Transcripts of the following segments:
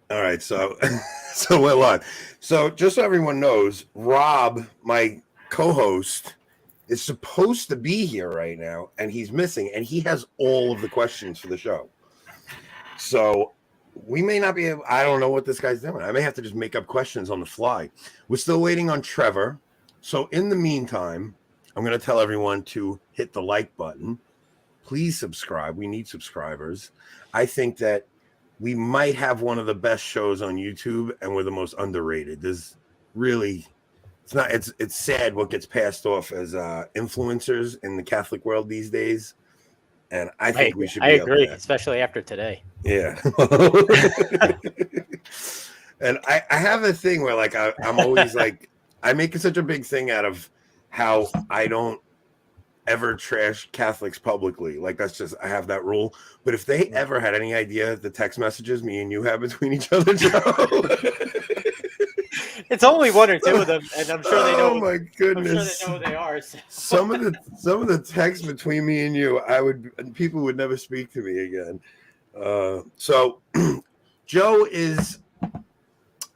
All right, so so we're live. So just so everyone knows, Rob, my co-host, is supposed to be here right now, and he's missing, and he has all of the questions for the show. So we may not be able, I don't know what this guy's doing. I may have to just make up questions on the fly. We're still waiting on Trevor. So in the meantime, I'm going to tell everyone to hit the like button. Please subscribe. We need subscribers. I think that we might have one of the best shows on YouTube, and we're the most underrated. There's really, it's sad what gets passed off as influencers in the Catholic world these days. And I think we should be I agree, up there. especially after today. Yeah. And I have a thing where like I'm always like, I make such a big thing out of how I don't ever trash Catholics publicly. Like that's just, I have that rule. But if they ever had any idea the text messages me and you have between each other, Joe. It's only one or two of them, and I'm sure they know. Oh my goodness! I'm sure they know who they are. So. Some of the texts between me and you, people would never speak to me again. So Joe is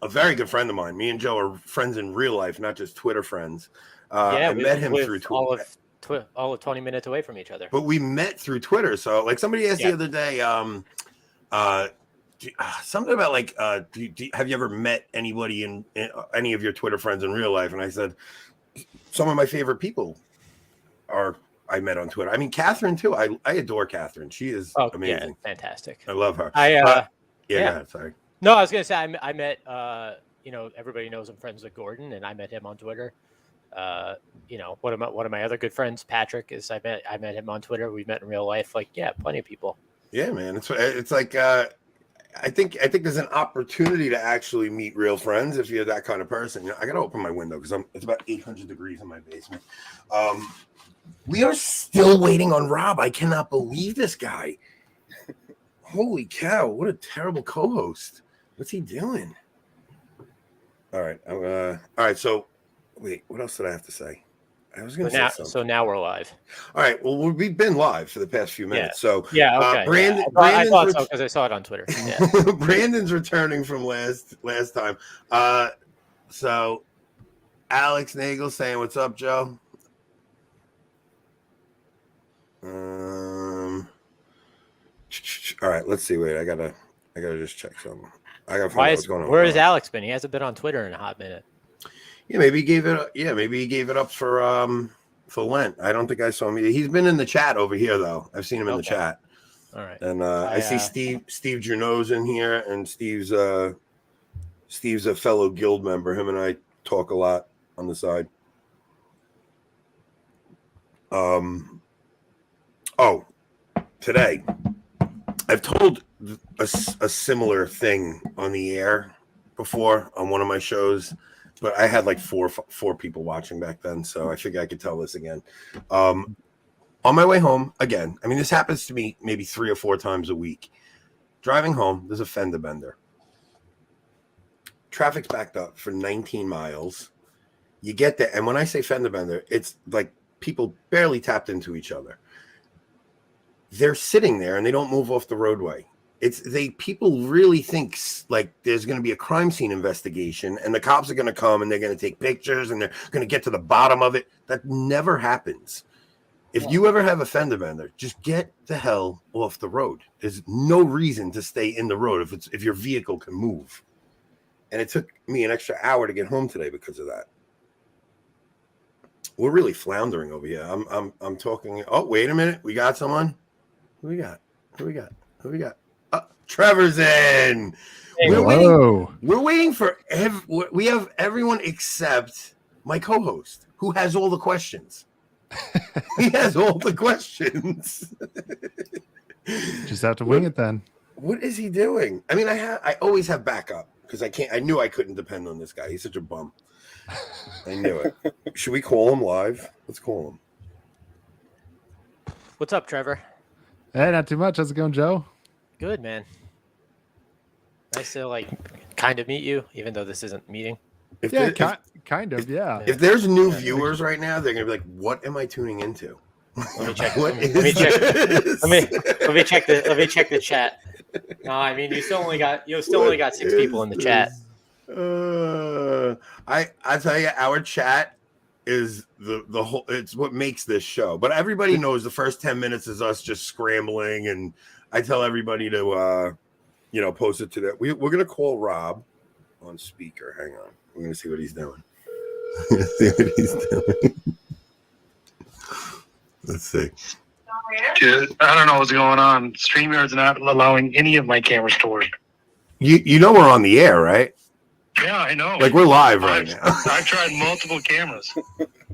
a very good friend of mine. Me and Joe are friends in real life, not just Twitter friends. I met him through Twitter. All of 20 minutes away from each other. But we met through Twitter. So like somebody asked the other day, something about like, have you ever met anybody in any of your Twitter friends in real life? And I said, some of my favorite people I met on Twitter. I mean, Catherine too. I adore Catherine. She is amazing. Yeah, fantastic. I love her. Yeah. Sorry. No, I was going to say, I met, everybody knows I'm friends with Gordon, and I met him on Twitter. One of my other good friends, Patrick, I met him on Twitter. We met in real life. Like, yeah, plenty of people. Yeah, man. It's like, I think there's an opportunity to actually meet real friends if you're that kind of person. I got to open my window because it's about 800 degrees in my basement. We are still waiting on Rob. I cannot believe this guy. Holy cow! What a terrible co-host. What's he doing? All right. All right. So, wait. What else did I have to say? I was going to say something. So now we're live. All right. Well, we've been live for the past few minutes. Yeah. So okay. Brandon, I thought so because I saw it on Twitter. Yeah. Brandon's returning from last time. So Alex Nagel saying, "What's up, Joe?" All right. Let's see. Wait. I gotta just check something. I gotta find out what's going on. Where has Alex been? He hasn't been on Twitter in a hot minute. Yeah, maybe he gave it up for Lent. I don't think I saw him. He's been in the chat over here though. I've seen him in the chat. All right. And I see Steve Juneau's in here, and Steve's a fellow guild member. Him and I talk a lot on the side. Today I've told a similar thing on the air before on one of my shows. But I had like four people watching back then, so I figured I could tell this again. On my way home, again, I mean, this happens to me maybe 3 or 4 times a week. Driving home, there's a fender bender. Traffic's backed up for 19 miles. You get there, and when I say fender bender, it's like people barely tapped into each other. They're sitting there, and they don't move off the roadway. People really think like there's going to be a crime scene investigation and the cops are going to come and they're going to take pictures and they're going to get to the bottom of it. That never happens. If you ever have a fender bender, just get the hell off the road. There's no reason to stay in the road if your vehicle can move. And it took me an extra hour to get home today because of that. We're really floundering over here. I'm talking. Oh, wait a minute. We got someone. Who we got? Trevor's in. We're waiting for we have everyone except my co-host who has all the questions. He has all the questions. Just have to wing it then. What is he doing? I mean, I always have backup because I knew I couldn't depend on this guy. He's such a bum. I knew it. Should we call him live? Let's call him. What's up, Trevor? Hey, not too much. How's it going, Joe? Good, man. Nice to kind of meet you, even though this isn't meeting. Kind of, yeah. If there's new viewers right now, they're gonna be like, "What am I tuning into?" Let me check. Let me check the chat. No, I mean you still only got 6 people in the chat. I tell you, our chat is the whole. It's what makes this show. But everybody knows the first 10 minutes is us just scrambling, and I tell everybody to post it to that. We're gonna call Rob on speaker. Hang on, we're gonna see what he's doing. Let's see. Dude, I don't know what's going on. StreamYard's not allowing any of my cameras to work. You know we're on the air, right? Yeah, I know. Like we're live right now. I've tried multiple cameras.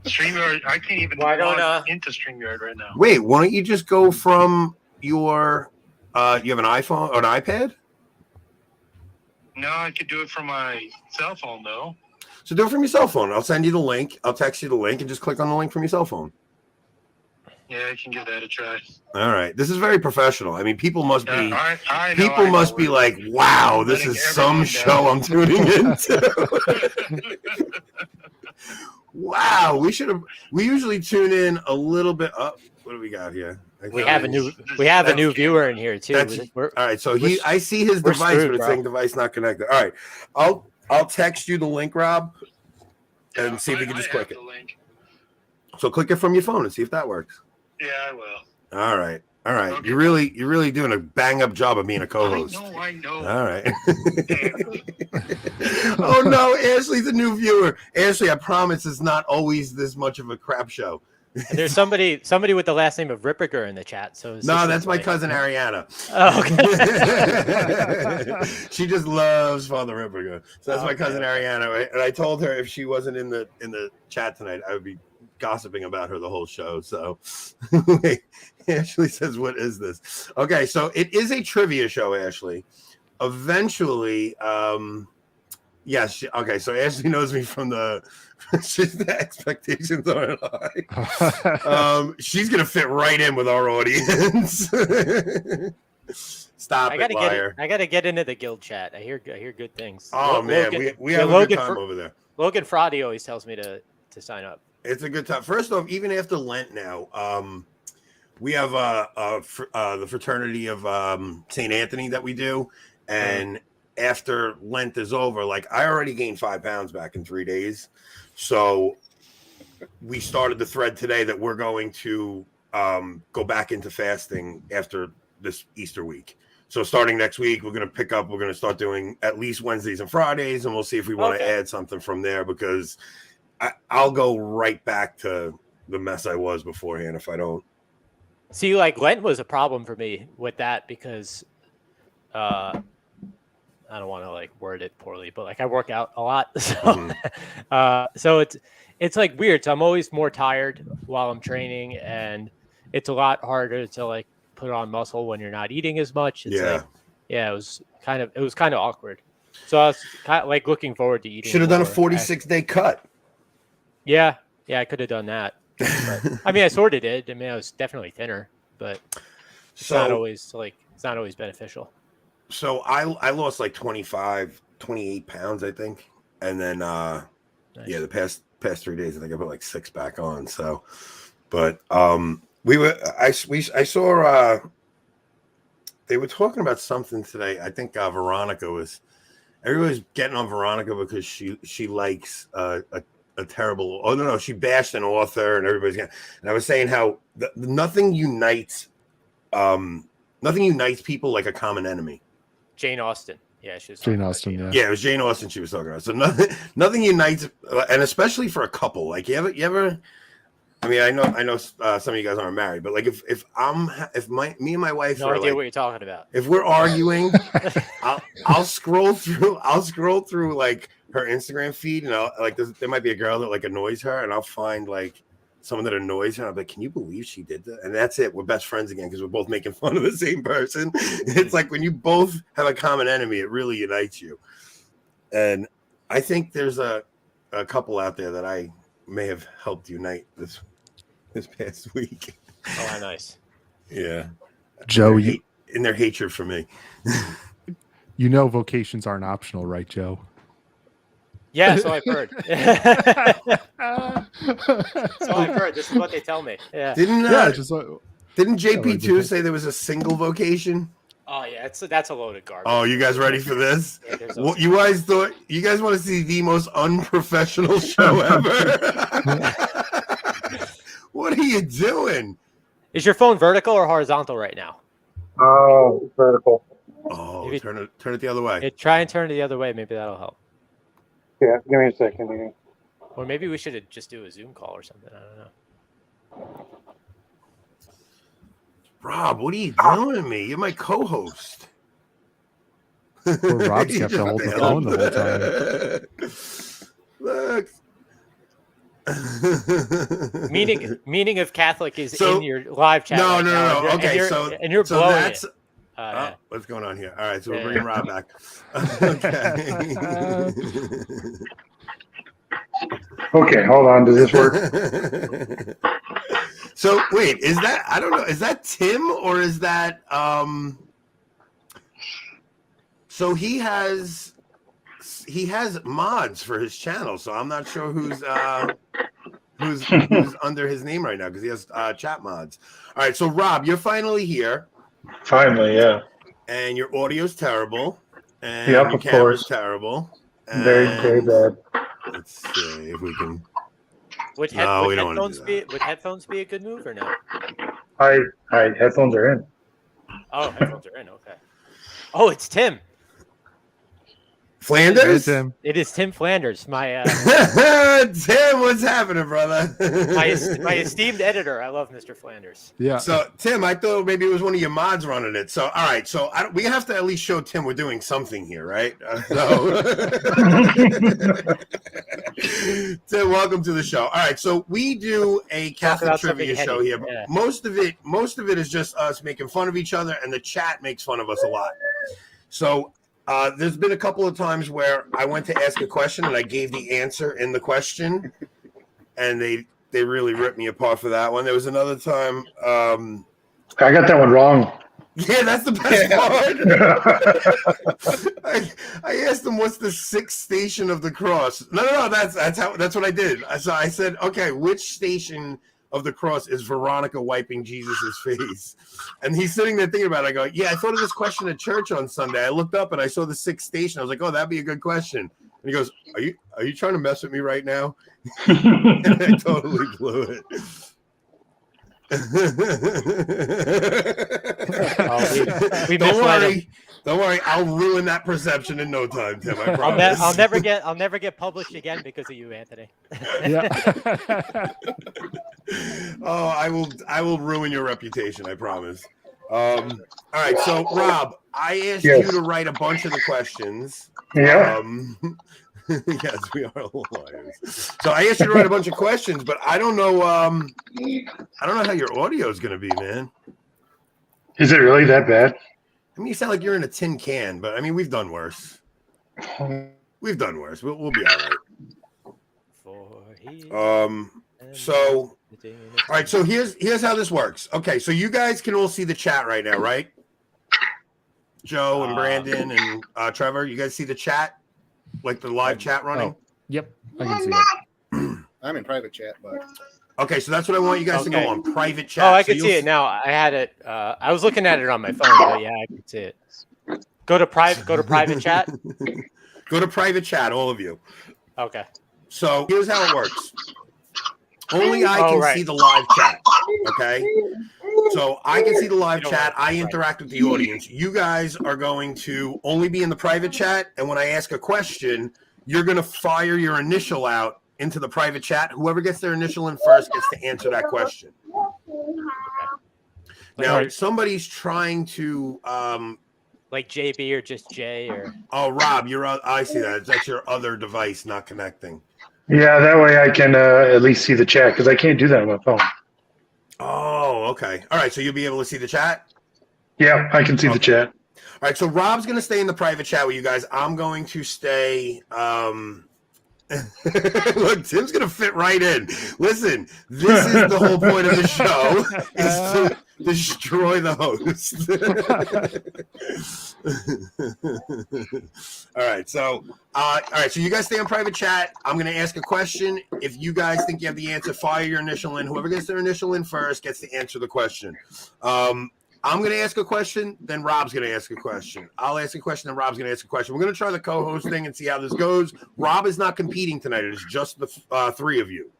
StreamYard, I can't even log into StreamYard right now. Wait, why don't you just go from your you have an iPhone or an iPad? No, I could do it from my cell phone though. So do it from your cell phone. I'll send you the link. I'll text you the link and just click on the link from your cell phone. Yeah, I can give that a try. All right. This is very professional. I mean, people must be I know, people must be like, wow, this is some show I'm tuning into. Wow, we usually tune in a little bit up. What do we got here? We have a new viewer in here too. All right, so I see his device, but it's saying device not connected. All right. I'll text you the link, Rob, and see if you can just click it. So click it from your phone and see if that works. Yeah, I will. All right. Okay. You're really doing a bang up job of being a co-host. I know. All right. Oh no, Ashley's a new viewer. Ashley, I promise it's not always this much of a crap show. And there's somebody with the last name of Ripperger in the chat. So no, that's my cousin Ariana. Oh, okay. She just loves Father Ripperger. So that's my cousin Ariana. Right? And I told her if she wasn't in the chat tonight, I would be gossiping about her the whole show. So Ashley says, what is this? Okay, so it is a trivia show, Ashley. Eventually, yes. Okay, so Ashley knows me from the expectations aren't high. She's gonna fit right in with our audience. Stop it, liar. I gotta get into the guild chat. I hear good things. Oh man, we have a good time over there. Logan Fraudy always tells me to sign up. It's a good time. First off, even after Lent now, we have the fraternity of St. Anthony that we do, and after Lent is over, like I already gained 5 pounds back in 3 days. So we started the thread today that we're going to go back into fasting after this Easter week. So starting next week, we're going to start doing at least Wednesdays and Fridays, and we'll see if we want to add something from there, because I'll go right back to the mess I was beforehand if I don't. See, like Lent was a problem for me with that because I don't want to like word it poorly, but like I work out a lot, so so it's like weird. So I'm always more tired while I'm training, and it's a lot harder to like put on muscle when you're not eating as much. It's it was kind of awkward. So I was kind of like looking forward to eating. Should have done a 46-day cut. Yeah, I could have done that. But, I mean, I sort of did. I mean, I was definitely thinner, but it's not always beneficial. So I lost like 28 pounds, I think. And then, nice. The past 3 days, I think I put like 6 back on. So, but I saw, they were talking about something today. I think everybody's getting on Veronica because she likes a terrible, she bashed an author and everybody's getting, and I was saying how nothing unites people like a common enemy. Jane Austen. Yeah, she was Jane Austen. Yeah, it was Jane Austen she was talking about. So nothing unites, and especially for a couple. Like you ever. I mean, I know some of you guys aren't married, but like if me and my wife no idea what you're talking about. If we're arguing, I'll scroll through like her Instagram feed, and there might be a girl that like annoys her, and I'll find like someone that annoys her. And I'm like, can you believe she did that? And that's it. We're best friends again because we're both making fun of the same person. It's like when you both have a common enemy, it really unites you. And I think there's a couple out there that I may have helped unite this past week. Oh, nice. Yeah. Joe, in their hatred for me. You know vocations aren't optional, right, Joe? Yeah, so I've heard. This is what they tell me. Yeah. Didn't JP2 say there was a single vocation? Oh yeah, that's a load of garbage. Oh, you guys ready for this? Yeah, What you guys want to see the most unprofessional show ever? What are you doing? Is your phone vertical or horizontal right now? Oh, vertical. Oh, Maybe, turn it the other way. Try and turn it the other way. Maybe that'll help. Yeah, give me a second here. Or maybe we should just do a Zoom call or something. I don't know. Rob, what are you doing to me? You're my co-host. Poor Rob's kept to hold the phone the whole time. Look. meaning of Catholic is in your live chat. No, right no, now, no. Okay, and you're blowing that's. it. What's going on here? All right, so we're bringing Rob back. Okay, hold on. Does this work? So wait, is that I don't know? Is that Tim or is that So he has mods for his channel, so I'm not sure who's under his name right now because he has chat mods. All right, so Rob, you're finally here. Finally, yeah. And your audio's terrible. And Yep, your of camera's course. terrible. Very, very bad. Let's see if we can. Would headphones be a good move or no? Hi, headphones are in. Oh, headphones are in. Okay. Oh, it's Tim. Flanders? Hey, Tim. It is Tim Flanders, my Tim, what's happening, brother? my esteemed editor. I love Mr. Flanders. Yeah. So, Tim, I thought maybe it was one of your mods running it. So, all right. So, we have to at least show Tim we're doing something here, right? Tim, welcome to the show. All right. So, we do a Catholic trivia show here. But yeah. Most of it is just us making fun of each other, and the chat makes fun of us a lot. So, there's been a couple of times where I went to ask a question and I gave the answer in the question, and they really ripped me apart for that one. There was another time. I got that one wrong. Yeah, that's the best part. I asked them, "What's the sixth station of the cross?" No. That's what I did. So I said, "Okay, which station of the cross is Veronica wiping Jesus's face?" And he's sitting there thinking about it. I go, "Yeah, I thought of this question at church on Sunday. I looked up and I saw the sixth station. I was like, oh, that'd be a good question." And he goes, Are you trying to mess with me right now?" And I totally blew it. Don't worry. I'll ruin that perception in no time, Tim. I promise. I'll never get published again because of you, Anthony. Yeah. Oh, I will ruin your reputation. I promise. All right. So, Rob, I asked you to write a bunch of the questions. Yeah. Yes, we are liars. So I asked you to write a bunch of questions, but I don't know. I don't know how your audio is going to be, man. Is it really that bad? I mean, you sound like you're in a tin can, but I mean, we've done worse. We'll be all right. So, all right. So here's how this works. Okay, so you guys can all see the chat right now, right? Joe and Brandon and Trevor, you guys see the chat, like the live chat running? Oh, yep, I can see it. I'm in private chat, but okay, so that's what I want you guys to go on private chat. Oh, I can see it now. I had it. I was looking at it on my phone, but yeah, I can see it. Go to private chat. Go to private chat, all of you. Okay. So here's how it works. Only I can see the live chat. Okay. So I can see the live chat. I interact with the audience. You guys are going to only be in the private chat. And when I ask a question, you're going to fire your initial out into the private chat. Whoever gets their initial in first gets to answer that question. Now, if somebody's trying to like JB or just J or Rob, I see that. That's your other device not connecting. Yeah, that way I can at least see the chat because I can't do that on my phone. Oh, okay. All right, so you'll be able to see the chat? Yeah, I can see the chat. All right, so Rob's going to stay in the private chat with you guys. I'm going to stay look, Tim's going to fit right in. Listen, this is the whole point of the show is to destroy the host. All right, so you guys stay on private chat. I'm going to ask a question. If you guys think you have the answer, fire your initial in. Whoever gets their initial in first gets to answer the question. I'm going to ask a question, then Rob's going to ask a question. I'll ask a question, then Rob's going to ask a question. We're going to try the co-hosting and see how this goes. Rob is not competing tonight. It is just the three of you.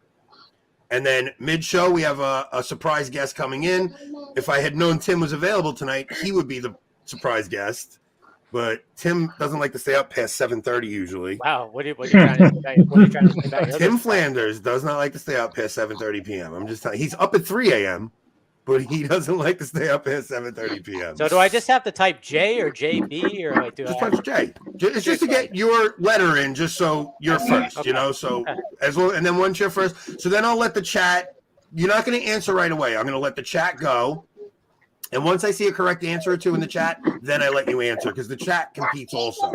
And then mid-show, we have a surprise guest coming in. If I had known Tim was available tonight, he would be the surprise guest. But Tim doesn't like to stay up past 7:30 usually. Wow, what are you trying to say about your Tim Flanders does not like to stay up past 7:30 p.m. I'm just telling you. He's up at 3 a.m., but he doesn't like to stay up past 7:30 p.m. So do I just have to type J or JB or like just touch J? It's just to get your letter in, just so you're first, okay. you know. So as well, and then once you're first, so then I'll let the chat. You're not going to answer right away. I'm going to let the chat go, and once I see a correct answer or two in the chat, then I let you answer because the chat competes also.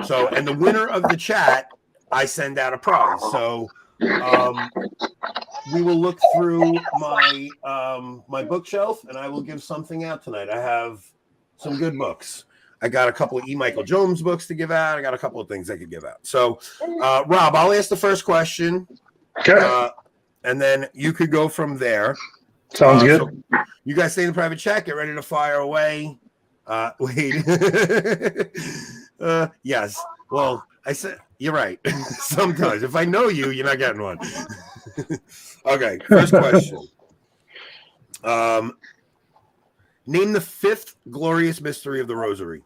So, and the winner of the chat, I send out a prize. So. We will look through my my bookshelf, and I will give something out tonight. I have some good books. I got a couple of E. Michael Jones books to give out. I got a couple of things I could give out. So, Rob, I'll ask the first question, Okay. and then you could go from there. Sounds good. So you guys stay in the private chat. Get ready to fire away. Wait. Yes. Well, I said you're right. Sometimes, if I know you, you're not getting one. Okay, first question. Name the fifth glorious mystery of the Rosary.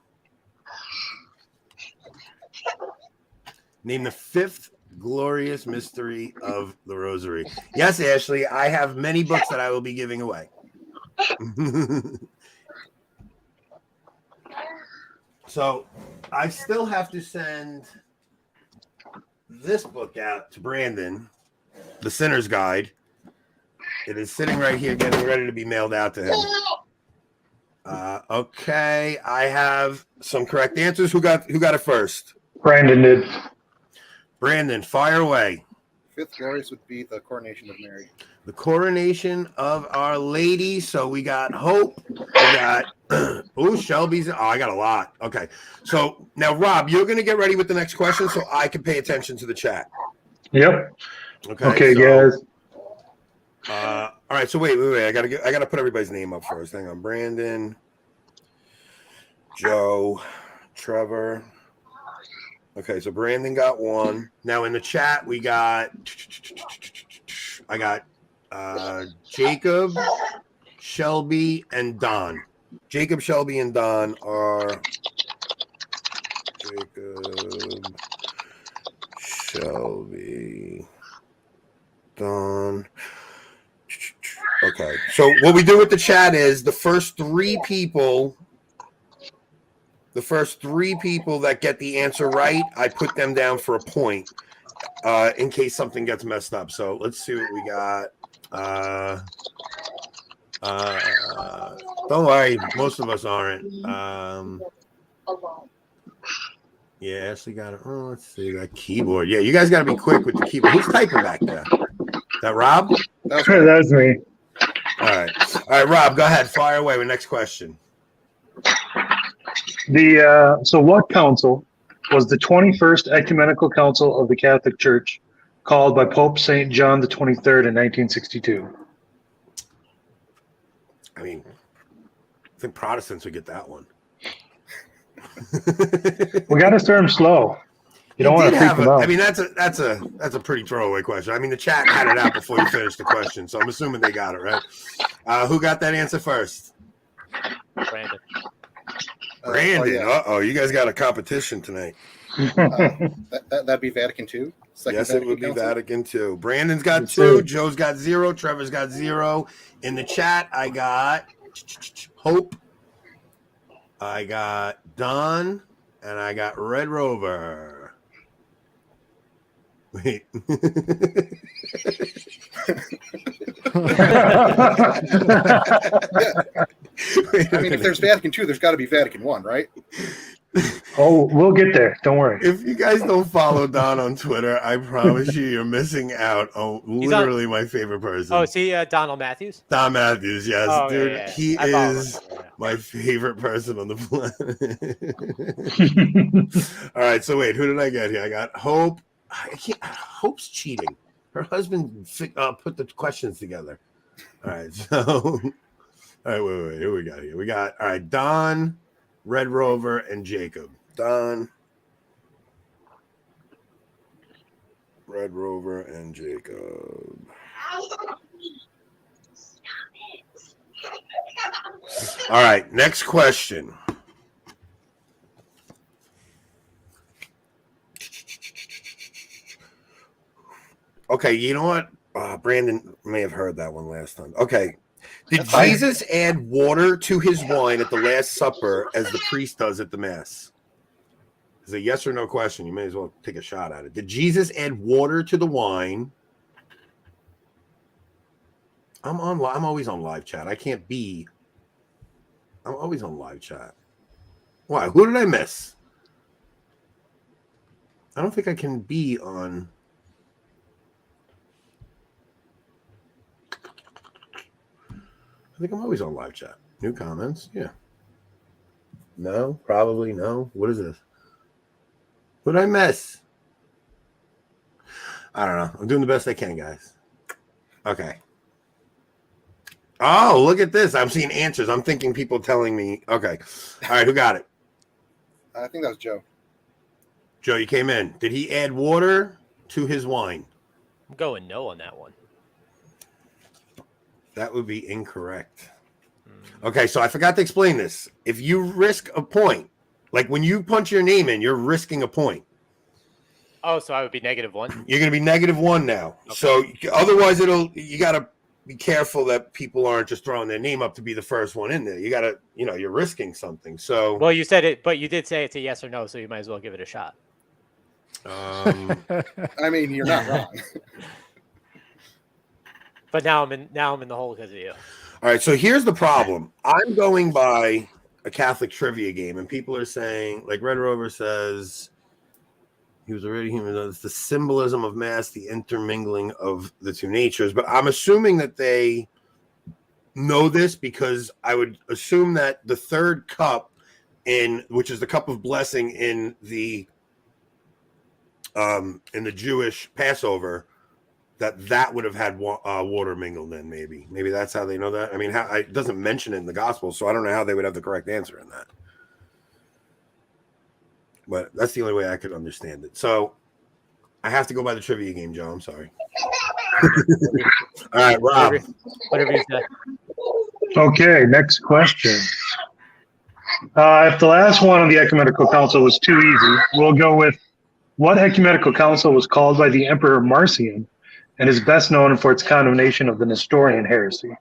Name the fifth glorious mystery of the Rosary. Yes, Ashley, I have many books that I will be giving away. So I still have to send this book out to Brandon, The Sinner's Guide. It is sitting right here, getting ready to be mailed out to him. Okay, I have some correct answers. Who got it first? Brandon did. Brandon, fire away. Fifth glorious would be the coronation of Mary. The coronation of Our Lady. So we got Hope. We got Shelby's. Oh, I got a lot. Okay. So now, Rob, you're going to get ready with the next question so I can pay attention to the chat. Yep. Okay, guys. All right. So wait. I gotta put everybody's name up first. Hang on. Brandon, Joe, Trevor. Okay. So Brandon got one. Now in the chat, I got Jacob, Shelby, and Don. Jacob, Shelby, and Don are Jacob, Shelby, Don. Okay. So what we do with the chat is the first three people that get the answer right, I put them down for a point in case something gets messed up. So let's see what we got. Don't worry, most of us aren't. Yeah, Ashley got it. Oh, let's see that keyboard. Yeah, you guys got to be quick with the keyboard. Who's typing back there? Is that Rob? That's me. All right, Rob, go ahead. Fire away with next question. So what council was the 21st Ecumenical Council of the Catholic Church called by Pope St. John the 23rd in 1962? I mean, I think Protestants would get that one. We got to start them slow. You don't want to freak them out. I mean, that's a pretty throwaway question. I mean, the chat had it out before you finished the question, so I'm assuming they got it right. Who got that answer first? Brandon. Brandon. Uh-oh, you guys got a competition tonight. That'd be Vatican II. Yes, it would be Vatican II. Brandon's got 2. Joe's got 0. Trevor's got 0. In the chat, I got Hope. I got Don. And I got Red Rover. Wait. I mean, if there's Vatican II, there's got to be Vatican I, right? Oh, we'll get there. Don't worry. If you guys don't follow Don on Twitter, I promise you're missing out on literally my favorite person. Oh, is he Donald Matthews? Don Matthews, yes. Oh, dude, yeah. He I follow is him. my favorite person on the planet. All right, so wait, who did I get here? I got Hope. Hope's cheating. Her husband put the questions together. All right, so All right, wait. Who we got here? We got, all right, Don, Red Rover, and Jacob. Don, Red Rover, and Jacob. All right, next question. Okay, you know what? Brandon may have heard that one last time. Okay. Did Jesus add water to his wine at the Last Supper as the priest does at the Mass? It's a yes or no question. You may as well take a shot at it. Did Jesus add water to the wine? I'm always on live chat. I can't be. I'm always on live chat. Why? Who did I miss? I don't think I can be on. I think I'm always on live chat. New comments? Yeah. No, probably no. What is this? What did I miss? I don't know. I'm doing the best I can, guys. Okay. Oh, look at this. I'm seeing answers. I'm thinking people telling me. Okay. All right. Who got it? I think that was Joe. Joe, you came in. Did he add water to his wine? I'm going no on that one. That would be incorrect. Okay, so I forgot to explain this. If you risk a point, like when you punch your name in, you're risking a point. Oh, so I would be -1? You're going to be -1 now. Okay. So otherwise, you got to be careful that people aren't just throwing their name up to be the first one in there. You got to, you're risking something. So well, you said it, but you did say it's a yes or no, so you might as well give it a shot. I mean, you're not wrong. But now I'm in the hole because of you. All right, so here's the problem. I'm going by a Catholic trivia game, and people are saying, like Red Rover says, he was already human. It's the symbolism of Mass, the intermingling of the two natures. But I'm assuming that they know this because I would assume that the third cup, which is the cup of blessing in the Jewish Passover, that would have had water mingled in. Maybe that's how they know that. I mean, it doesn't mention it in the gospel, so I don't know how they would have the correct answer in that. But that's the only way I could understand it. So I have to go by the trivia game, Joe. I'm sorry. All right, Rob. Whatever you say. Okay, next question. If the last one on the Ecumenical Council was too easy, we'll go with what Ecumenical Council was called by the Emperor Marian and is best known for its condemnation of the Nestorian heresy.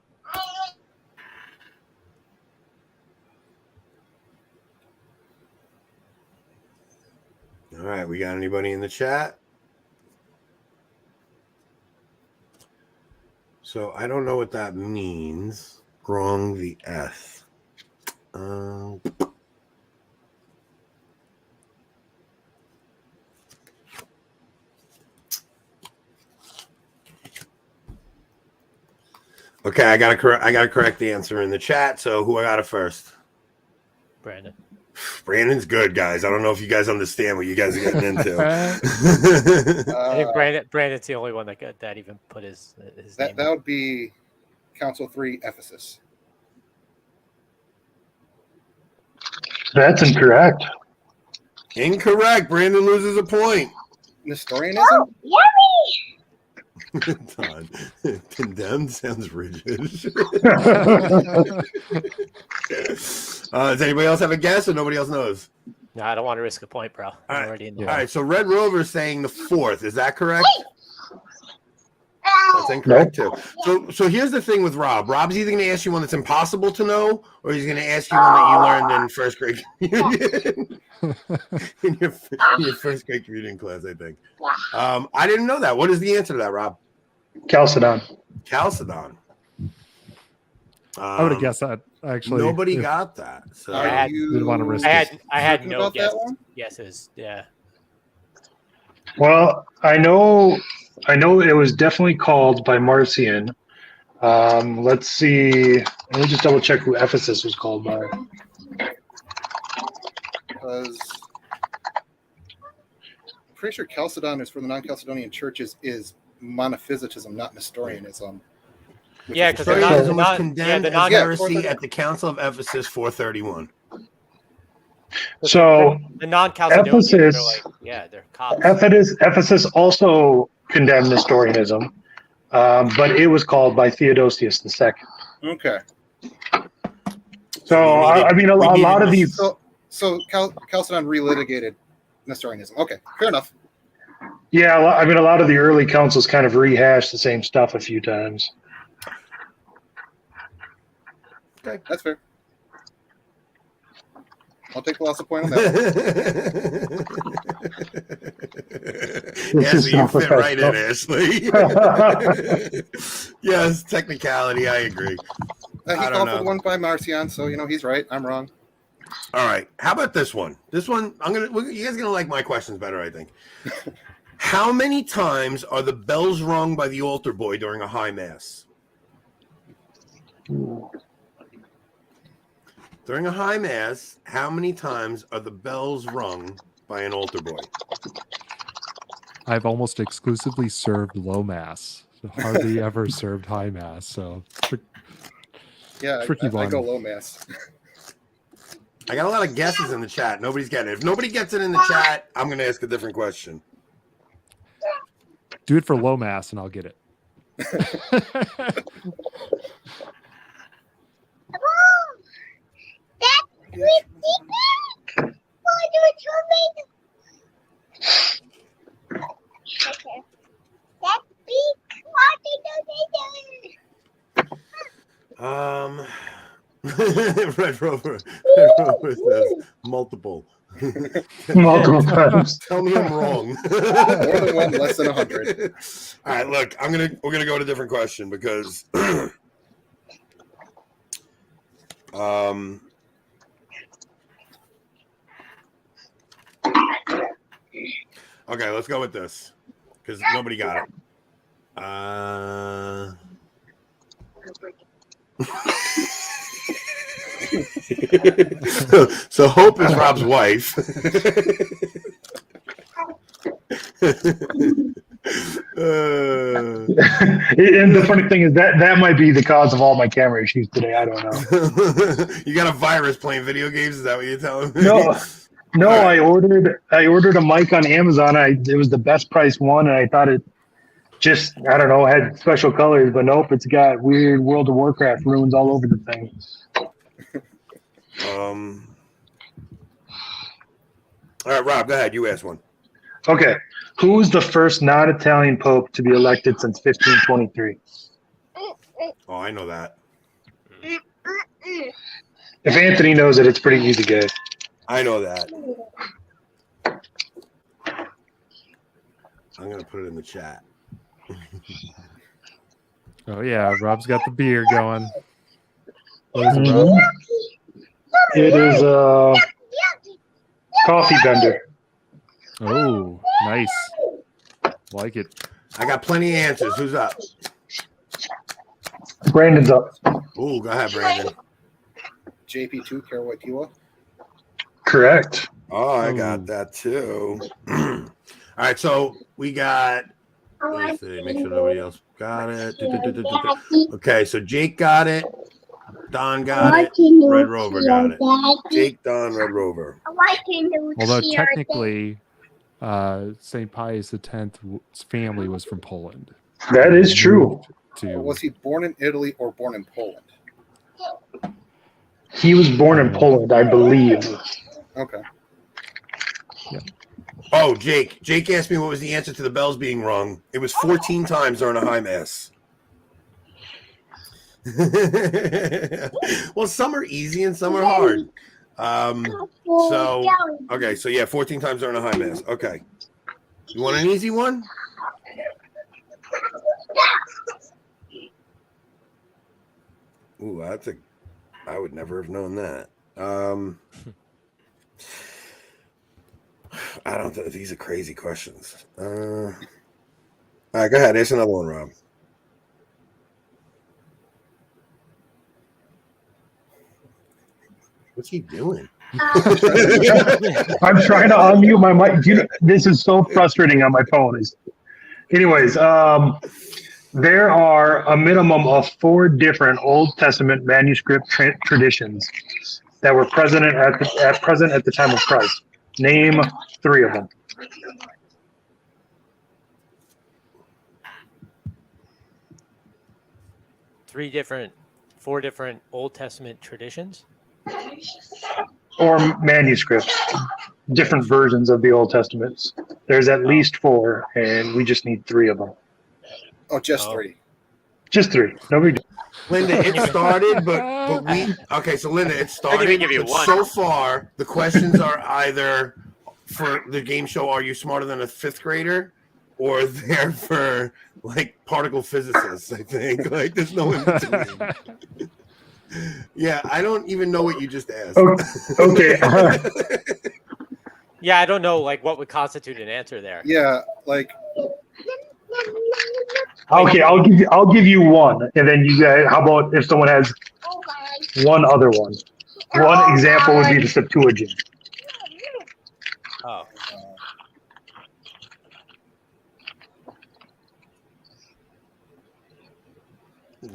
All right, we got anybody in the chat? So I don't know what that means. Wrong the S. Okay, I got to correct the answer in the chat. So who I got it first? Brandon. Brandon's good, guys. I don't know if you guys understand what you guys are getting into. I think Brandon's the only one that even put his name. That would be Council 3 Ephesus. That's incorrect. Incorrect. Brandon loses a point. Nestorianism? Todd, condemned sounds rigid. Does anybody else have a guess or nobody else knows? No, I don't want to risk a point, bro. I'm already in the hole. All right, so Red Rover is saying the 4th. Is that correct? That's incorrect too. So here's the thing with Rob. Rob's either going to ask you one that's impossible to know, or he's going to ask you one that you learned in first grade communion. in your first grade communion class, I think. I didn't know that. What is the answer to that, Rob? Chalcedon. Chalcedon. I would have guessed that. Actually, nobody got that. So I didn't want to risk I had no about that one? guesses. Yeah. Well, I know it was definitely called by Marcion. Let's see. Let me just double check who Ephesus was called by. I'm pretty sure Chalcedon is for the non-Chalcedonian churches is monophysitism, not Nestorianism. Yeah, because Nestorianism was condemned as heresy 431. at the Council of Ephesus 431. So the non-Chalcedonians Ephesus, are like, they're cops. Ephesus also condemned Nestorianism, but it was called by Theodosius II. Okay. So I mean, a lot of these. So Chalcedon relitigated Nestorianism. Okay, fair enough. Yeah, I mean, a lot of the early councils kind of rehashed the same stuff a few times. Okay, that's fair. I'll take the loss of point on that. Yes, you fit right in, Ashley. Yes, technicality, I agree. He called for the one by Marcion, so he's right. I'm wrong. All right. How about this one? This one, you guys are gonna like my questions better, I think. How many times are the bells rung by the altar boy during a high mass? During a high mass, how many times are the bells rung by an altar boy? I've almost exclusively served low mass. Hardly ever served high mass. So tricky one. I go low mass. I got a lot of guesses in the chat. Nobody's getting it. If nobody gets it in the chat, I'm going to ask a different question. Do it for low mass and I'll get it. Red Rover says multiple. Multiple times. Tell me I'm wrong. More than one, less than 100. All right, look, we're gonna go to a different question because okay, let's go with this because nobody got it. So Hope is Rob's wife. And the funny thing is that might be the cause of all my camera issues today. I don't know. You got a virus playing video games? Is that what you're telling me? No. Right. I ordered a mic on Amazon. It was the best price one, and I thought it just had special colors, but nope, it's got weird World of Warcraft runes all over the thing. All right, Rob, go ahead. You ask one. Okay. Who was the first non-Italian pope to be elected since 1523? Oh, I know that. If Anthony knows it, it's pretty easy, guys. I know that. I'm going to put it in the chat. Oh, yeah. Rob's got the beer going. Mm-hmm. It is a coffee bender. Oh, nice. Like it. I got plenty of answers. Who's up? Brandon's up. Oh, go ahead, Brandon. JP2, Karawatiwa. Correct. Oh, I got that too. All right, so we got. Let's see, make sure nobody else got it. Okay, so Jake got it. Don got it. Red Rover got it. Jake, Don, Red Rover. Although technically, St. Pius X's family was from Poland. That is true. Was he born in Italy or born in Poland? He was born in Poland, I believe. Okay. Yeah. Oh, Jake. Jake asked me what was the answer to the bells being rung. It was 14 times during a high mass. Well, some are easy and some are hard. So 14 times during a high mass. Okay. You want an easy one? Ooh, I would never have known that. I don't think these are crazy questions. All right, go ahead. There's another one, Rob. What's he doing? I'm trying to unmute my mic. This is so frustrating on my phone. Anyways, There are a minimum of 4 different Old Testament manuscript traditions that were present at the time of Christ. Name 3 of them. Four different Old Testament traditions. Or manuscripts, different versions of the Old Testaments. There's at least 4, and we just need 3 of them. Oh, just 3. Just 3. Nobody. Linda, it started, but we okay. So Linda, it started. give you But one. so far, the questions are either for the game show "Are You Smarter Than a Fifth Grader?" or they're for like particle physicists. I think like there's no in between. Yeah, I don't even know what you just asked. Okay. Yeah, I don't know like what would constitute an answer there. Yeah, like Okay, I'll give you one, and then you guys. How about if someone has one other one? One example would be the Septuagint. Oh.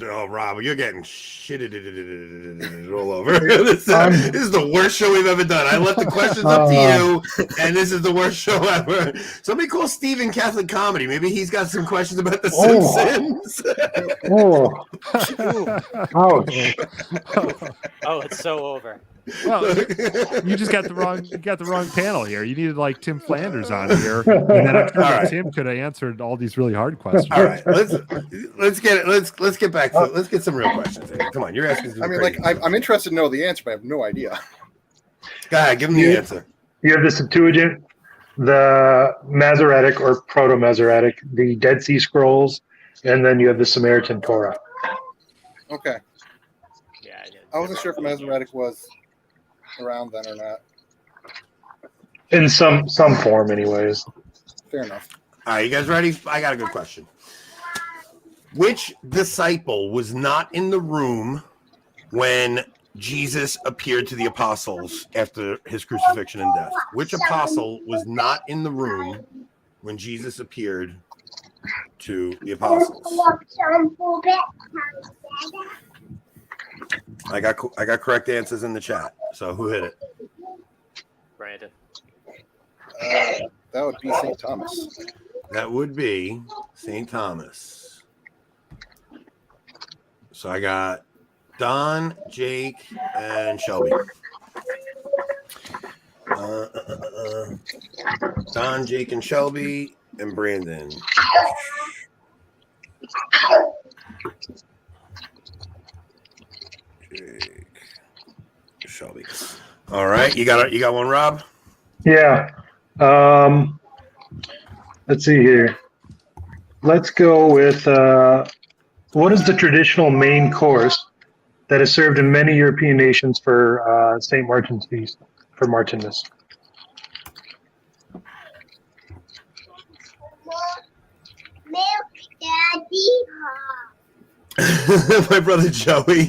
Oh, Rob, you're getting shitted all over. This is the worst show we've ever done. I left the questions up to you, and this is the worst show ever. Somebody call Steven Catholic Comedy. Maybe he's got some questions about the Simpsons. Oh, it's so over. Well, you just got the wrong panel here. You needed like Tim Flanders on here, and then I'm sure Tim could have answered all these really hard questions. All right, let's get back to it. Let's get some real questions here. Come on, you're asking. Some crazy questions. I'm interested to know the answer, but I have no idea. Go ahead, give him the answer. You have the Septuagint, the Masoretic or Proto-Masoretic, the Dead Sea Scrolls, and then you have the Samaritan Torah. Okay. Yeah, I wasn't sure if Masoretic was around then or not. In some form, anyways. Fair enough. All right, you guys ready? I got a good question. Which disciple was not in the room when Jesus appeared to the apostles after his crucifixion and death? Which apostle was not in the room when Jesus appeared to the apostles? I got correct answers in the chat. So who hit it? Brandon. That would be St. Thomas. That would be St. Thomas. So I got Don, Jake, and Shelby. Don, Jake, and Shelby, and Brandon. Jake, Shelby. All right, you got one, Rob? Yeah. Let's see here. Let's go with what is the traditional main course that is served in many European nations for St. Martin's feast, for Martinmas? Milk, Daddy. My brother Joey.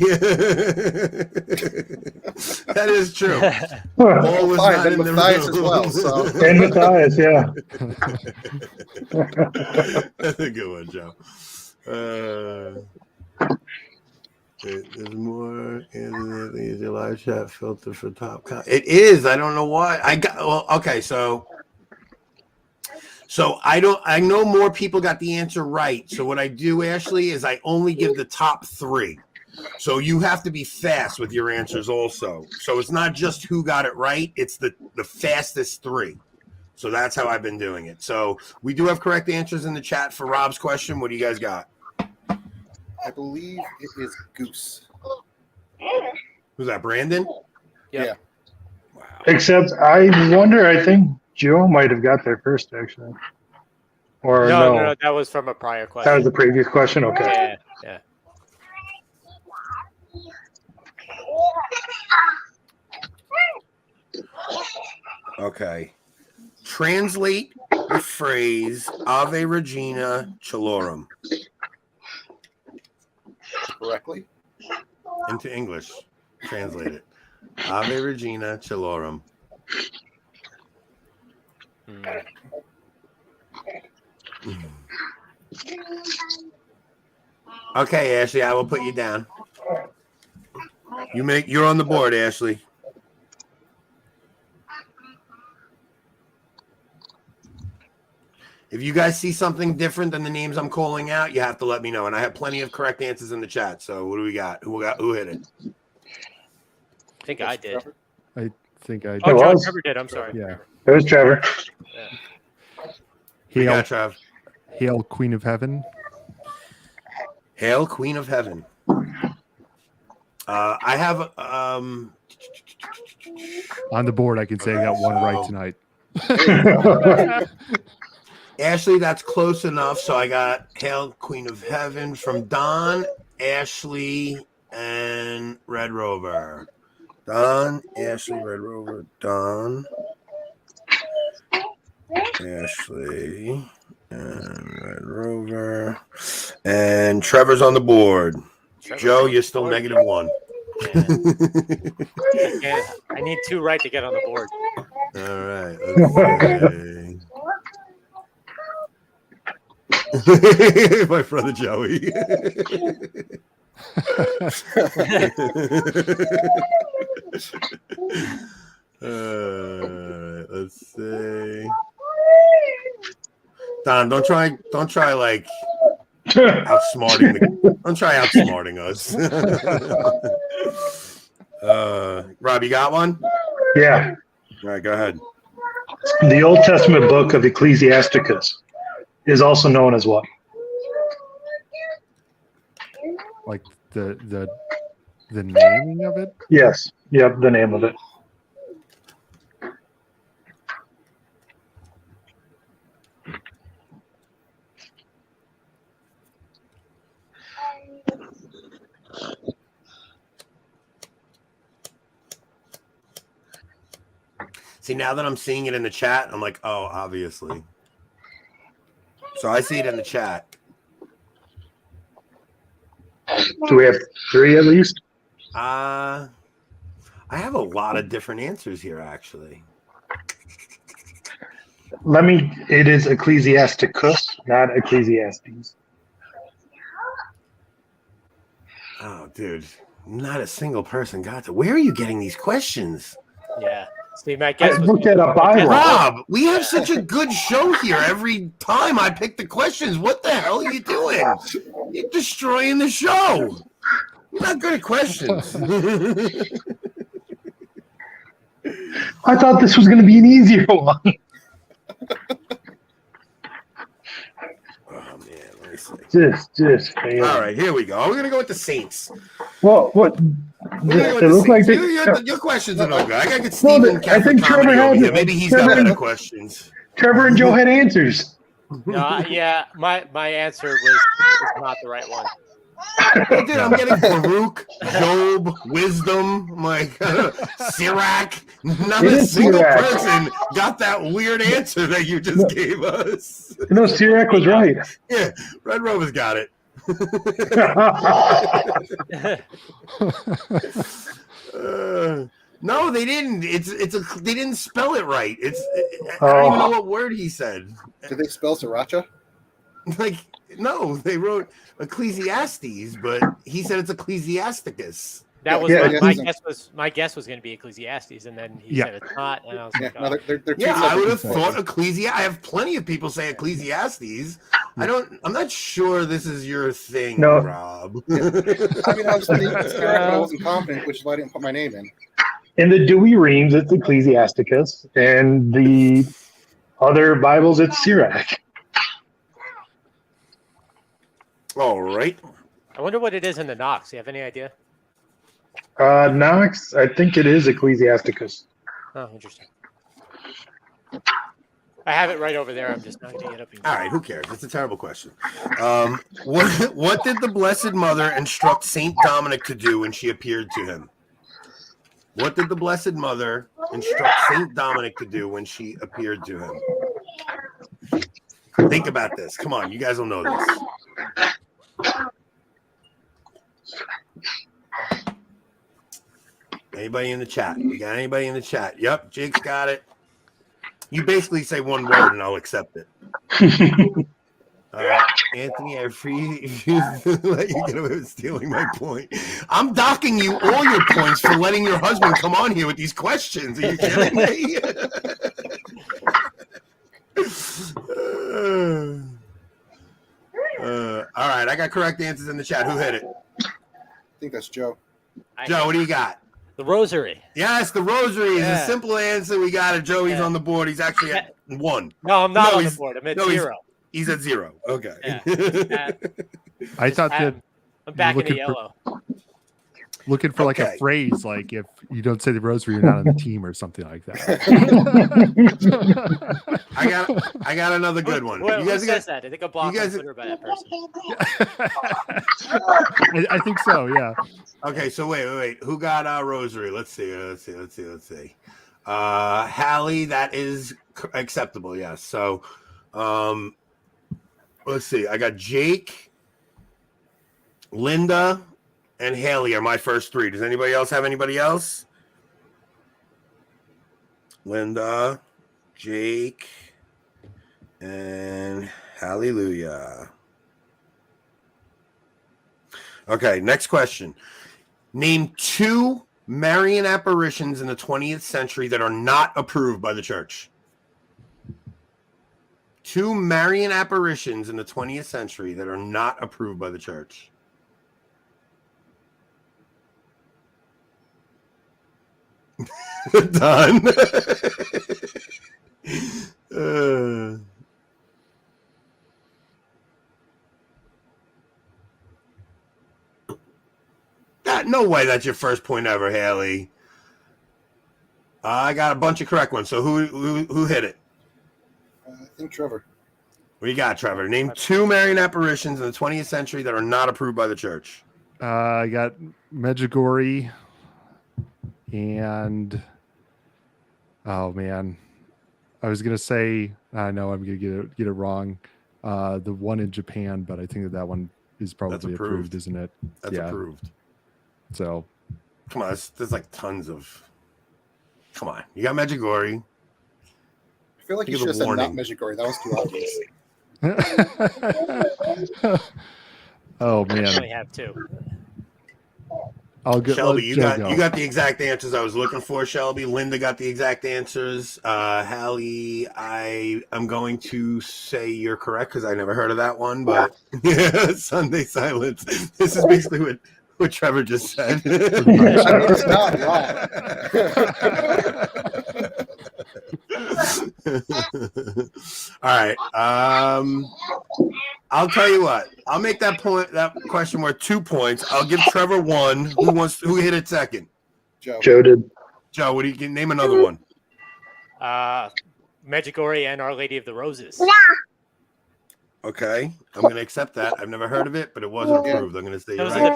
That is true. Paul was not in the Matthias room. as well. So. And Matthias, yeah. That's a good one, Joe. There's more in the live chat filter for top. It is. I don't know why. Okay. So I know more people got the answer right. So what I do, Ashley, is I only give the top 3. So you have to be fast with your answers also. So it's not just who got it right. It's the fastest 3. So that's how I've been doing it. So we do have correct answers in the chat for Rob's question. What do you guys got? I believe it is Goose. Who's that, Brandon? Yeah. Wow. Except I wonder, I think Joe might have got there first, actually. Or No, that was from a prior question. That was the previous question? Okay. Yeah. Okay. Translate the phrase Ave Regina Chalorum Correctly? into English. Translate it. Ave Regina Chalorum. Okay, Ashley, I will put you down. You're on the board, Ashley. If you guys see something different than the names I'm calling out, you have to let me know. And I have plenty of correct answers in the chat. So what do we got? Who hit it? I think I did. I think I. Oh, It John was. Trevor did. I'm sorry. Yeah. It was Trevor. We Hail, got Trav. Hail, Queen of Heaven. Hail, Queen of Heaven. I have On the board, I can say I got one right tonight. Ashley, that's close enough. So I got Hail, Queen of Heaven from Don, Ashley, and Red Rover. Don, Ashley, Red Rover, Don, Ashley, and Red Rover. And Trevor's on the board. Joe, you're still -1. Yeah, I need 2 right to get on the board. All right. Okay. My brother Joey. Let's see. Don, don't try like outsmarting us. Rob, you got one? Yeah. All right, go ahead. The Old Testament book of Ecclesiasticus is also known as what? Like the naming of it. Yes. Yep, the name of it. See, now that I'm seeing it in the chat, I'm like, oh, obviously. So I see it in the chat. Do we have 3 at least? I have a lot of different answers here, actually. It is Ecclesiasticus, not Ecclesiastes. Oh, dude. Not a single person got to. Where are you getting these questions? Yeah. See, my I guess was looked at a Bible. Rob, we have such a good show here. Every time I pick the questions, what the hell are you doing? You're destroying the show. You're not good at questions. I thought this was going to be an easier one. Oh, man. Let me see. Just fail. All right, here we go. We're going to go with the Saints. What? It It looked like your questions are no good. I got to get Steven I think Trevor over had here. it. Maybe he's got better questions. Trevor and Joe had answers. no, yeah. My answer was not the right one. Dude, I'm getting Baruch, Job, Wisdom, I'm like Sirach. Not It a is single Sirach. person got that weird answer that you just gave us. No, Sirach was right. Yeah, Red Rover's got it. No, they didn't. They didn't spell it right. I don't even know what word he said. Did they spell Sriracha? Like, no, they wrote Ecclesiastes, but he said it's Ecclesiasticus. That was Yeah, my guess was going to be Ecclesiastes, and then he Yeah. said it's not, and I was Yeah, like, no, oh. they're two Yeah, I separate would have things. thought Ecclesiastes. I have plenty of people say Ecclesiastes. I'm not sure this is your thing, No. Rob. I mean, I was thinking I wasn't confident, which is why I didn't put my name in. In the Dewey Reams, it's Ecclesiasticus, and the other Bibles, it's Sirach. All right. I wonder what it is in the Knox. Do you have any idea? Knox, I think it is Ecclesiasticus. Oh, interesting. I have it right over there. I'm just not getting it up. All right, who cares? It's a terrible question. What did the Blessed Mother instruct Saint Dominic to do when she appeared to him? What did the Blessed Mother instruct Saint Dominic to do when she appeared to him? Think about this. Come on, you guys will know this. Anybody in the chat? We got anybody in the chat? Yep, Jake's got it. You basically say one word and I'll accept it. Anthony, I refuse to let you get away with stealing my point. I'm docking you all your points for letting your husband come on here with these questions. Are you kidding me? All right, I got correct answers in the chat. Who hit it? I think that's Joe. Joe, what do you got? The Rosary. Yes, the Rosary is a simple answer. We got it. Joey's on the board. He's actually at 1. No, I'm not on the board. I'm at 0. He's at 0. Okay. Yeah. I thought that I'm back in the yellow. Looking for like a phrase, like if you don't say the Rosary, you're not on the team or something like that. I got another good one. You guys says that? I think I'm blocked on Twitter by that person. I think so. Yeah. Okay, so wait. Who got Rosary? Let's see. Hallie, that is acceptable. Yes. So, let's see. I got Jake, Linda, and Haley are my first 3. Does anybody else have anybody else? Linda, Jake, and hallelujah. Okay, next question. Name 2 Marian apparitions in the 20th century that are not approved by the church. 2 Marian apparitions in the 20th century that are not approved by the church. Done. No way that's your first point ever, Haley. I got a bunch of correct ones. So who hit it? I think Trevor. What do you got, Trevor? Name 2 Marian apparitions in the 20th century that are not approved by the church. I got Medjugorje and oh man, I was gonna say I know I'm gonna get it wrong. The one in Japan, but I think that one is probably approved, isn't it? That's approved. So, come on, there's like tons of. Come on, you got Medjugorje. I feel like you should have said not Medjugorje. That was too obvious. Oh man, I only have 2. I'll get Shelby. You got the exact answers I was looking for. Shelby, Linda got the exact answers. Hallie, I'm going to say you're correct because I never heard of that one. But Sunday silence. This is basically what Trevor just said. It's not wrong. All right. I'll tell you what. I'll make that question worth 2 points. I'll give Trevor 1. Who hit it second? Joe did. Joe, what do you name another one? Medjugorje and Our Lady of the Roses. Okay, I'm going to accept that. I've never heard of it, but it wasn't approved. I'm going to say those are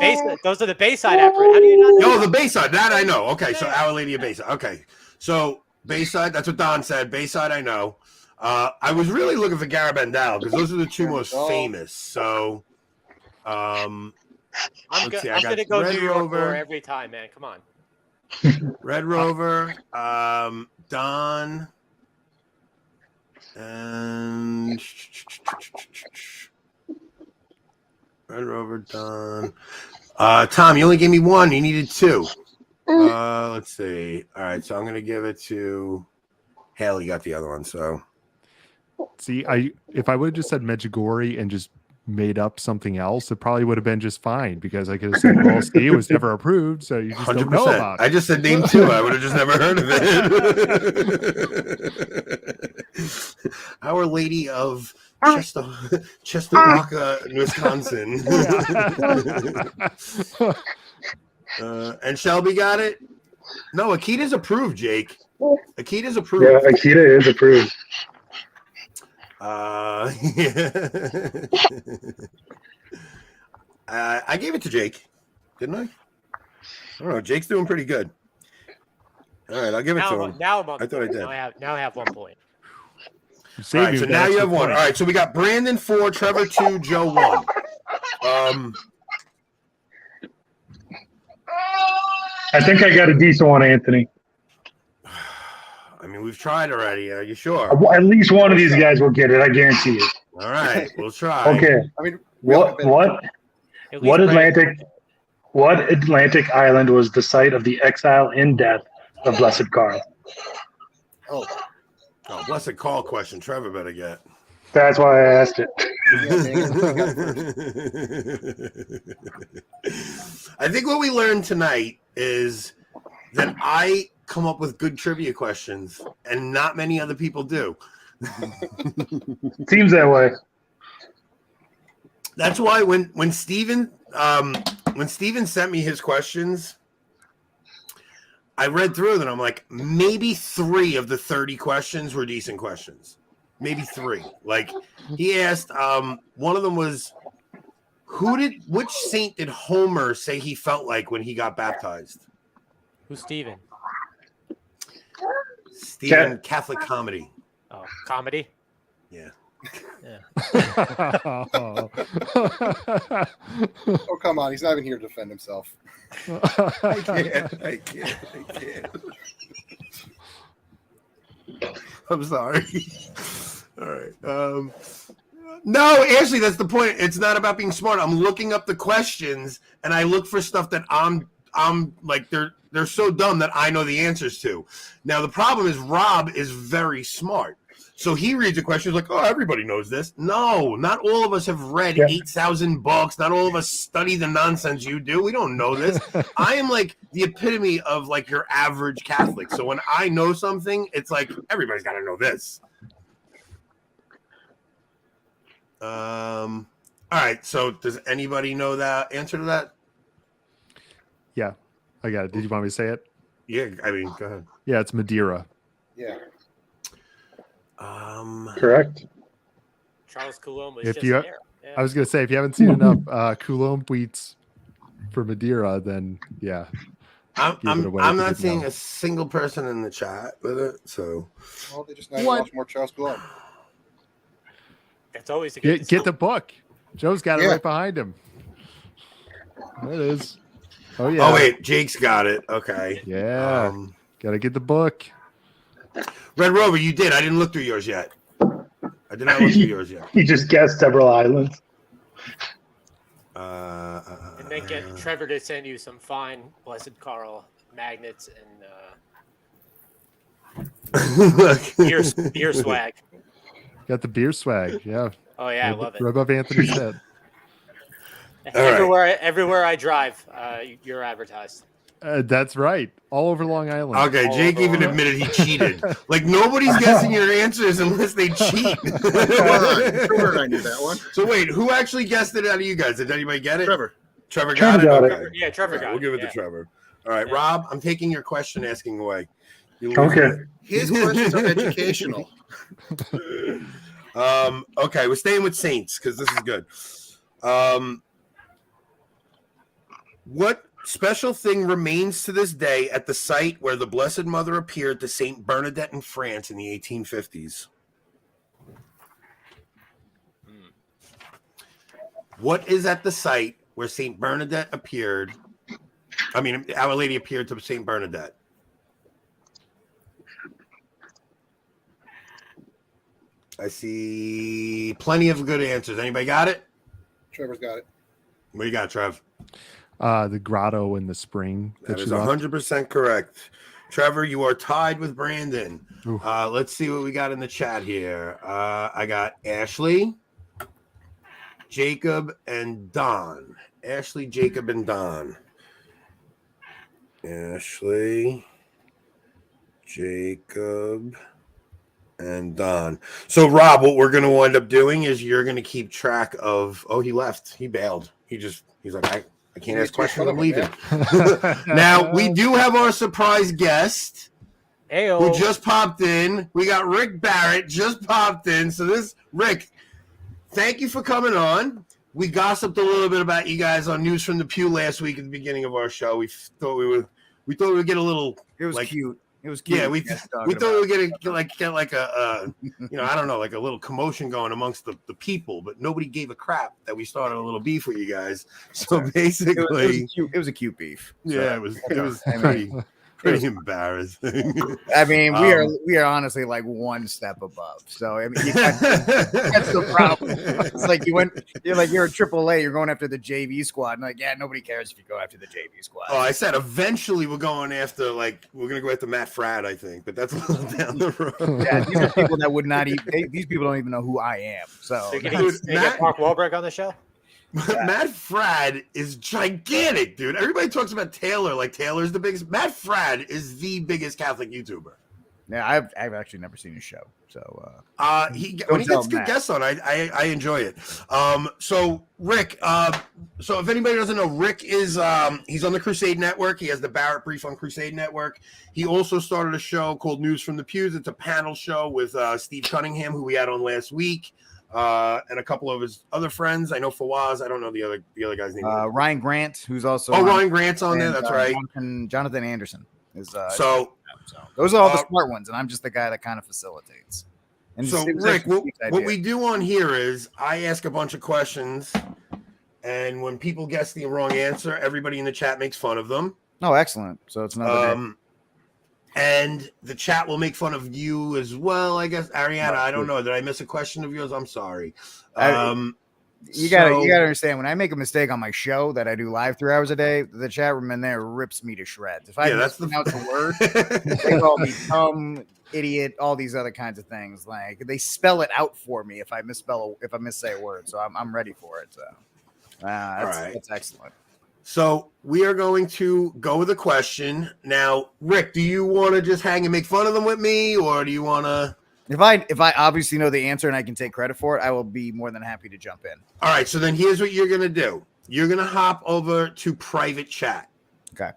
the Bayside apparitions. How do you not know? No, the Bayside. That I know. Okay, so Our Lady of Bayside. Okay, so Bayside. That's what Don said. Bayside, I know. I was really looking for Garabandal because those are the 2 most famous. So, I'm going to go New York for every time, man. Come on. Red Rover, Don, and Red Rover, Don. Tom, you only gave me 1. You needed 2. Let's see. All right, so I'm going to give it to Haley. Got the other one, so. See, if I would have just said Medjugorje and just made up something else, it probably would have been just fine because I could have said, well, see, it was never approved, so you just 100%. Don't know about it. I just said name 2. I would have just never heard of it. Our Lady of Chestawaka, Wisconsin. And Shelby got it? No, Akita's approved, Jake. Akita's approved. Yeah, Akita is approved. I gave it to Jake, didn't I? I don't know. Jake's doing pretty good. All right, I'll give it to him. Now I'm on. I thought I did. Now I have 1 point. All right, so now you have 1. All right, so we got Brandon 4, Trevor 2, Joe 1. I think I got a decent one, Anthony. I mean, we've tried already. Are you sure? At least one of these guys will get it. I guarantee you. All All right, we'll try. Okay. I mean, What Atlantic island was the site of the exile and death of Blessed Carl? Oh, Blessed Carl question. Trevor better get. That's why I asked it. I think what we learned tonight is that I come up with good trivia questions, and not many other people do. Seems that way. That's why when Steven sent me his questions, I read through them and I'm like, maybe 3 of the 30 questions were decent questions. Maybe 3. Like he asked, one of them was, which saint did Homer say he felt like when he got baptized? Who's Steven? Steven, Catholic comedy. Oh, comedy? Yeah. Yeah. oh, come on. He's not even here to defend himself. I can't. I'm sorry. All right. No, Ashley, that's the point. It's not about being smart. I'm looking up the questions, and I look for stuff that I'm like they're so dumb that I know the answers to. Now the problem is Rob is very smart. So he reads a question, he's like, oh, everybody knows this. No, not all of us have read 8,000 books. Not all of us study the nonsense you do. We don't know this. I am like the epitome of like your average Catholic. So when I know something, it's like, everybody's got to know this. All right. So does anybody know the answer to that? Yeah, I got it. Did you want me to say it? Yeah, I mean, go ahead. Yeah, it's Madeira. Yeah. Correct. Charles Coulomb was If just you, there. Yeah. I was going to say, if you haven't seen enough Coulomb tweets for Madeira, then yeah. I'm not seeing a single person in the chat with it. So, well, they just now watch more Charles Coulomb. That's always a good get the book. Joe's got it right behind him. There it is. Oh yeah. Oh wait, Jake's got it. Okay. Yeah. Gotta get the book. Red Rover, you did. I didn't look through yours yet. I did not look through yours yet. You just guessed several islands. And then get Trevor to send you some fine Blessed Carl magnets and beer swag. Got the beer swag. Yeah. Oh yeah, I love it. Right above Anthony's head. Everywhere I drive, you're advertised. That's right. All over Long Island. Okay, Jake even admitted he cheated. Like, nobody's guessing your answers unless they cheat. Trevor and I knew that one. So, wait, who actually guessed it out of you guys? Did anybody get it? Trevor. Trevor got it? Okay. Yeah, Trevor got it. We'll give it to Trevor. All right, Rob, I'm taking your question asking away. Okay. His questions are educational. Okay, we're staying with saints because this is good. What special thing remains to this day at the site where the Blessed Mother appeared to Saint Bernadette in France in the 1850s? What is at the site where Saint Bernadette appeared? I mean, Our Lady appeared to Saint Bernadette. I see plenty of good answers. Anybody got it? Trevor's got it. What do you got, Trev? The grotto in the spring. That is 100% correct. Trevor, you are tied with Brandon. Let's see what we got in the chat here. I got Ashley, Jacob, and Don. Ashley, Jacob, and Don. Ashley, Jacob, and Don. So, Rob, what we're going to wind up doing is you're going to keep track of... Oh, he left. He bailed. He's like, I can't ask questions. I'm leaving. Now, we do have our surprise guest who just popped in. We got Rick Barrett just popped in. So Rick, thank you for coming on. We gossiped a little bit about you guys on News from the Pew last week at the beginning of our show. We thought we would get a little... It was cute. It was cute. Yeah, we thought we would get like a I don't know, like a little commotion going amongst the people, but nobody gave a crap that we started a little beef with you guys. So basically, it was a cute beef. Yeah, so. it was pretty Pretty embarrassing. I mean, we are honestly like one step above. So I mean, that's the problem. It's like you're a AAA, you're going after the JV squad, and like, yeah, nobody cares if you go after the JV squad. Oh, I said eventually we're going after we're gonna go after Matt Fradd, I think, but that's a little down the road. Yeah, these are people that would not even. These people don't even know who I am. So Dude, get Mark Wahlberg on the show. Matt Fradd is gigantic, dude. Everybody talks about Taylor like Taylor's the biggest. Matt Fradd is the biggest Catholic YouTuber. Yeah, I've actually never seen his show. So when he gets good guests on, I enjoy it. So Rick, so if anybody doesn't know, Rick is he's on the Crusade Network. He has the Barrett Brief on Crusade Network. He also started a show called News from the Pews. It's a panel show with Steve Cunningham, who we had on last week. And a couple of his other friends. I know Fawaz. I don't know the other guy's name. Ryan Grant, who's also Ryan Grant's on there. That's right. Jonathan Anderson is. So those are all the smart ones, and I'm just the guy that kind of facilitates. And so Rick, what we do on here is I ask a bunch of questions, and when people guess the wrong answer, everybody in the chat makes fun of them. Oh, excellent! So it's another. And the chat will make fun of you as well, I guess. Ariana, I don't know. Did I miss a question of yours? I'm sorry. You gotta understand, when I make a mistake on my show that I do live 3 hours a day, the chat room in there rips me to shreds. If I mispronounce the word, they call me dumb, idiot, all these other kinds of things. Like they spell it out for me if I missay a word. So I'm ready for it. So that's excellent. So we are going to go with a question. Now, Rick, do you want to just hang and make fun of them with me, or do you want to? If I obviously know the answer and I can take credit for it, I will be more than happy to jump in. All right. So then here's what you're going to do. You're going to hop over to private chat. Okay.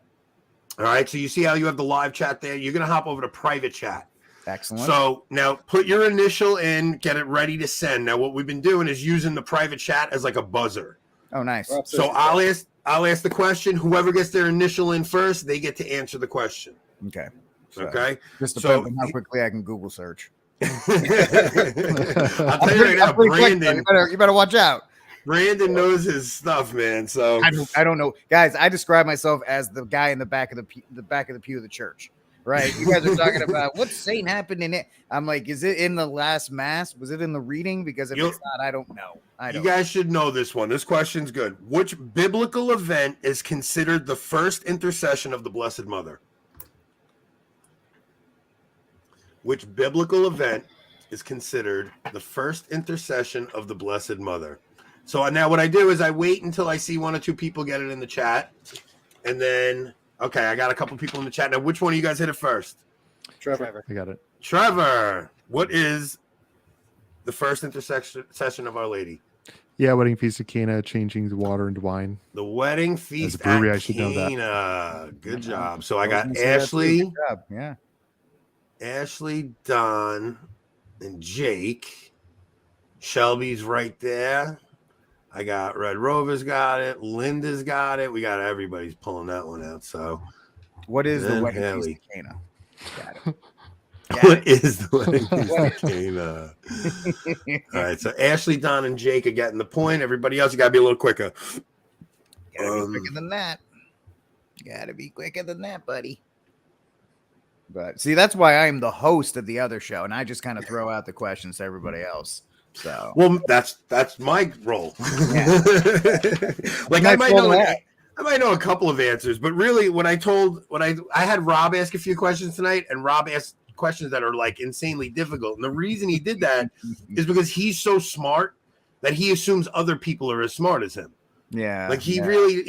All right. So you see how you have the live chat there? You're going to hop over to private chat. Excellent. So now put your initial in, get it ready to send. Now, what we've been doing is using the private chat as like a buzzer. Oh, nice. So I'll ask the question. Whoever gets their initial in first, they get to answer the question. Okay. So, okay. Just depends on how quickly I can Google search. I'll tell you right now, Brandon. You better watch out. Brandon knows his stuff, man. So I don't know, guys. I describe myself as the guy in the back of the pew of the church. Right? You guys are talking about what's Saint happened in it. I'm like, is it in the last mass? Was it in the reading? Because if it's not, I don't know. You guys should know this one. This question's good. Which biblical event is considered the first intercession of the Blessed Mother? Which biblical event is considered the first intercession of the Blessed Mother? So now what I do is I wait until I see one or two people get it in the chat, and then. Okay, I got a couple people in the chat. Now, which one of you guys hit it first? Trevor. I got it. Trevor, what is the first intercession of Our Lady? Yeah, Wedding Feast of Cana, changing the water into wine. The Wedding Feast As a brewery, at I should know Cana. that. Good job. So I got Ashley. Good job. Yeah. Ashley, Don, and Jake. Shelby's right there. I got Red Rover's got it. Linda's got it. We got everybody's pulling that one out. So, what is the Wedding Feast of Cana? Got it. What is the Wedding Feast of Cana? All right. So Ashley, Don, and Jake are getting the point. Everybody else, you gotta be a little quicker. Gotta be quicker than that. Gotta be quicker than that, buddy. But see, that's why I'm the host of the other show, and I just kind of throw out the questions to everybody else. So, well, that's my role. Yeah. Like I might know a couple of answers, but really, when I had Rob ask a few questions tonight, and Rob asked questions that are like insanely difficult, and the reason he did that is because he's so smart that he assumes other people are as smart as him. Yeah, like he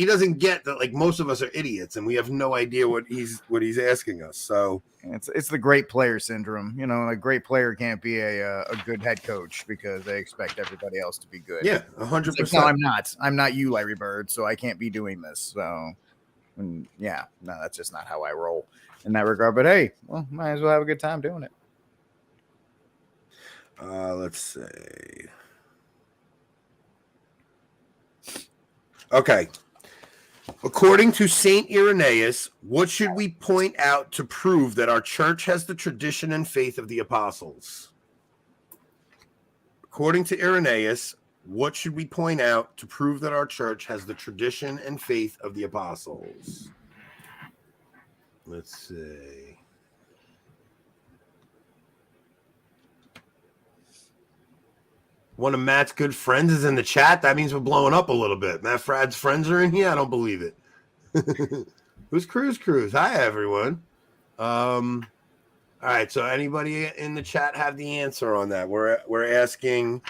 doesn't get that. Like most of us are idiots, and we have no idea what he's asking us. So it's the great player syndrome. You know, a great player can't be a good head coach because they expect everybody else to be good. Yeah, 100%. No, I'm not. I'm not you, Larry Bird. So I can't be doing this. So, yeah, no, that's just not how I roll in that regard. But hey, well, might as well have a good time doing it. Let's see. Okay. According to Saint Irenaeus, what should we point out to prove that our church has the tradition and faith of the apostles? According to Irenaeus, what should we point out to prove that our church has the tradition and faith of the apostles? Let's see. One of Matt's good friends is in the chat. That means we're blowing up a little bit. Matt Frad's friends are in here. I don't believe it. Who's Cruz? Hi, everyone. All right. So anybody in the chat have the answer on that? We're asking.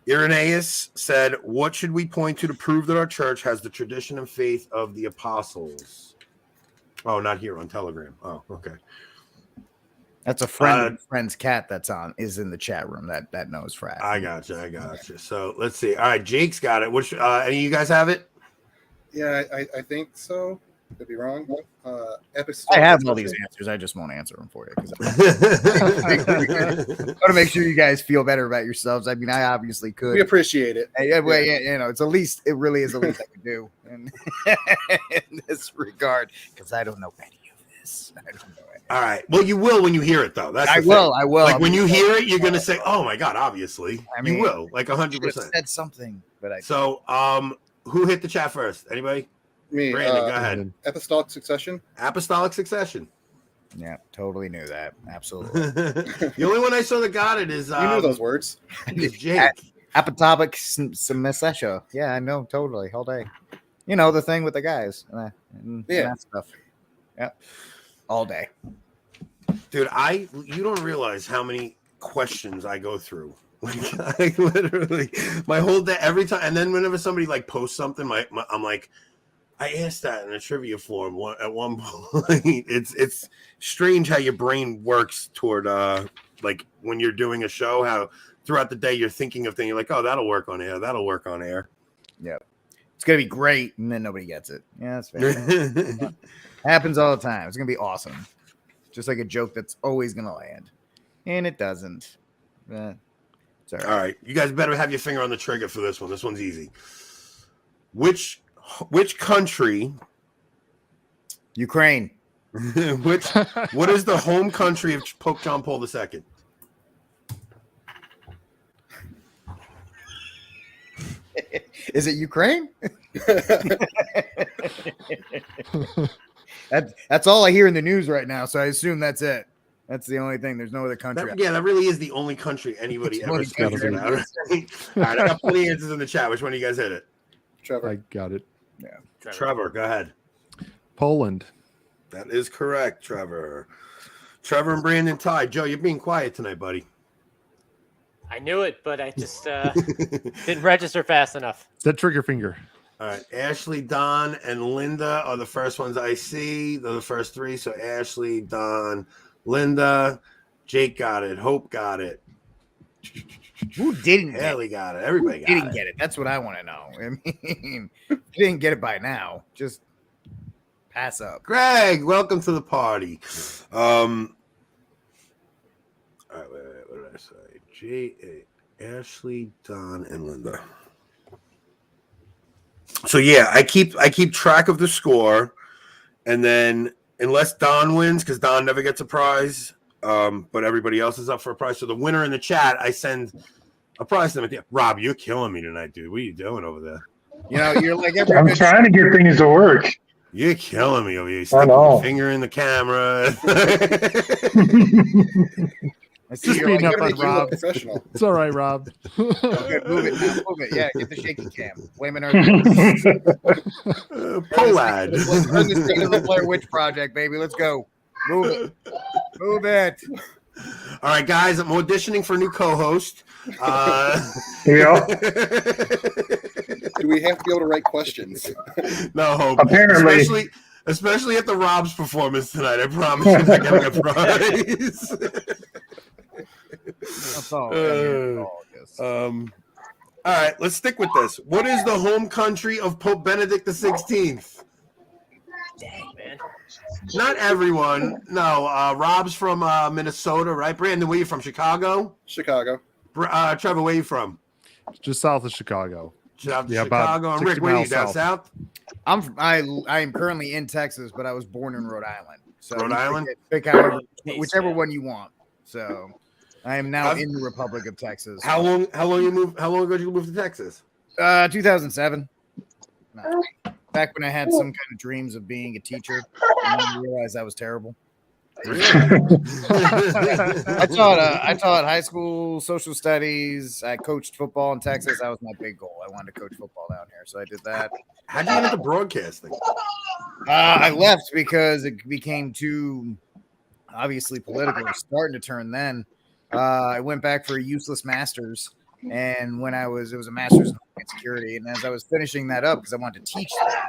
Irenaeus said, "What should we point to prove that our church has the tradition and faith of the apostles?" Oh, not here on Telegram. Oh, okay. That's a friend's cat is in the chat room that knows Frat. I gotcha. So let's see. All right, Jake's got it. Which any of you guys have it? Yeah, I think so. Could be wrong. I have all these answers. I just won't answer them for you because I want to make sure you guys feel better about yourselves. I mean, I obviously could. We appreciate it. It's the least. It really is the least I could do in this regard because I don't know any of this. I don't know any. All right. Well, you will when you hear it, though. I will. Like when you hear it, you're gonna say, "Oh my God!" Obviously, I mean, you will. Like 100%. Said something, but I. So, who hit the chat first? Anybody? Me. Brandon, go ahead. Apostolic succession. Yeah, totally knew that. Absolutely. The only one I saw that got it is you knew those words. Is Jake. Apostolic succession. Yeah, I know totally. All day. You know the thing with the guys. And that stuff. Yeah. All day. Dude, you don't realize how many questions I go through. Like I literally my whole day every time, and then whenever somebody like posts something, I'm like, I asked that in a trivia forum at one point. It's strange how your brain works toward like when you're doing a show, how throughout the day you're thinking of things. You're like, oh, that'll work on air. That'll work on air. Yep. It's gonna be great, and then nobody gets it. Yeah, that's fair. Happens all the time. It's gonna be awesome. Just like a joke that's always gonna land, and it doesn't. It's all right. All right, you guys better have your finger on the trigger for this one. This one's easy. Which country? Ukraine. What is the home country of Pope John Paul II? Is it Ukraine? That's all I hear in the news right now, so I assume that's it. That's the only thing. There's no other country. That really is the only country anybody ever speaks about. All right, I got plenty of answers in the chat. Which one of you guys hit it? Trevor. I got it. Yeah. Trevor, go ahead. Poland. That is correct, Trevor. Trevor and Brandon tied. Joe, you're being quiet tonight, buddy. I knew it, but I just didn't register fast enough. It's that trigger finger. All right. Ashley, Don, and Linda are the first ones I see. They're the first three. So Ashley, Don, Linda, Jake got it. Hope got it. Who didn't Haley got it. Everybody got didn't get it. That's what I want to know. I mean, if you didn't get it by now, just pass up. Greg, welcome to the party. All right, wait, what did I say? Ashley, Don, and Linda. So yeah, I keep track of the score, and then unless Don wins, because Don never gets a prize, but everybody else is up for a prize. So the winner in the chat, I send a prize to them. Rob, you're killing me tonight, dude. What are you doing over there? You know, you're like I'm trying to get things to work. You're killing me over here. Sticking your finger in the camera. Just beating up on Rob. It's all right, Rob. Okay, move it. Yeah, get the shaky cam. Blame it on Polad. Turn this thing to the Blair Witch Project, baby. Let's go. Move it. All right, guys, I'm auditioning for a new co-host. Yeah. Do we have to be able to write questions? No, Hope. Apparently. Especially at the Rob's performance tonight. I promise you're not getting a prize. That's all. All right, let's stick with this. What is the home country of Pope Benedict XVI? Dang, man. Not everyone. No, Rob's from Minnesota, right? Brandon, where you from? Chicago? Chicago. Trevor, where you from? Just south of Chicago. Chicago. And Rick, where are you, down south? I am currently in Texas, but I was born in Rhode Island. So Rhode Island? pick whichever one you want. So I am now in the Republic of Texas. How long ago did you move to Texas? 2007. No. Back when I had some kind of dreams of being a teacher, and then I realized that was terrible. I taught high school social studies. I coached football in Texas. That was my big goal. I wanted to coach football down here, so I did that. How'd you get into broadcasting? I left because it became too obviously political. It was starting to turn then. I went back for a useless master's, and it was a master's in security. And as I was finishing that up, because I wanted to teach that,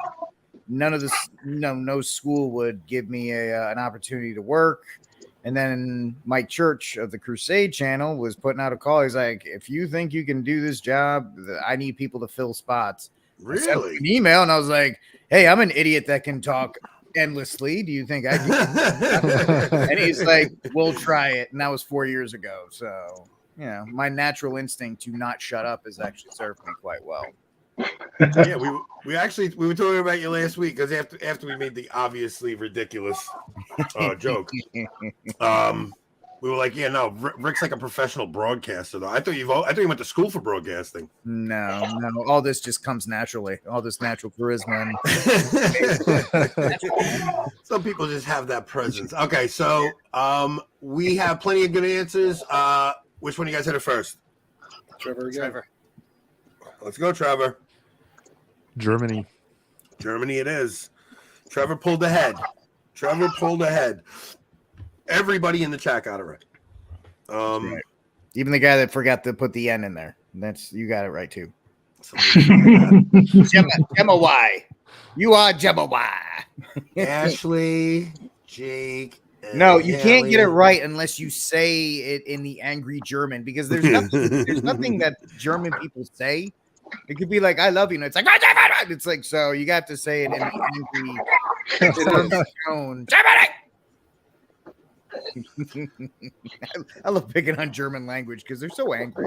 no school would give me an opportunity to work. And then my church of the Crusade channel was putting out a call. He's like, if you think you can do this job, I need people to fill spots. Really? I sent him an email, and I was like, hey, I'm an idiot that can talk endlessly. Do you think I can? And he's like, we'll try it. And that was 4 years ago. So, my natural instinct to not shut up has actually served me quite well. Yeah, we were talking about you last week because after we made the obviously ridiculous joke, we were like, yeah, no, Rick's like a professional broadcaster though. I thought you went to school for broadcasting. No, all this just comes naturally. All this natural charisma. Some people just have that presence. Okay, so we have plenty of good answers. Which one of you guys hit it first? Trevor. Let's go, Trevor. Germany it is. Trevor pulled ahead. Everybody in the chat got it right. Right. Even the guy that forgot to put the N in there. You got it right too. Gemma Y. You are Gemma Y. Ashley, Jake. No, you can't get it right unless you say it in the angry German, because there's nothing that German people say. It could be like, I love you. And it's like, it's like, so you got to say it in the angry tone. I love picking on German language because they're so angry.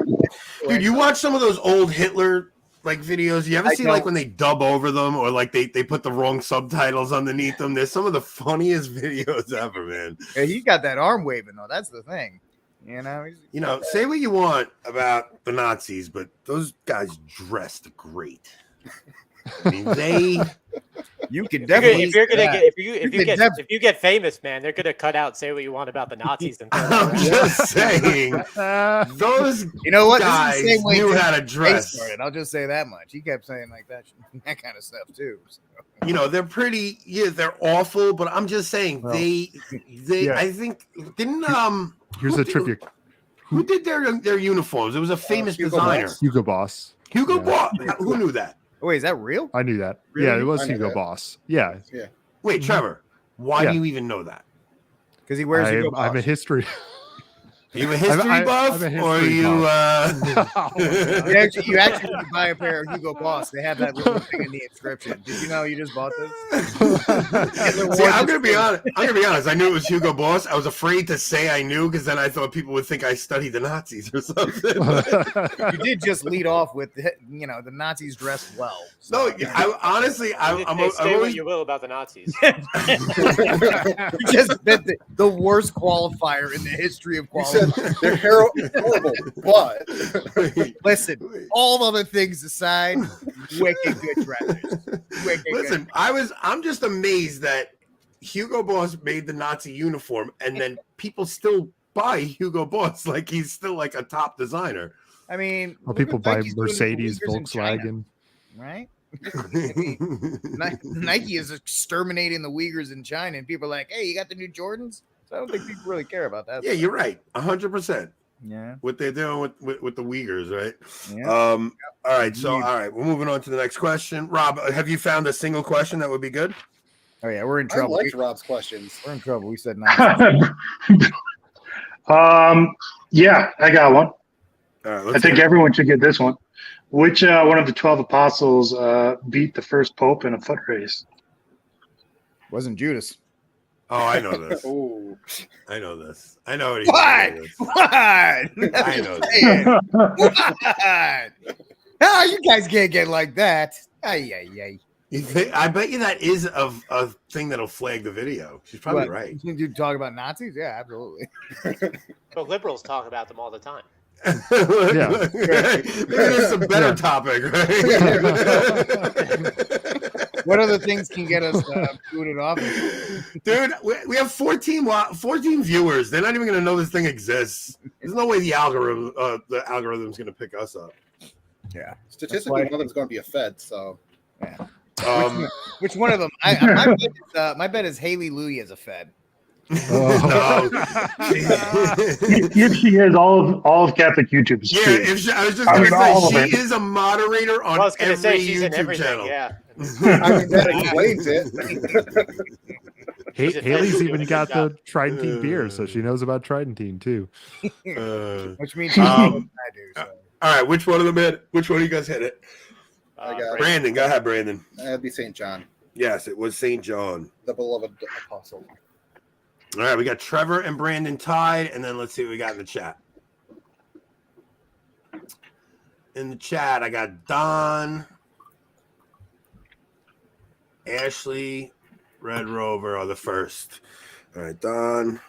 Dude, you watch some of those old Hitler like videos. You ever see like when they dub over them, or like they put the wrong subtitles underneath them? There's some of the funniest videos ever, man. Yeah, he got that arm waving though. That's the thing. Say what you want about the Nazis, but those guys dressed great. I mean, you can definitely. If you get famous, man, they're gonna cut out "say what you want about the Nazis." I'm just saying, those guys knew how to dress. I'll just say that much. He kept saying like that kind of stuff too. So. They're pretty. Yeah, they're awful, but I'm just saying I think didn't Here's a trivia. Who did their uniforms? It was a famous designer. Hugo Boss. Boss. Who knew that? Wait, is that real? I knew that. Really? Yeah, it was Hugo Boss. Yeah. Wait, Trevor, why do you even know that? Because he wears Hugo Boss. I'm a history. Are you a history buff? Or are you you actually could buy a pair of Hugo Boss. They have that little thing in the inscription. Did you know you just bought this? See, I'm gonna be honest. I knew it was Hugo Boss. I was afraid to say I knew because then I thought people would think I studied the Nazis or something. You did just lead off with the Nazis dressed well. So. No, I'm say always... what you will about the Nazis. You just been the worst qualifier in the history of qualifiers. They're horrible, but listen, all other things aside, wicked good dressers. Listen, I'm just amazed that Hugo Boss made the Nazi uniform and then people still buy Hugo Boss like he's still like a top designer. I mean, people buy Mercedes, Volkswagen, right? Nike is exterminating the Uyghurs in China, and people are like, hey, you got the new Jordans? So I don't think people really care about that. Yeah, you're right. 100%. Yeah. What they're doing with the Uyghurs, right? Yeah. All right. So, we're moving on to the next question. Rob, have you found a single question that would be good? Oh, yeah. We're in trouble. I liked Rob's questions. We're in trouble. We said no. Yeah, I got one. All right, I think everyone should get this one. Which one of the 12 apostles beat the first pope in a foot race? Wasn't Judas. Oh, I know this. Ooh. I know this. I know what he's What? I know this. What? Oh, you guys can't get like that. Ay. I bet you that is a thing that'll flag the video. She's probably right. You talk about Nazis? Yeah, absolutely. But liberals talk about them all the time. Maybe there's a better topic, right? What other things can get us booted off? Dude, we have 14 viewers. They're not even going to know this thing exists. There's no way the algorithm's going to pick us up. Yeah. Statistically, one of them's going to be a Fed, so. Yeah. Which one of them? My bet is Haley Louie as a Fed. No. If she has all of Catholic YouTube. Yeah, I was just going to say, she is a moderator on every YouTube channel. Yeah. I mean, that explains it. Haley's even got the Tridentine beer, so she knows about Tridentine too. Which means I do. So. All right, which one of them hit? Which one of you guys hit it? I got Brandon. Go ahead, Brandon. That'd be St. John. Yes, it was St. John, the beloved apostle. All right, we got Trevor and Brandon tied, and then let's see what we got in the chat. In the chat, I got Don, Ashley, Red Rover are the first. All right, Don,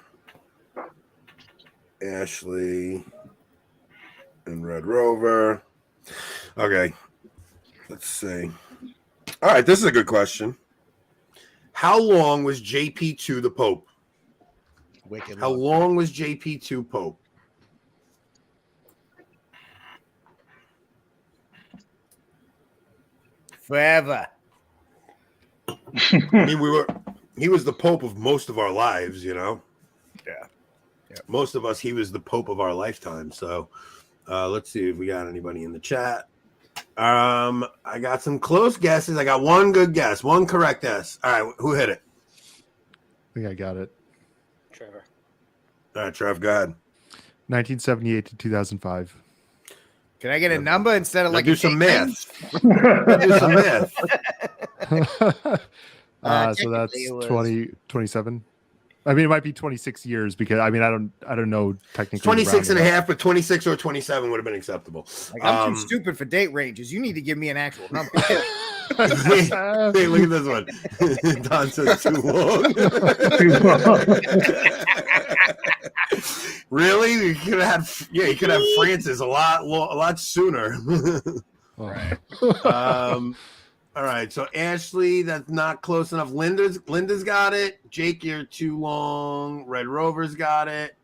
Ashley, and Red Rover. Okay, let's see. All right, this is a good question. How long was JP2 the Pope? How long was JP2 Pope? Forever. I mean, he was the Pope of most of our lives, you know? Yeah. Most of us, he was the Pope of our lifetime. So let's see if we got anybody in the chat. I got some close guesses. I got one good guess, one correct guess. All right, who hit it? I think I got it. Trevor. All right, Trev, go ahead. 1978 to 2005. Can I get a number instead of like do some math? Do some math. So that's 27. I mean, it might be 26 years because I mean, I don't know technically. 26 and a half, but 26 or 27 would have been acceptable. Like, I'm too stupid for date ranges. You need to give me an actual number. Hey, look at this one. Don says too long. Really? You could have Francis a lot sooner. Right. All right. So Ashley, that's not close enough. Linda's got it. Jake, you're too long. Red Rover's got it.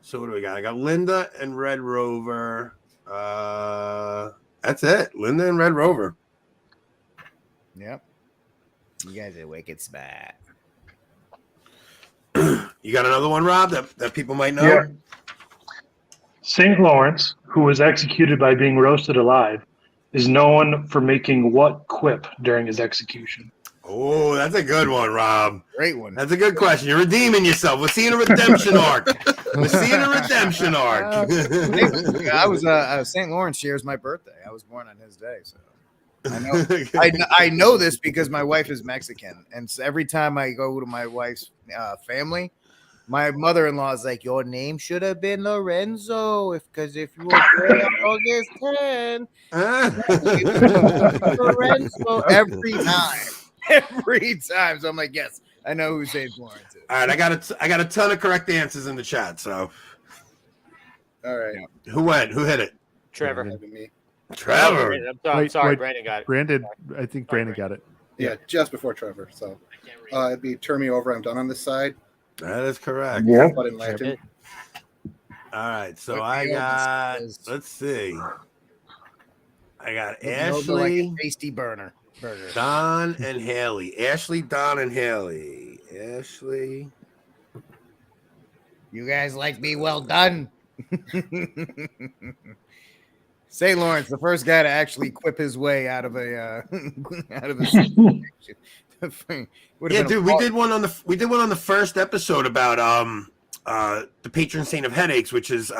So what do we got? I got Linda and Red Rover. That's it. Linda and Red Rover. Yep. You guys are wicked smart. You got another one, Rob, that people might know? Yeah. St. Lawrence, who was executed by being roasted alive, is known for making what quip during his execution? Oh, that's a good one, Rob. Great one. That's a good question. You're redeeming yourself. We're seeing a redemption arc. We're seeing a redemption arc. I was St. Lawrence shares my birthday. I was born on his day, so I know this because my wife is Mexican, and so every time I go to my wife's family, my mother-in-law is like, "Your name should have been Lorenzo, because if you were born on August 10, Lorenzo." Every time. So I'm like, yes, I know who St. Lawrence is. All right, I got a ton of correct answers in the chat. So, all right, who went? Who hit it? Trevor. Me. Trevor. I'm sorry, Brandon got it. Brandon, I think Brandon got it. Yeah, just before Trevor. So it'd be turn me over. I'm done on this side. That is correct. Yeah. But in Latin. All right, so I got. Let's see. I got Ashley, like a tasty burger. Don, and Haley. Ashley, Don, and Haley. Ashley. You guys like me? Well done. St. Lawrence, the first guy to actually quip his way out of a situation. Yeah, dude, we did one on the first episode about the patron saint of headaches, which is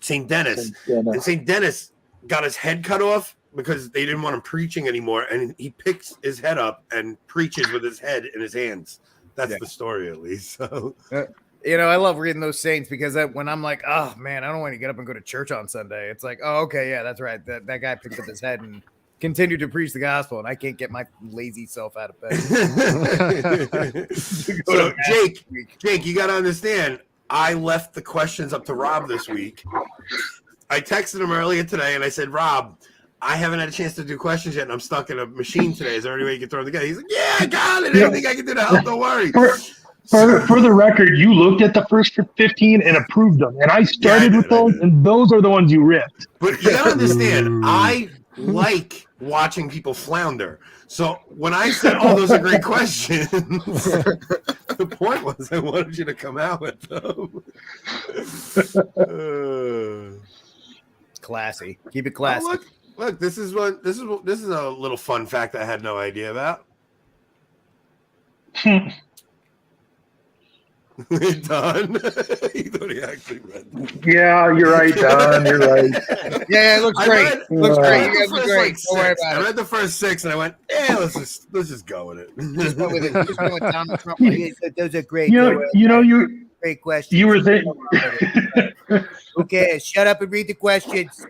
Saint Dennis. And Saint Dennis got his head cut off because they didn't want him preaching anymore, and he picks his head up and preaches with his head in his hands. That's the story, at least. So. I love reading those saints because when I'm like, oh man, I don't want to get up and go to church on Sunday. It's like, oh, okay, yeah, that's right. That guy picked up his head and continued to preach the gospel, and I can't get my lazy self out of bed. So, Jake, you got to understand, I left the questions up to Rob this week. I texted him earlier today, and I said, Rob, I haven't had a chance to do questions yet, and I'm stuck in a machine today. Is there any way you can throw them together? He's like, yeah, I got it. Anything I can do to help, don't worry. For the record, you looked at the first 15 and approved them, and I started with those, and those are the ones you ripped. But you gotta understand, I like watching people flounder. So when I said, "Oh, those are great questions," the point was I wanted you to come out with them. Classy. Keep it classy. Oh, look, this is a little fun fact I had no idea about. Don, he thought he actually read that. Yeah, you're right, Don. You're right. Yeah, it looks great. Looks great. You guys look great. Don't worry about it. I read the first 6 and I went, yeah, let's just go with it. Just go with it. Just go with Donald Trump. Those are great. Great questions. You were thinking. Okay, shut up and read the questions.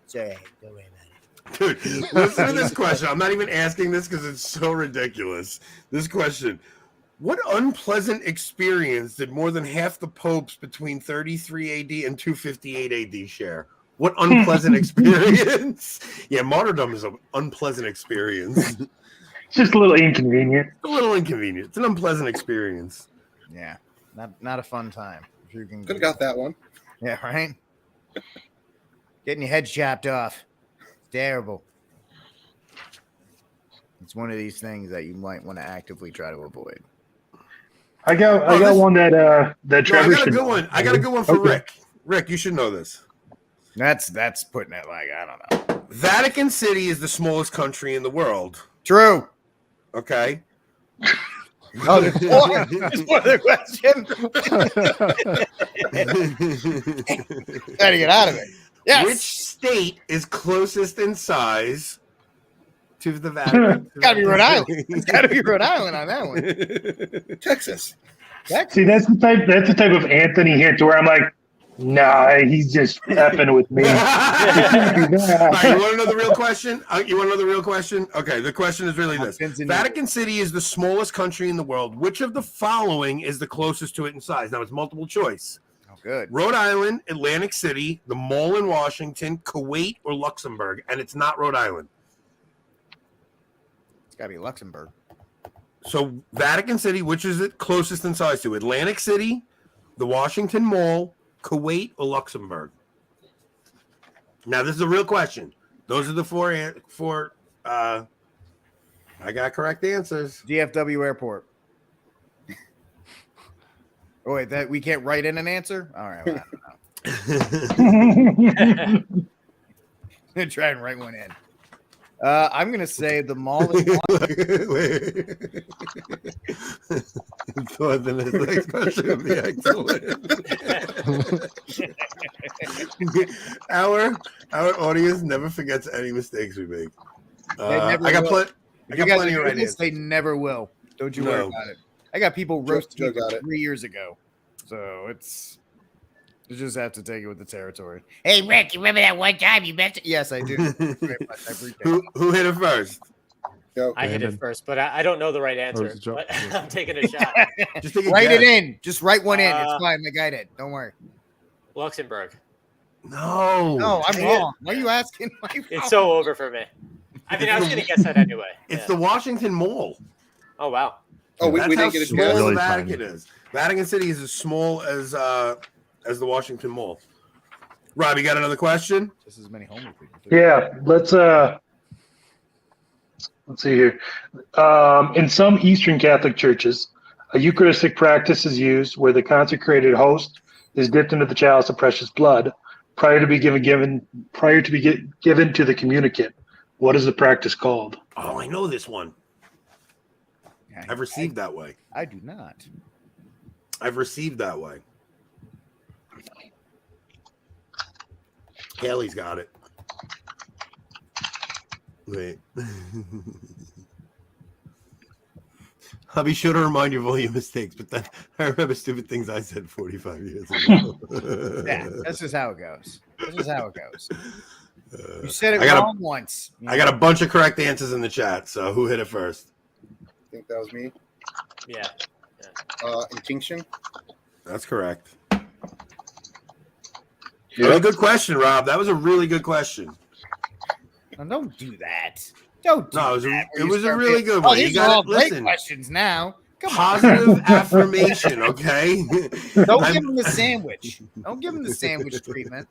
Sorry, don't worry about it. Dude, listen to this question. I'm not even asking this because it's so ridiculous. This question. What unpleasant experience did more than half the popes between 33 AD and 258 AD share? What unpleasant experience? Yeah, martyrdom is an unpleasant experience. It's just a little inconvenient. A little inconvenient. It's an unpleasant experience. Yeah, not a fun time. If you can Could have got that one. Yeah, right? Getting your head chopped off. It's terrible. It's one of these things that you might want to actively try to avoid. I got one that Trevor I got a good one. I got a good one for Rick. Rick, you should know this. That's putting it like, I don't know. Vatican City is the smallest country in the world. True. Okay. Oh, there's one other question. Got to get out of it. Yes. Which state is closest in size to the Vatican? It's got to be Rhode Island. It's got to be Rhode Island on that one. Texas. See, that's the type of Anthony hint where I'm like, nah, he's just effing with me. All right, you want to know the real question? You want to know the real question? Okay, the question is really this. Vatican City is the smallest country in the world. Which of the following is the closest to it in size? Now, it's multiple choice. Oh, good. Rhode Island, Atlantic City, the Mall in Washington, Kuwait, or Luxembourg. And it's not Rhode Island. It's got to be Luxembourg. So Vatican City, which is it closest in size to? Atlantic City, the Washington Mall, Kuwait, or Luxembourg? Now, this is a real question. Those are the four. I got correct answers. DFW Airport. Oh, wait, that we can't write in an answer? All right, well, I don't know. I'm going to try and write one in. I'm going to say the mall is So the next question would be excellent. Our audience never forgets any mistakes we make. I got plenty of right answers. They never will. Don't you worry about it. I got people roasting me 3 years ago. So you just have to take it with the territory. Hey, Rick, you remember that one time you mentioned? Yes, I do. Who hit it first? I hit it first, but I don't know the right answer. But I'm taking a shot. Just take write it in. Just write one in. It's fine. The guy did. Don't worry. Luxembourg. No, I'm wrong. Why are you asking? It's so over for me. I mean, I was going to guess that anyway. It's the Washington Mall. Oh, wow. Oh, we didn't get it. Small the Vatican is. Vatican City is as small as the Washington Mall. Rob, you got another question? Just as many homeless people. Yeah, let's see here. In some Eastern Catholic churches, a Eucharistic practice is used where the consecrated host is dipped into the chalice of precious blood prior to be given to the communicant. What is the practice called? Oh, I know this one. I've received that way. I do not. I've received that way. Haley's got it. Wait. I'll be sure to remind you of all your mistakes, but then I remember stupid things I said 45 years ago. Yeah, that's just how it goes. You said it wrong once. I got a bunch of correct answers in the chat, so who hit it first? I think that was me. Yeah. Intinction. That's correct. That was a good question, Rob. That was a really good question. No, don't do that. Don't do that. It was a really good one. These are all great questions now. Come Positive affirmation, okay? Don't give him the sandwich. Don't give him the sandwich treatment.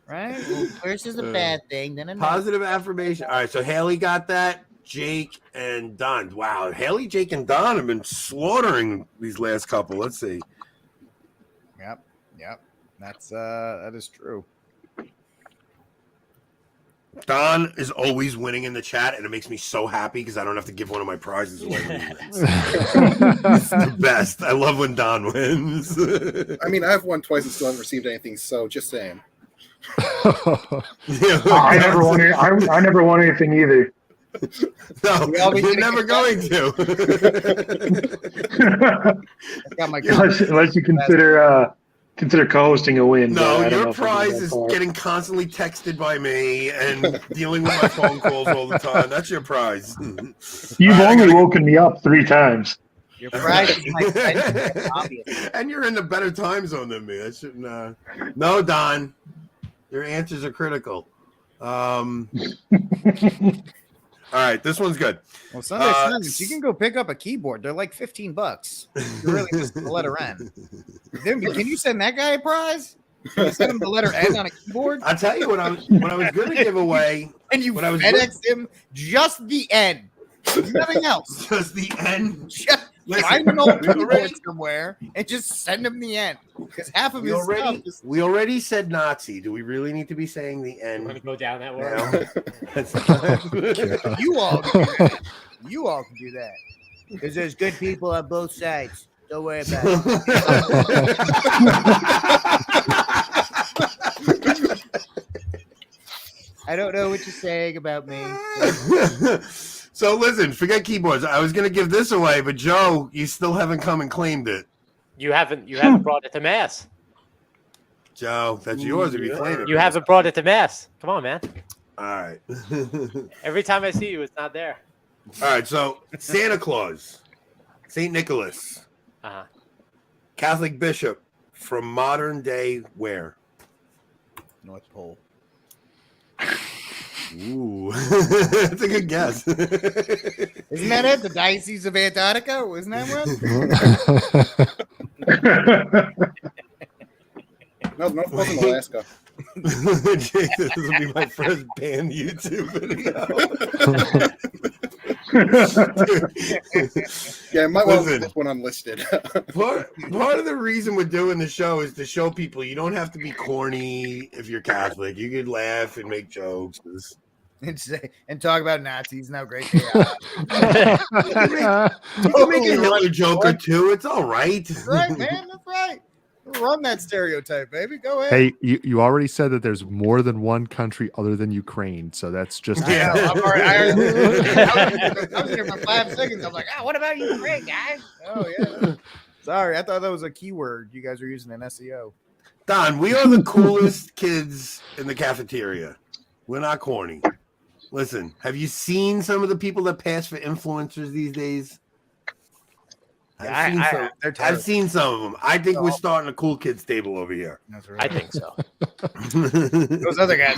Right? Well, first is a bad thing, then another. Positive affirmation. All right, so Haley got that. Jake and Don. Wow, Haley, Jake, and Don have been slaughtering these last couple. Let's see. Yep. That is true. Don is always winning in the chat, and it makes me so happy because I don't have to give one of my prizes away. It's the best. I love when Don wins. I mean, I've won twice and still haven't received anything, so just saying. I never won anything either. No, you're never going to. unless you consider co-hosting a win. No, your prize is getting constantly texted by me and dealing with my phone calls all the time. That's your prize. You've only woken me up 3 times. Your prize is my friend, obviously. And you're in a better time zone than me. I shouldn't. No, Don, your answers are critical. All right, this one's good. Well, Sunday Silence, you can go pick up a keyboard. They're like $15. You're really just the letter N. Then, can you send that guy a prize? Can you send him the letter N on a keyboard? I'll tell you what I was going to give away. And you FedEx him just the N. Nothing else. Just the N. Find an old keyboard somewhere and just send him the N. Because half of his stuff is... We already said Nazi. Do we really need to be saying the N? You want to go down that way? You all can do that. You all can do that. Because there's good people on both sides. Don't worry about it. I don't know what you're saying about me. So listen, forget keyboards. I was going to give this away, but Joe, you still haven't come and claimed it. You haven't brought it to mass. Joe, that's yours if you claim it. You haven't brought it to mass. Come on, man. All right. Every time I see you, it's not there. All right, so Santa Claus, St. Nicholas, Catholic bishop from modern day where? North Pole. Ooh, that's a good guess. Isn't that it? The Diocese of Antarctica? Isn't that one? No, North Pole's in Alaska. This will be my first banned YouTube video. Yeah, I might want to put this one unlisted. part of the reason we're doing the show is to show people you don't have to be corny if you're Catholic. You can laugh and make jokes. And talk about Nazis and how great they are. You can make a Hitler joke or two. It's all right. That's right, man. That's right. Run that stereotype, baby. Go ahead. Hey, you already said that there's more than one country other than Ukraine, so that's just. I was here for 5 seconds. I'm like, what about Ukraine, guys? Oh yeah. Sorry, I thought that was a keyword you guys were using in SEO. Don, we are the coolest kids in the cafeteria. We're not corny. Listen, have you seen some of the people that pass for influencers these days? I've seen some of them. I think we're starting a cool kids table over here. That's right. I think so. Those other guys,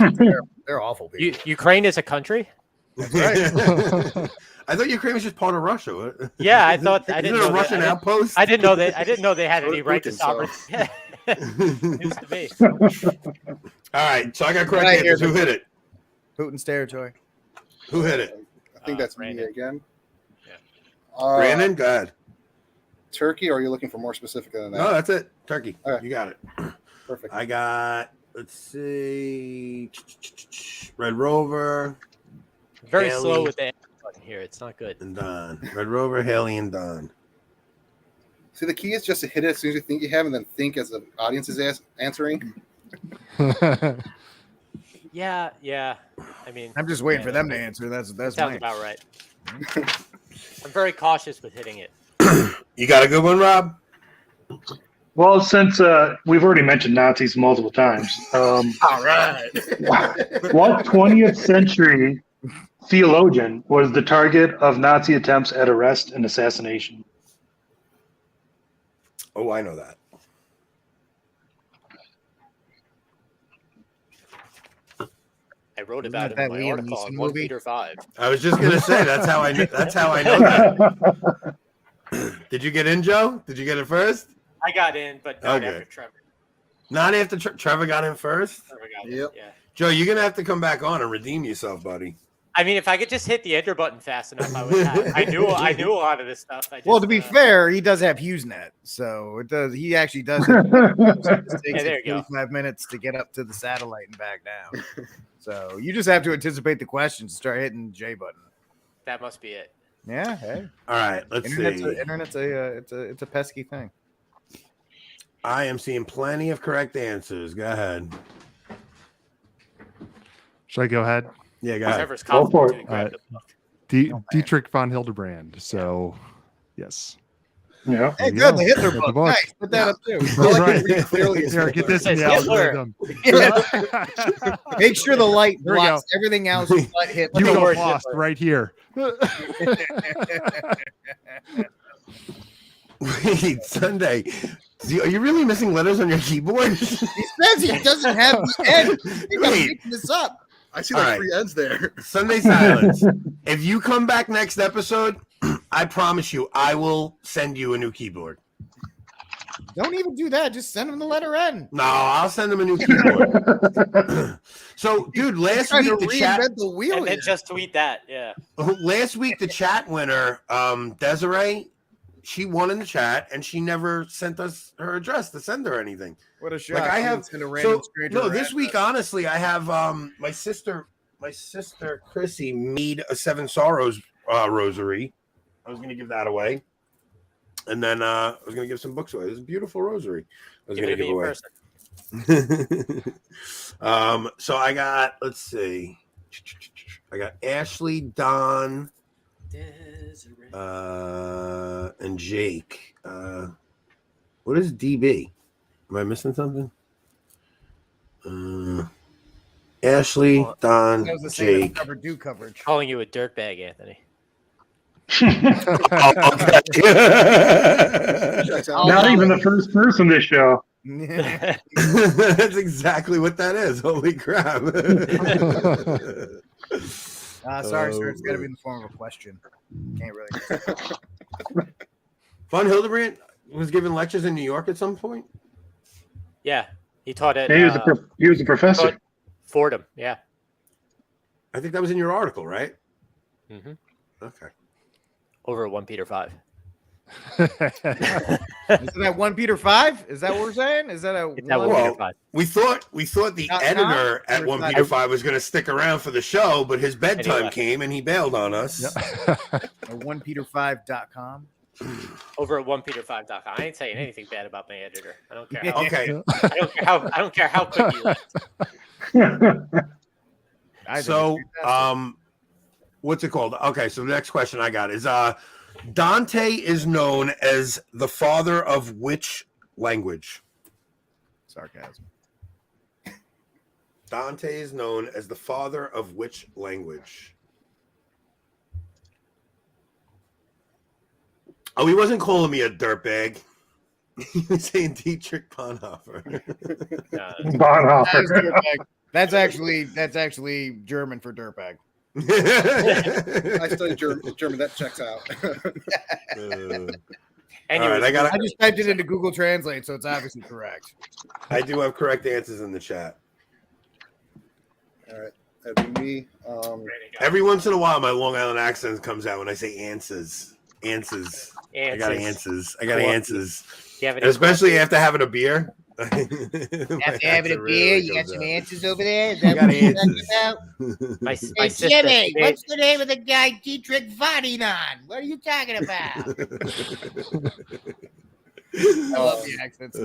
they're awful people. Ukraine is a country? That's right. I thought Ukraine was just part of Russia. Yeah, I thought I didn't know a Russian outpost. I didn't know they had any right to sovereignty. News to me. All right, so I got correct answers. Who hit it? Putin's territory. Who hit it? I think that's me again. Yeah. Brandon, go ahead. Turkey, or are you looking for more specific than that? No, that's it. Turkey. Okay. You got it. Perfect. I got, let's see, Red Rover. Very Haley, slow with the button here. It's not good. And Don. Red Rover, Haley, and Don. See, the key is just to hit it as soon as you think you have, and then think as the audience is answering. Yeah. I mean, I'm just waiting for them to answer. That's sounds about right. I'm very cautious with hitting it. You got a good one, Rob? Well, since we've already mentioned Nazis multiple times, all right. What 20th century theologian was the target of Nazi attempts at arrest and assassination? Oh, I know that. I wrote about it in my article on 1 Peter 5. I was just gonna say that's how I know that. Did you get in, Joe? Did you get it first? I got in, but not after Trevor. Not after Trevor got in first? Trevor got in, yeah. Joe, you're gonna have to come back on and redeem yourself, buddy. I mean, if I could just hit the enter button fast enough, I would. I knew a lot of this stuff. Well, to be fair, he does have HughesNet, so it does. He actually does. It takes 45 minutes to get up to the satellite and back down. So you just have to anticipate the questions, start hitting the J button. That must be it. Yeah. Hey. All right. Let's see. Internet's it's a pesky thing. I am seeing plenty of correct answers. Go ahead. Should I go ahead? Yeah, go ahead. Go for it. Dietrich von Hildebrand. So, yes. Yeah. Hey, good. The Hitler book. Nice. Put that up too. That's right. Here, get this in the algorithm. Make sure the light blocks everything else. But Hitler. You got lost right here. Wait, Sunday. Are you really missing letters on your keyboard? He says he doesn't have the end. You gotta pick this up. I see like 3 ends there. Sunday silence. If you come back next episode, I promise you, I will send you a new keyboard. Don't even do that. Just send him the letter N. No, I'll send him a new keyboard. So, dude, last week the chat the wheel and then just tweet that. Yeah. Last week the chat winner, Desiree, she won in the chat, and she never sent us her address to send her anything. What a shot! Like I have. This week, honestly, I have my sister Chrissy made a Seven Sorrows rosary. I was going to give that away, and then I was going to give some books away. It's a beautiful rosary. I was going to give away. So I got. Let's see. I got Ashley, Don, and Jake. What is DB? Am I missing something? Ashley, Don, Jake. Coverage. Calling you a dirtbag, Anthony. Not even the first person this show. That's exactly what that is. Holy crap. Sorry, sir. It's got to be in the form of a question. Can't really. Von Hildebrand was giving lectures in New York at some point. Yeah, he taught at. He was a professor. Fordham, yeah. I think that was in your article, right? Mm-hmm. Okay. Over at 1 Peter 5. Is that 1 Peter 5? Is that what we're saying? Is that a 1 Peter 5? We thought the editor at 1 Peter 5 was going to stick around for the show, but his bedtime came and he bailed on us. Yep. 1peter5.com. Over at 1peter5.com. I ain't saying anything bad about my editor. I don't care. Okay. I don't care how quick he left. So, what's it called? Okay, so the next question I got is Dante is known as the father of which language? Sarcasm. Dante is known as the father of which language? Oh, he wasn't calling me a dirtbag. He was saying Dietrich Bonhoeffer. Bonhoeffer. That's actually German for dirtbag. I studied German. That checks out. I just typed it into Google Translate, so it's obviously correct. I do have correct answers in the chat. All right, that'd be me. Every once in a while, my Long Island accent comes out when I say answers. I got answers. And especially after having a beer. After having a beer, you got some answers over there? Is that what you're talking about? My Hey, Jimmy, what's the name of the guy Dietrich Vatinon? What are you talking about? I love the accents.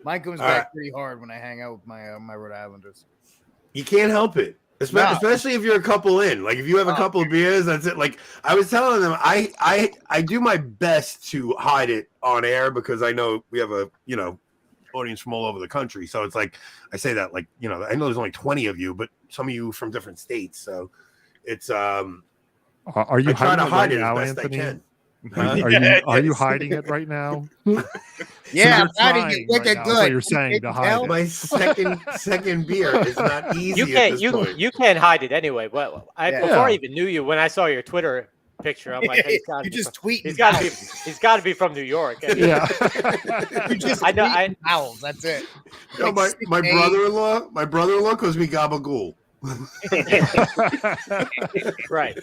Mine comes back pretty hard when I hang out with my Rhode Islanders. You can't help it. Especially if you're a couple in. Like if you have a couple of beers, that's it. Like I was telling them, I do my best to hide it on air because I know we have a audience from all over the country. So it's like I say that like I know there's only 20 of you, but some of you from different states. So it's are you I try to hide it now, as best Anthony? I can. Are you hiding it right now? Yeah, So I'm hiding it. Wicked right now. good. So you're saying to hide it. My second beer is not easy You at can't. this point. You can't hide it anyway. But before I even knew you, when I saw your Twitter picture, I'm like, you just tweet. He's got to be from New York. Yeah. You just I know. owls. That's it. No, Like my brother-in-law calls me Gabagool. Right.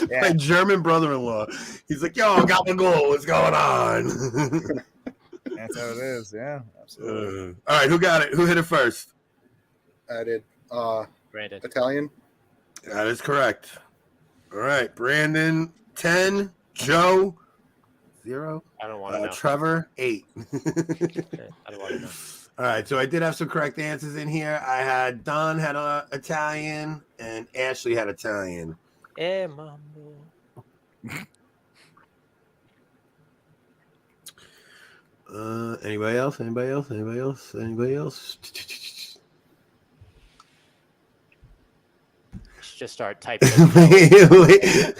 Yeah. My German brother-in-law. He's like, yo, Gabagool, what's going on? That's how it is. Yeah, absolutely. All right, who got it? Who hit it first? I did. Brandon. Italian. That is correct. All right, Brandon 10, Joe 0. I don't want to know. Trevor 8. I don't want to know. All right, so I did have some correct answers in here. I had Don had Italian and Ashley had Italian. Mambo. Anybody else? Anybody else? Anybody else? Anybody else? Just start typing.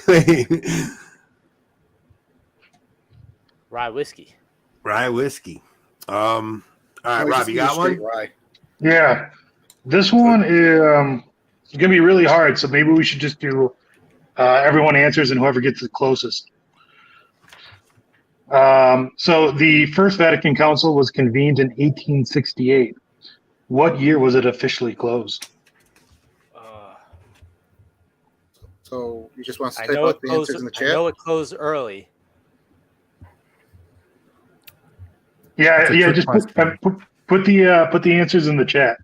wait. Rye whiskey. Rye whiskey. All right, Rob, you got one? Rye. Yeah. This one is going to be really hard, so maybe we should just do everyone answers and whoever gets the closest. So the First Vatican Council was convened in 1868. What year was it officially closed? So you just want to type out the answers in the chat? I know it closed early. Yeah, just put the answers in the chat,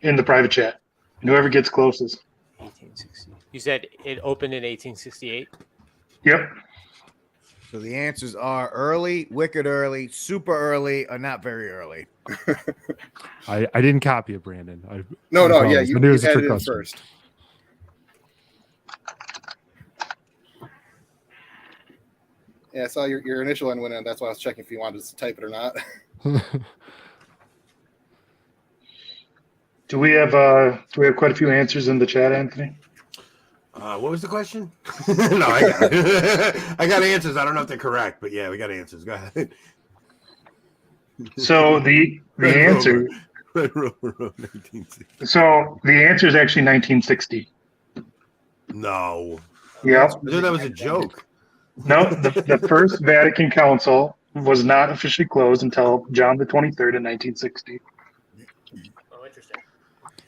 in the private chat, and whoever gets closest. 1860. You said it opened in 1868? Yep. So the answers are early, wicked early, super early, or not very early. I didn't copy it, Brandon. You added it in first. Yeah, I saw your initial one went in. That's why I was checking if you wanted to type it or not. Do we have quite a few answers in the chat, Anthony? What was the question? No, I got answers. I don't know if they're correct, but yeah, we got answers. Go ahead. So the answer. So the answer is actually 1960. No. Yeah. I thought that was a joke. No, the First Vatican Council was not officially closed until John the 23rd in 1960. Oh, interesting.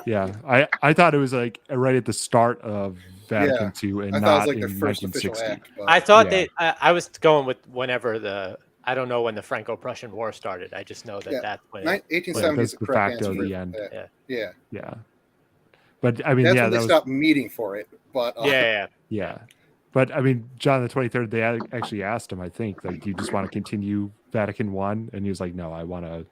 Yeah, I thought it was like right at the start of Vatican II and not in 1960. Act, I thought I was going with whenever I don't know when the Franco-Prussian War started. I just know that's when 1870 is the correct answer. The end. Yeah. But I mean, that's when they stopped meeting for it. But yeah. But I mean, John the 23rd, they actually asked him, I think, like, do you just want to continue Vatican I? And he was like, no, I want to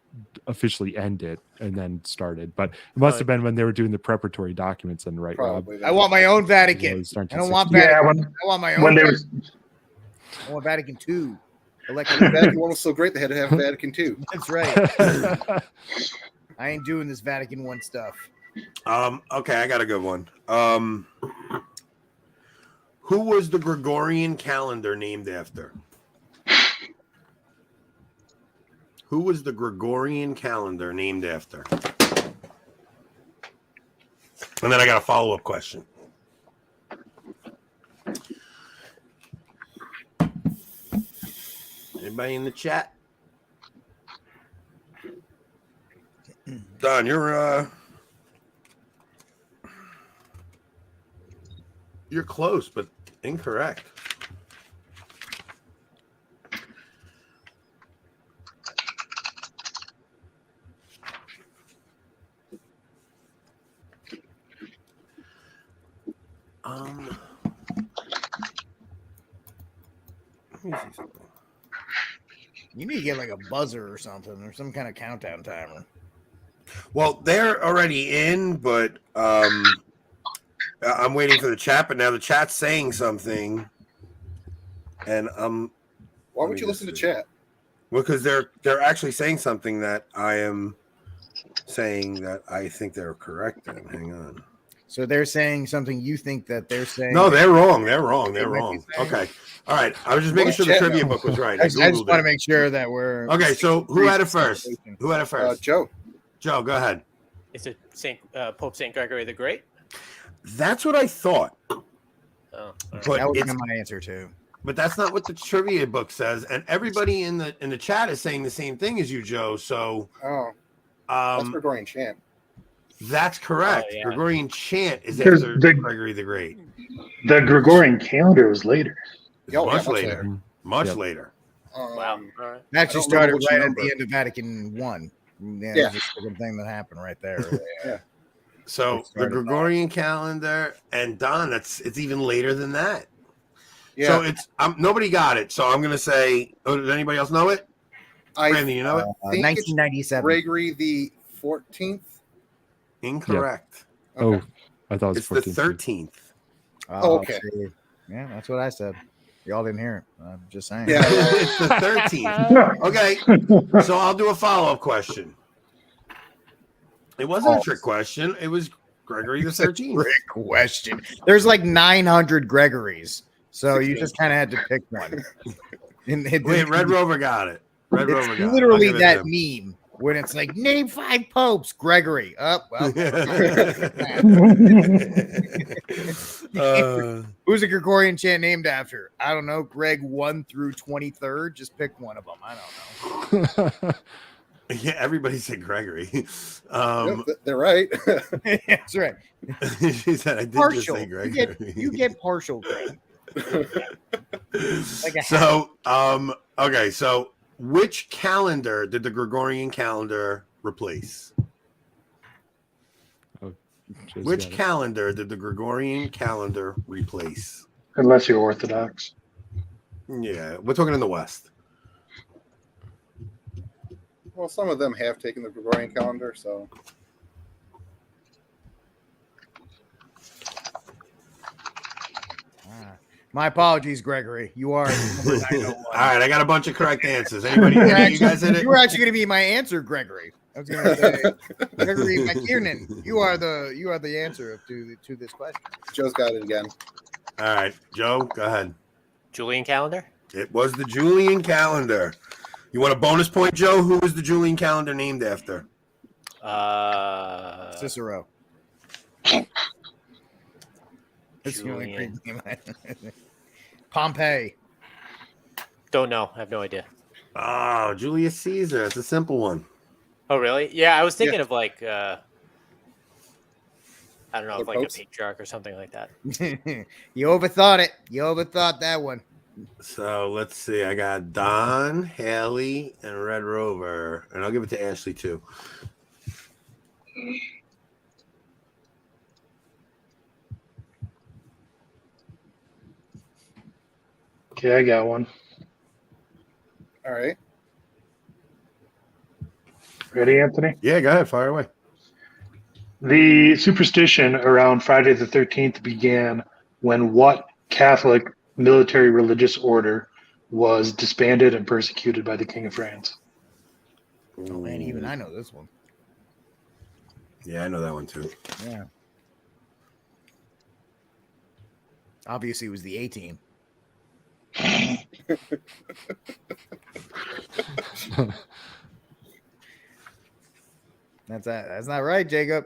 officially end it, and then started. But it must have been when they were doing the preparatory documents, and right, Rob? I want my own Vatican. I don't want Vatican. I want my own. I want Vatican II. Vatican I was so great they had to have Vatican II. That's right. I ain't doing this Vatican I stuff. Okay, I got a good one. Who was the Gregorian calendar named after? Who was the Gregorian calendar named after? And then I got a follow-up question. Anybody in the chat? Don, you're close, but incorrect. Let me see something. You need to get like a buzzer or something, or some kind of countdown timer. Well, they're already in, but I'm waiting for the chat. But now the chat's saying something, and why would you listen to chat? Well, because they're actually saying something that I am saying that I think they're correct in. Hang on. So they're saying something you think that they're saying. No, they're wrong. They're wrong. They're wrong. Okay. All right. I was just making sure the trivia book was right. I just want to make sure that we're okay. So who had it first? Who had it first? Joe. Joe, go ahead. Is it Pope Saint Gregory the Great? That's what I thought. Oh, but that was my answer too. But that's not what the trivia book says, and everybody in the chat is saying the same thing as you, Joe. So, that's Gregorian chant. That's correct. Oh, yeah. Gregorian chant is Because after Gregory the Great. The Gregorian calendar was later. Much later. Much later. Wow. All right. That actually started right at the end of Vatican I. Yeah, that's just the thing that happened right there. Yeah. So the Gregorian calendar, and Don, it's even later than that. Yeah. So it's nobody got it. So I'm gonna say, does anybody else know it? Brandon, you know it? 1997. Gregory the 14th. Incorrect. Yeah. Okay. I thought it was it's 14th. the 13th. Okay. Yeah, that's what I said. Y'all didn't hear it. I'm just saying. Yeah, it's the 13th. Okay. So I'll do a follow-up question. It wasn't a trick question. It was Gregory the 13th. Trick question. There's like 900 Gregories. So you just kind of had to pick one. Wait, Red Rover got it. Red Rover got it. Literally that meme when it's like, name 5 popes, Gregory. Well. Who's a Gregorian chant named after? I don't know. Greg 1 through 23rd. Just pick one of them. I don't know. Yeah, everybody said Gregory. They're right. That's right. She said, I did partial. just say Gregory. You get partial, Greg. Okay, so which calendar did the Gregorian calendar replace? Which calendar did the Gregorian calendar replace? Unless you're Orthodox. Yeah, we're talking in the West. Well, some of them have taken the Gregorian calendar, so. My apologies, Gregory. You are. All right, I got a bunch of correct answers. Anybody? You guys in it? You were actually going to be my answer, Gregory. I was going to say, Gregory McKiernan. You are the answer to this question. Joe's got it again. All right, Joe, go ahead. Julian calendar? It was the Julian calendar. You want a bonus point, Joe? Who was the Julian calendar named after? Cicero. It's the only Greek name. Pompey. Don't know. I have no idea. Oh, Julius Caesar. It's a simple one. Oh, really? Yeah, I was thinking of like, I don't know, like popes? A patriarch or something like that. You overthought it. You overthought that one. So let's see. I got Don, Haley, and Red Rover. And I'll give it to Ashley, too. Okay, I got one. All right. Ready, Anthony? Yeah, go ahead. Fire away. The superstition around Friday the 13th began when what Catholic military religious order was disbanded and persecuted by the King of France? Oh, man, even I know this one. Yeah, I know that one, too. Yeah. Obviously, it was the A-Team. That's not right, Jacob.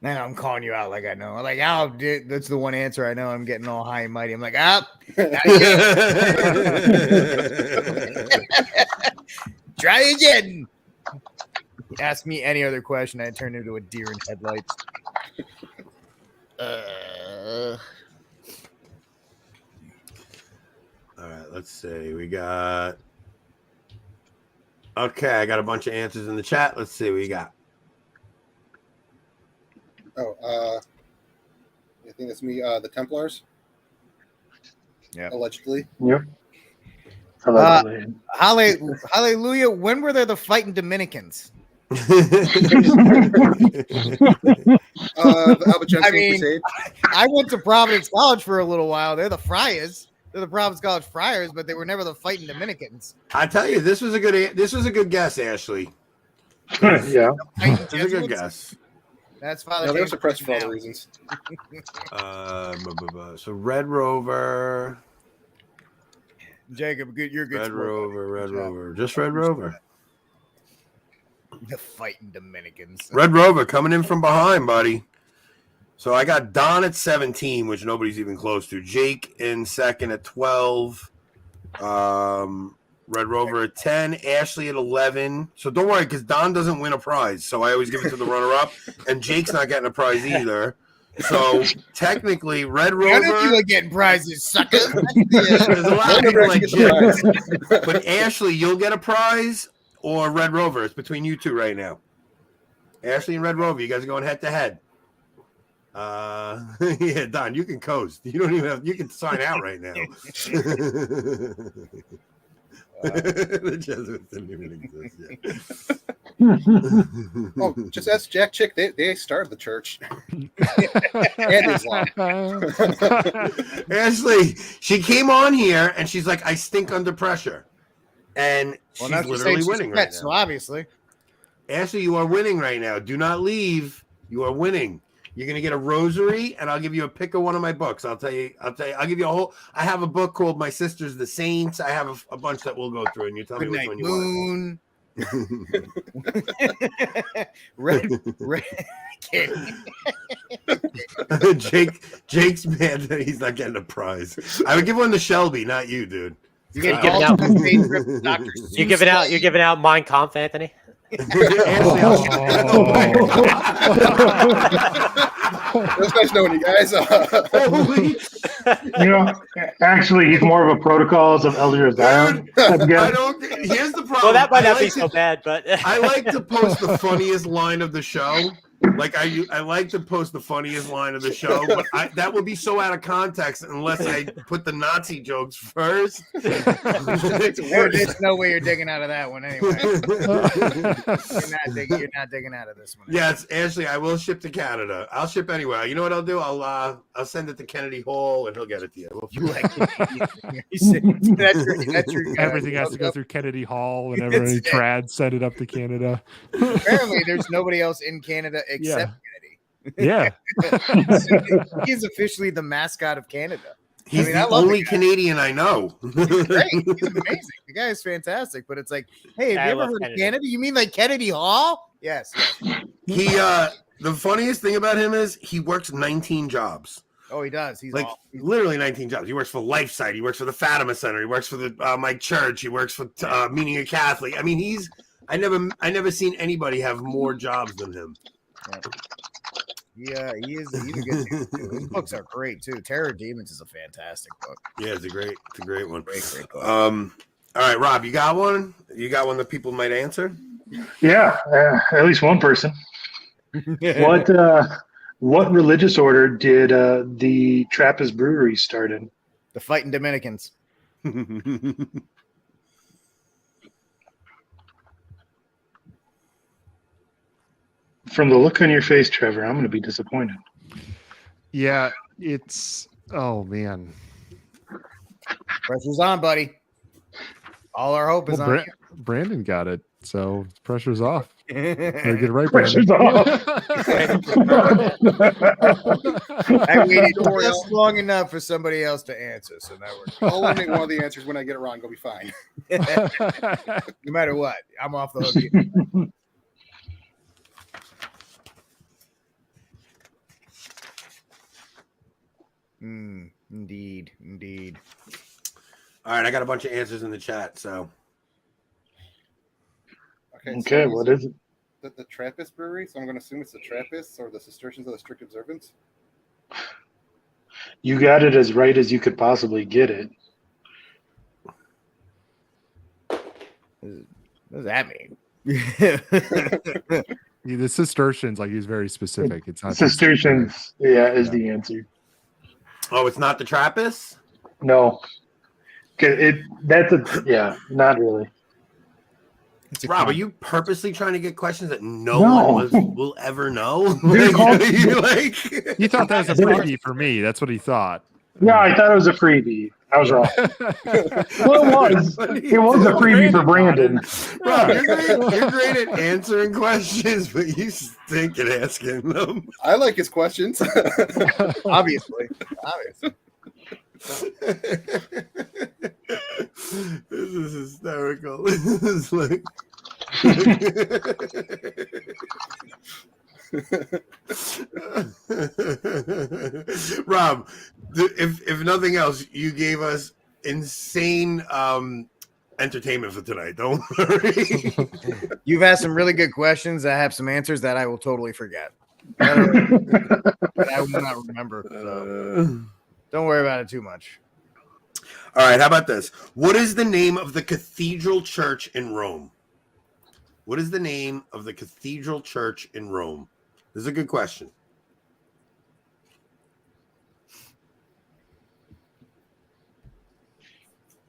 Man, I'm calling you out like I know. I'm like, that's the one answer I know. I'm getting all high and mighty. I'm like, try again. Ask me any other question, I turn into a deer in headlights. All right, let's see. We got. Okay, I got a bunch of answers in the chat. Let's see what we got. I think that's me. The Templars. Yeah. Allegedly. Yep. Hallelujah. When were there the fighting Dominicans? I went to Providence College for a little while. They're the Friars. They're the Providence College Friars, but they were never the fighting Dominicans. I tell you, this was a good guess, Ashley. Yeah. That's a good guess. That's Father. No, they were James suppressed for now. other reasons. So Red Rover, Jacob, you're good. Red Rover, just Red Rover. The fighting Dominicans. Red Rover coming in from behind, buddy. So I got Don at 17, which nobody's even close to. Jake in second at 12. Red Rover at 10. Ashley at 11. So don't worry, because Don doesn't win a prize. So I always give it to the runner-up. And Jake's not getting a prize either. So technically, Red Rover. None of you are getting prizes, sucker. There's a lot of people like Jake. But Ashley, you'll get a prize, or Red Rover. It's between you two right now. Ashley and Red Rover, you guys are going head to head. Yeah, Don, you can coast. You don't even have. You can sign out right now. The Jesuits didn't even exist yet. Oh, just ask Jack Chick. They started the church. And his life. Ashley, she came on here and she's like, "I stink under pressure," and she's literally winning right now. So obviously, Ashley, you are winning right now. Do not leave. You are winning. You're gonna get a rosary, and I'll give you a pick of one of my books. I'll give you a whole. I have a book called "My Sisters the Saints." I have a bunch that we'll go through, and you tell me which one you want. Red. Jake's mad that he's not getting a prize. I would give one to Shelby, not you, dude. You're giving out. You're giving out Mein Kampf, Anthony. Those guys know you guys. Actually, he's more of a protocols of Elder Zion. I don't. Here's the problem. Well, that might not be so bad, but I like to post the funniest line of the show. Like I like to post the funniest line of the show, but that would be so out of context unless I put the Nazi jokes first. There's no way you're digging out of that one anyway. You're not digging out of this one. Yes, Ashley, I will ship to Canada. I'll ship anywhere. You know what I'll do? I'll send it to Kennedy Hall and he'll get it to you. That's your Everything has to go through Kennedy Hall whenever any trad send it up to Canada. Apparently, there's nobody else in Canada except Kennedy. Yeah. He's officially the mascot of Canada. He's the only Canadian I know. He's great. He's amazing. The guy is fantastic. But it's like, hey, have you ever heard of Canada? You mean like Kennedy Hall? Yes. He the funniest thing about him is he works 19 jobs. Oh, he does. He's like literally 19 jobs. He works for LifeSite. He works for the Fatima Center. He works for the my church. He works for Meaning a Catholic. I mean, I never seen anybody have more jobs than him. Yeah, he's a good dude. His books are great too. Terror of Demons is a fantastic book. Yeah, it's a great one. Great book. All right, Rob, you got one? You got one that people might answer? Yeah, at least one person. What religious order did the Trappist Brewery start in? The Fighting Dominicans. From the look on your face, Trevor, I'm going to be disappointed. Yeah, oh man. Pressure's on, buddy. All our hope is on you. Brandon got it, so pressure's off. Get it right, pressure's Brandon. off. I waited just long enough for somebody else to answer, so now I'll eliminate one of the answers. When I get it wrong, I'll be fine. No matter what, I'm off the hook. Indeed. All right, I got a bunch of answers in the chat. So, okay, what is it? The Trappist Brewery. So I'm going to assume it's the Trappists or the Cistercians of the Strict Observance. You got it as right as you could possibly get it. What does that mean? The Cistercians, like he's very specific. It's not Cistercians. Is the answer. Oh, it's not the Trappists? No. Not really. Rob, are you purposely trying to get questions that no one will ever know? You thought that was a freebie for me. That's what he thought. Yeah, I thought it was a freebie. I was wrong. Well, it was. It was a freebie for Brandon. Rob, you're great at answering questions, but you stink at asking them. I like his questions. Obviously. This is hysterical. This is like. Rob, if nothing else, you gave us insane entertainment for tonight. Don't worry. You've asked some really good questions. I have some answers that I will totally forget. That I will not remember. So don't worry about it too much. All right, how about this? What is the name of the Cathedral Church in Rome? What is the name of the Cathedral Church in Rome? This is a good question.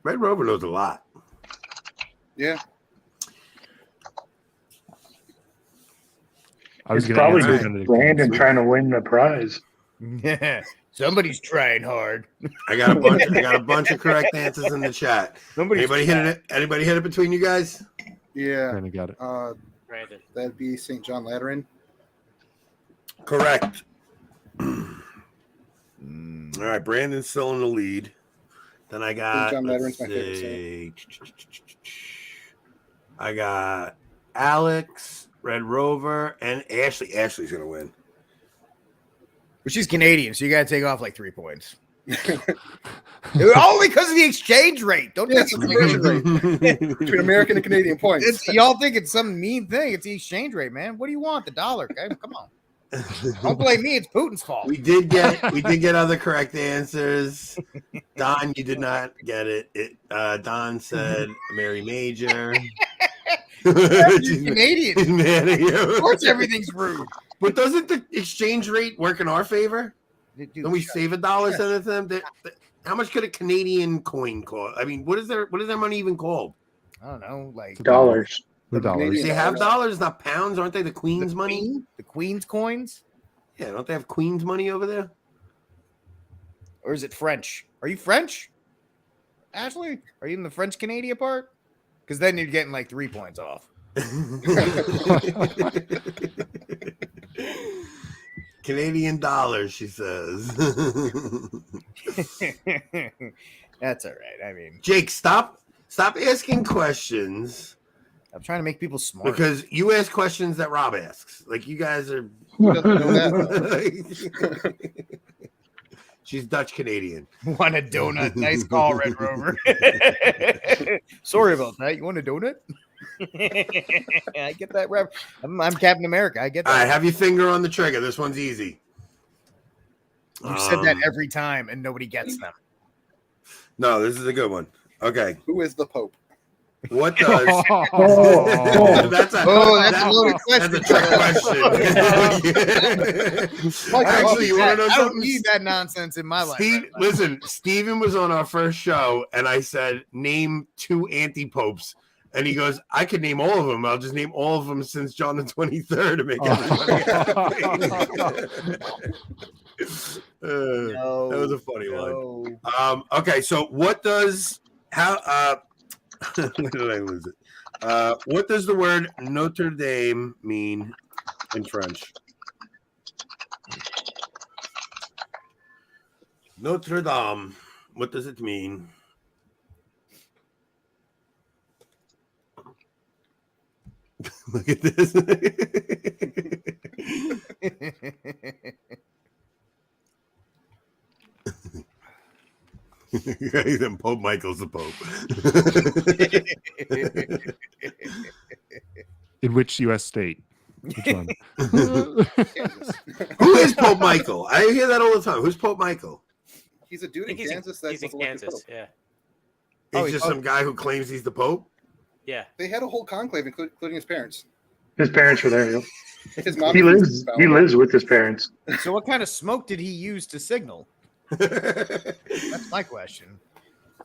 Red Rover knows a lot. Yeah. I was It's going to probably answer just Brandon trying to win the prize. Yeah. Somebody's trying hard. I got a bunch of correct answers in the chat. Anybody hit it? Anybody hit it between you guys? Yeah. Brandon got it. Brandon. That'd be St. John Lateran. Correct. All right, Brandon's still in the lead. Then I got. St. John Lateran's my let's favorite see. I got Alex, Red Rover, and Ashley. Ashley's gonna win. But she's Canadian, so you got to take off like 3 points. All because of the exchange rate. Don't It's the conversion rate between American and Canadian points. Y'all think it's some mean thing. It's the exchange rate, man. What do you want? The dollar. Okay? Come on. Don't blame me. It's Putin's fault. We did get other correct answers. Don, you did not get it. Don said Mary Major. She's Canadian. She's mad at you. Of course, everything's rude. But doesn't the exchange rate work in our favor? Dude, Don't we save $1, send it to them? How much could a Canadian coin cost? I mean, what is their money even called? I don't know, like Dollars. The dollars. They have dollars, not pounds, aren't they? The Queen's money? The Queen's coins? Yeah, don't they have Queen's money over there? Or is it French? Are you French? Ashley? Are you in the French Canadian part? Because then you're getting like 3 points off. Canadian dollars, she says. That's all right. I mean, Jake, stop asking questions. I'm trying to make people smart. Because you ask questions that Rob asks. Like, you guys are... Who doesn't know that? She's Dutch Canadian. Want a donut? Nice call, Red Rover. Sorry about that. You want a donut? I get that. I'm Captain America. I get that. All right, have your finger on the trigger. This one's easy. You said that every time, and nobody gets them. No, this is a good one. Okay. Who is the Pope? What does... That's a loaded question. That's a trick question. Actually, you want to know something? I don't need that nonsense in my life. Listen, Steven was on our first show, and I said, name 2 anti-popes. And he goes, I could name all of them. I'll just name all of them since John the 23rd to make everybody happy. That was a funny one. Okay, so what does... Where did I lose it? What does the word Notre Dame mean in French? Notre Dame. What does it mean? Look at this. Then Pope Michael's the Pope. In which U.S. state? Which one? Who is Pope Michael? I hear that all the time. Who's Pope Michael? He's a dude in Kansas. He's in Kansas, yeah. He's just some guy who claims he's the Pope? Yeah. They had a whole conclave, including his parents. His parents were there. Yeah. His mom. He lives with his parents. So what kind of smoke did he use to signal? That's my question.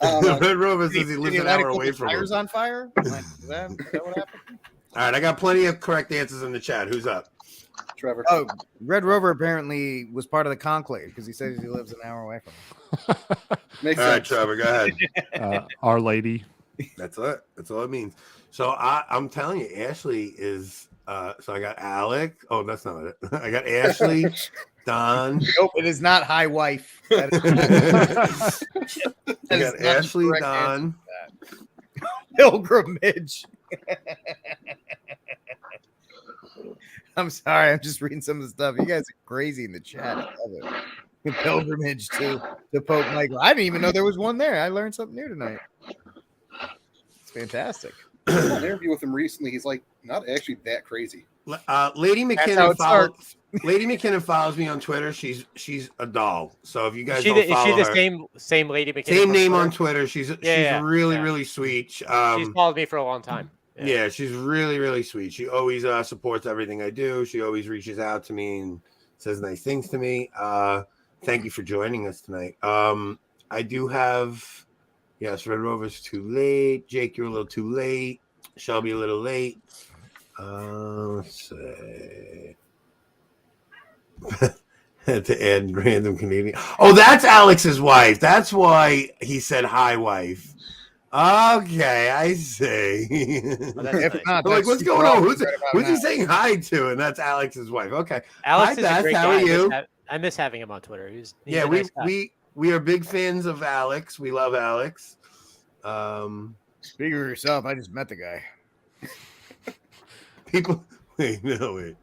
Red Rover says he lives an hour away from him. Tires on fire? Is that what happened? All right, I got plenty of correct answers in the chat. Who's up? Trevor. Oh, Red Rover apparently was part of the conclave because he says he lives an hour away from him. Makes All right, sense. Trevor, go ahead. Our Lady. That's it. That's all it means. So I'm telling you, Ashley is. So I got Alex. Oh, that's not it. I got Ashley, Don. Nope, it is not high wife. That is I got Ashley, Don. Pilgrimage. I'm sorry, I'm just reading some of the stuff. You guys are crazy in the chat. I love it. The pilgrimage to Pope Michael. I didn't even know there was one there. I learned something new tonight. It's fantastic. I did an interview with him recently. He's like not actually that crazy. Lady McKinnon follows me on Twitter. She's a doll. So if you guys don't follow is she her, the same Lady McKinnon? same name on Twitter. She's really sweet. She's followed me for a long time. Yeah, she's really sweet. She always supports everything I do. She always reaches out to me and says nice things to me. Thank you for joining us tonight. I do have, yes, Red Rover's too late. Jake, you're a little too late. Shelby, a little late. Let's see. To add random Canadian. Oh, that's Alex's wife. That's why he said hi, wife. Okay, I see. If not, I'm like, what's going on? Who's he saying hi to? And that's Alex's wife. Okay. Alex Hi, is Beth. a great How guy. are you? I miss having him on Twitter. He's Yeah, a nice guy. we are big fans of Alex. We love Alex. Speak for yourself. I just met the guy. People, wait.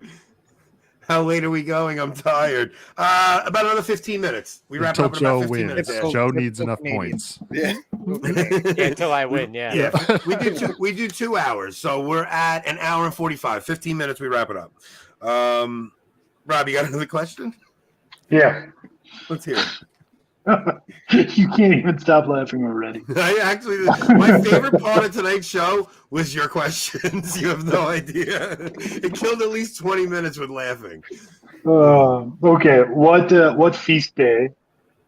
How late are we going? I'm tired. About another 15 minutes. We wrap Until up in Joe about 15 wins. minutes. Joe needs enough points. Yeah. Yeah, until I win. Yeah. Yeah, we do 2 hours, so we're at an hour and 45. 15 minutes. We wrap it up. Rob, you got another question? Yeah. Let's hear it. You can't even stop laughing already. I actually, my favorite part of tonight's show was your questions. You have no idea. It killed at least 20 minutes with laughing. Okay. What feast day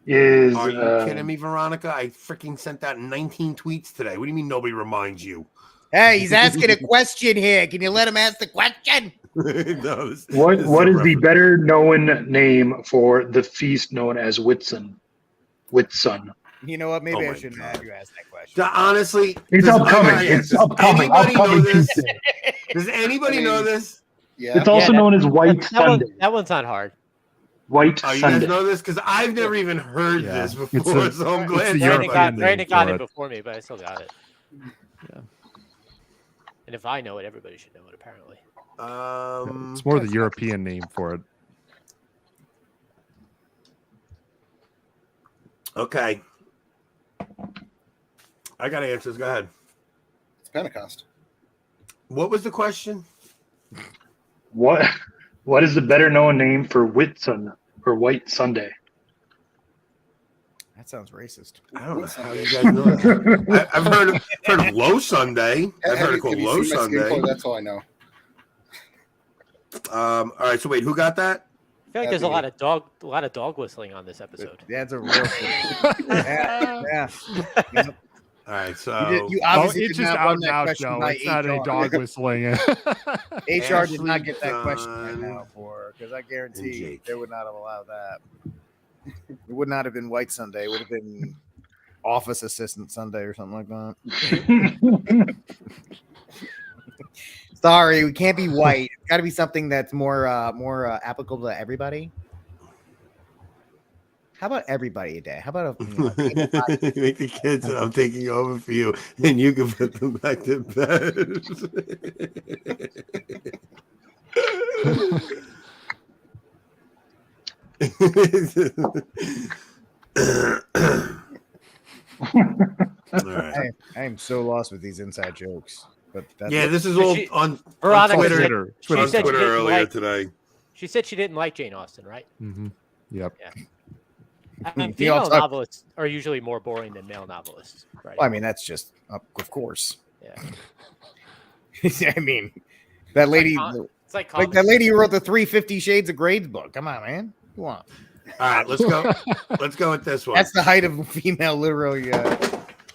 is? Are you kidding me, Veronica? I freaking sent out 19 tweets today. What do you mean nobody reminds you? Hey, he's asking a question here. Can you let him ask the question? No, What is the better known name for the feast known as Whitsun? Whitsun. You know what? Maybe Oh I my shouldn't God. have you ask that question. Honestly, It's upcoming. It's upcoming. Anybody know Upcoming this? feast day. Does anybody know this? Yeah. It's also known as White Sunday. That one's not hard. White Oh, you Sunday. guys know this? Because I've never even heard this before, so I'm glad it's a somebody- European name Brandon got for it it. before me, but I still got it. Yeah. And if I know it, everybody should know it, apparently. It's more the European name for it. Okay. I got answers. Go ahead. It's Pentecost. What was the question? What is the better known name for Whitsun or White Sunday? That sounds racist. I don't know how you guys know that. I've heard of Low Sunday. I've heard it called Low Sunday. That's all I know. All right. So wait, who got that? I feel like there's a lot of dog whistling on this episode. That's a real yeah. All right. So You Oh, obviously it's did just not out run and that out, question Joe. by It's not any HR. dog whistling. HR did not get that Ashley question right Dunn now for because I and guarantee Jake. they would not have allowed that. It would not have been White Sunday. It would have been Office Assistant Sunday or something like that. Sorry, we can't be white. It's got to be something that's more applicable to everybody. How about everybody a day? How about make the kids that I'm taking over for you, and you can put them back to bed. All right. I am so lost with these inside jokes. But that's Yeah, this is all on Veronica Twitter. Twitter. On said she Twitter didn't earlier like- today. She said she didn't like Jane Austen, right? Mm-hmm. Yep. I mean, We all female talk- novelists are usually more boring than male novelists, right? Well, I mean, that's just of course. Yeah. I mean, that lady, It's like like that lady who wrote the 350 Shades of Grey book. Come on, man. Come on. All right, let's go. Let's go with this one. That's the height of female literary.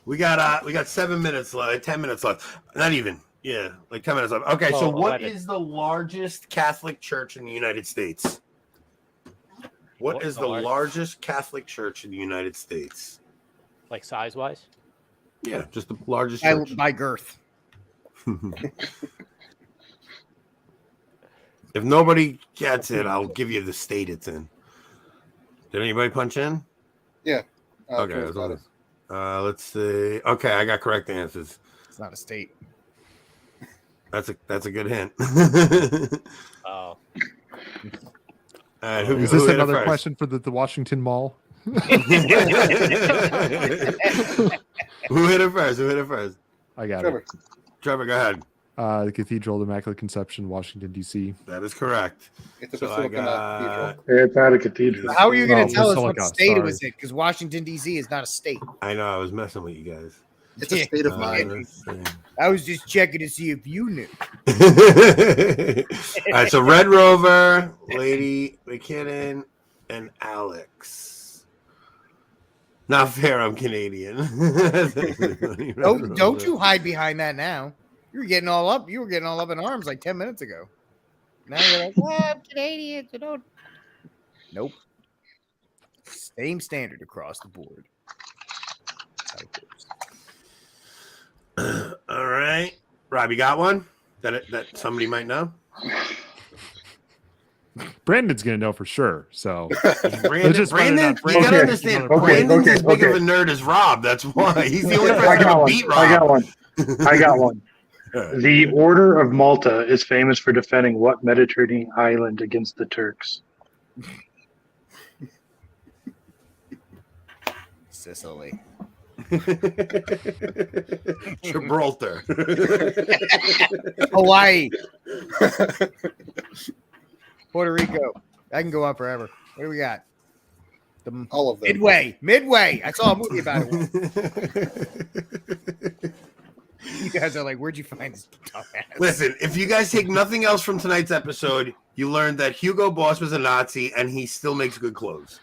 We got 7 minutes left, 10 minutes left. Not even. Yeah, like 10 minutes left. Okay, so Oh, what 11. is the largest Catholic church in the United States? What is the largest Catholic church in the United States? Like size-wise? Yeah, just the largest church. By girth. If nobody gets it, I'll give you the state it's in. Did anybody punch in? Yeah. Okay, that's all. Let's see. Okay, I got correct answers. It's not a state. That's a good hint. Oh. Is this another question for the Washington Mall? Who hit it first? I got Trevor. it. Trevor, go ahead. The Cathedral of the Immaculate Conception, Washington, D.C. That is correct. It's a So Basilica, not cathedral. It's not a cathedral. How are you going to tell us what Basilica, state it sorry. was in? Because Washington, D.C. is not a state. I know, I was messing with you guys. It's a state of mind. Let's see. I was just checking to see if you knew. All right, so Red Rover, Lady McKinnon, and Alex. Not fair, I'm Canadian. Don't you hide behind that now. You were getting all up. You were getting all up in arms like 10 minutes ago. Now you're like, oh, I'm Canadian. So don't. Nope. Same standard across the board. All right. Rob, you got one that somebody might know? Brandon's going to know for sure. So Brandon, just you find out. gotta understand, Brandon's as big of a nerd as Rob. That's why. He's the only person who beat Rob. I got one. The Order of Malta is famous for defending what Mediterranean island against the Turks? Sicily. Gibraltar. Hawaii. Puerto Rico. I can go on forever. What do we got? All of them. Midway. I saw a movie about it. You guys are like, where'd you find this dumbass? Listen, if you guys take nothing else from tonight's episode, you learned that Hugo Boss was a Nazi and he still makes good clothes.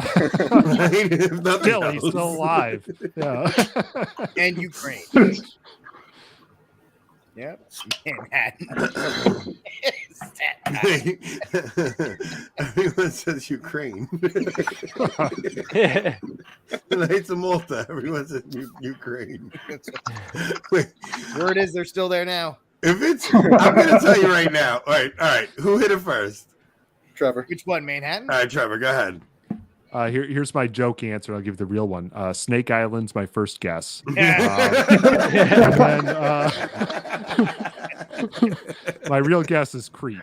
Still, he's still alive. Yeah. And Ukraine. Yep. Manhattan. Everyone says Ukraine. The Knights of Malta. Everyone says Ukraine. Wait, Word is they're still there now. if it's, I'm going to tell you right now. All right. Who hit it first? Trevor. Which one, Manhattan? All right, Trevor, go ahead. Here's my joke answer. I'll give the real one. Snake Island's my first guess. And then, my real guess is Crete.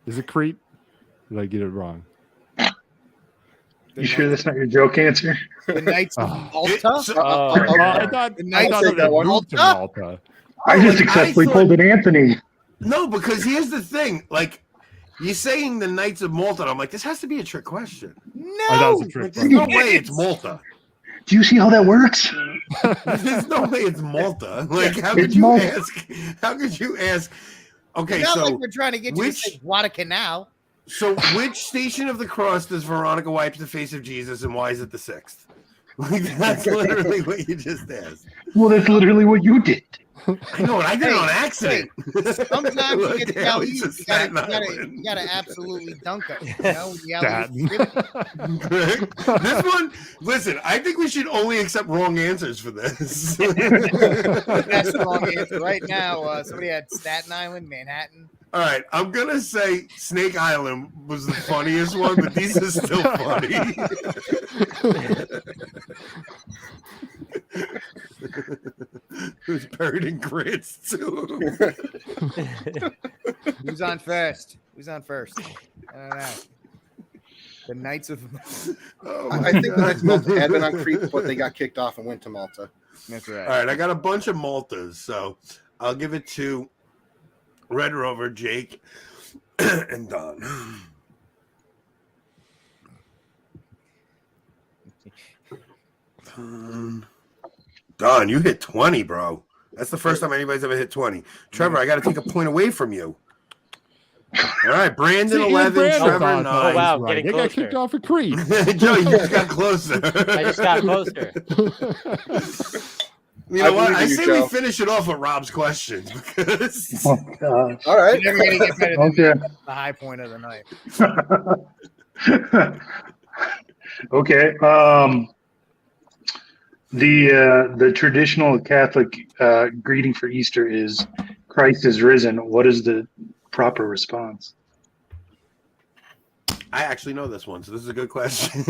Is it Crete? Did I get it wrong? You sure that's not your joke answer? The Knights of Malta? I thought The Knights it of moved to Malta? Malta. I just successfully pulled an Anthony. No, because here's the thing. Like, you're saying the Knights of Malta. And I'm like, this has to be a trick question. I thought it was a trick Like, there's no way it's Malta. Do you see how that works? There's no way it's Malta. Like, how It's could you Malta. ask? How could you ask? Okay, It's not so like we're trying to get you to say Guadalcanal. so which Station of the Cross does Veronica wipe the face of Jesus, and why is it the 6th? Like, that's literally what you just asked. Well, that's literally what you did. I know, and I did it on accident. Sometimes you Look get the how alley he's you a Staten Island. gotta absolutely dunk it. You know, the alley-oop. Staten. This one, listen, I think we should only accept wrong answers for this. That's the wrong answer. Right now, somebody had Staten Island, Manhattan. All right, I'm gonna say Snake Island was the funniest one, but these are still funny. Who's buried in grits too? Who's on first? I don't know. The Knights of Oh I my think the God. Knights of Malta had been on Crete, but they got kicked off and went to Malta. That's All right. right, I got a bunch of Maltas, so I'll give it to Red Rover, Jake, and Don. Don, you hit 20, bro. That's the first time anybody's ever hit 20. Trevor, I got to take a point away from you. All right, Brandon 11, Trevor 9. Oh, wow, Right. getting They got closer. kicked off at Crete. Joe, you just got closer. I just got closer. You know what? believe I in you, say Joe. we finish it off with Rob's questions because Oh, gosh. All right. You're never gonna get better than Okay. the high point of the night. Okay. The traditional Catholic greeting for Easter is Christ is risen. What is the proper response? I actually know this one, so this is a good question.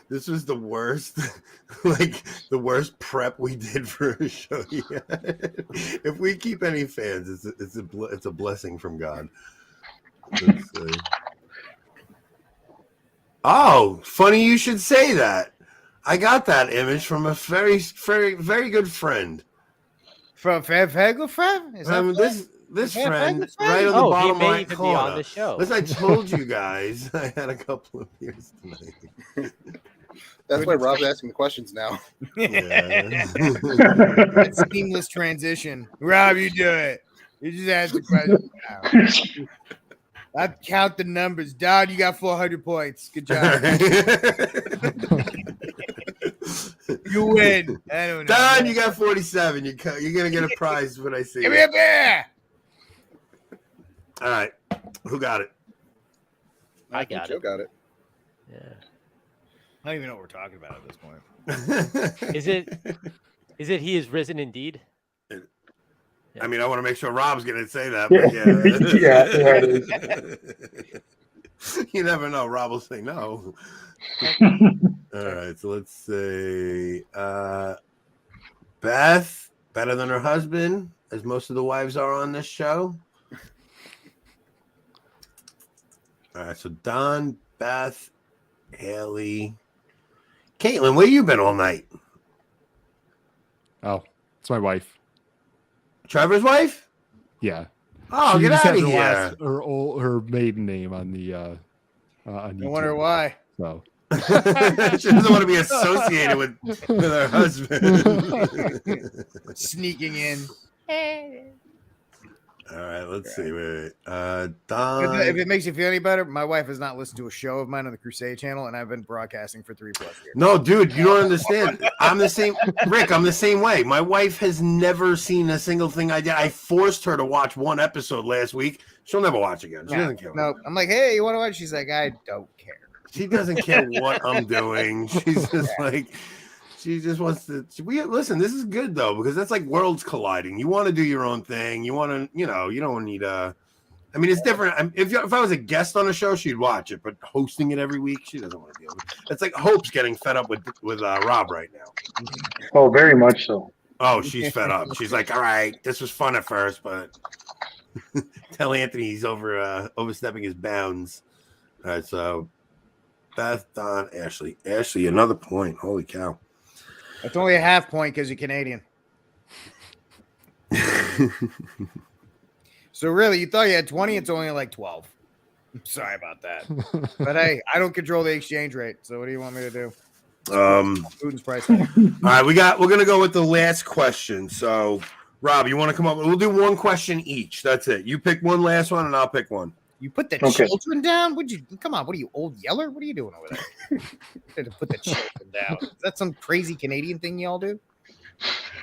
This was the worst, like the worst prep we did for a show yet. If we keep any fans, it's a blessing from God. Let's see. Oh, funny you should say that. I got that image from a very, very, very good friend. From Fagel Is that This Yeah, friend friend. right on the Oh, he bottom may right even be corner. on the show. Listen, I told you guys I had a couple of beers tonight. That's why Rob's asking the questions now. Yeah. Seamless transition. Rob, you do it. You just ask the question now. I count the numbers. Don, you got 400 points. Good job. You win. I don't know. Don, you got 47. You're gonna get a prize when I see Give me you. a beer. All right, who got it? I think got Joe it. got it. Yeah. I don't even know what we're talking about at this point. Is it he is risen indeed? I mean, I want to make sure Rob's gonna say that, Yeah. but yeah. You never know. Rob will say no. All right, so let's say Beth, better than her husband, as most of the wives are on this show. All right, so Don, Beth, Haley, Caitlin, where you been all night? Oh, it's my wife. Trevor's wife? Yeah. Oh, She get just out has of her here. her maiden name on the on I YouTube. wonder why. So She doesn't want to be associated with her husband. Sneaking in. All right, let's see. Wait. If Don. it makes you feel any better, my wife has not listened to a show of mine on the Crusade channel, and I've been broadcasting for 3+ years. No, dude, you don't understand. I'm the same, Rick. I'm the same way. My wife has never seen a single thing I did. I forced her to watch one episode last week. She'll never watch again. She doesn't care. No, I'm like, hey, you want to watch? She's like, I don't care. She doesn't care what I'm doing. She's just like, she just wants to. Listen, this is good though, because that's like worlds colliding. You want to do your own thing. You want to, you don't need a. I mean, it's different. If I was a guest on a show, she'd watch it, but hosting it every week, she doesn't want to deal with it. It's like Hope's getting fed up with Rob right now. Oh, very much so. Oh, she's fed up. She's like, all right, this was fun at first, but tell Anthony he's overstepping his bounds. All right, so Beth, Don, Ashley. Ashley, another point. Holy cow. It's only a half point because you're Canadian. So really, you thought you had 20? It's only like 12. Sorry about that. But hey, I don't control the exchange rate. So what do you want me to do? Putin's price. All right, we're gonna go with the last question. So, Rob, you want to come up? We'll do one question each. That's it. You pick one last one, and I'll pick one. You put the children down? Would you come on? What are you, old yeller? What are you doing over there? You had to put the children down. Is that some crazy Canadian thing y'all do?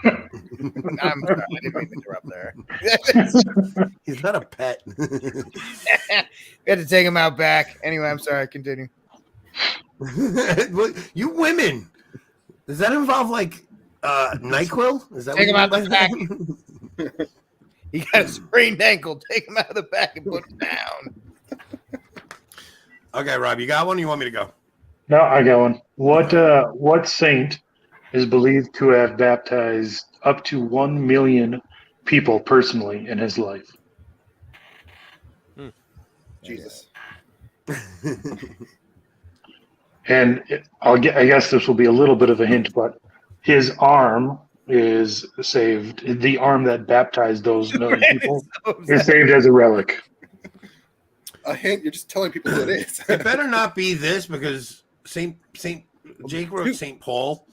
I'm sorry, I didn't mean to interrupt there. He's not a pet. We had to take him out back. Anyway, I'm sorry. Continue. You women, does that involve like NyQuil? Is that Take him out the back? He got a sprained ankle. Take him out of the back and put him down. Okay, Rob, you got one? Or you want me to go? No, I got one. What saint is believed to have baptized up to 1 million people personally in his life? Jesus. And I guess this will be a little bit of a hint, but his arm is saved. The arm that baptized those million people is saved as a relic. A hint? You're just telling people who it is. It better not be this, because Saint Jake wrote Saint Paul.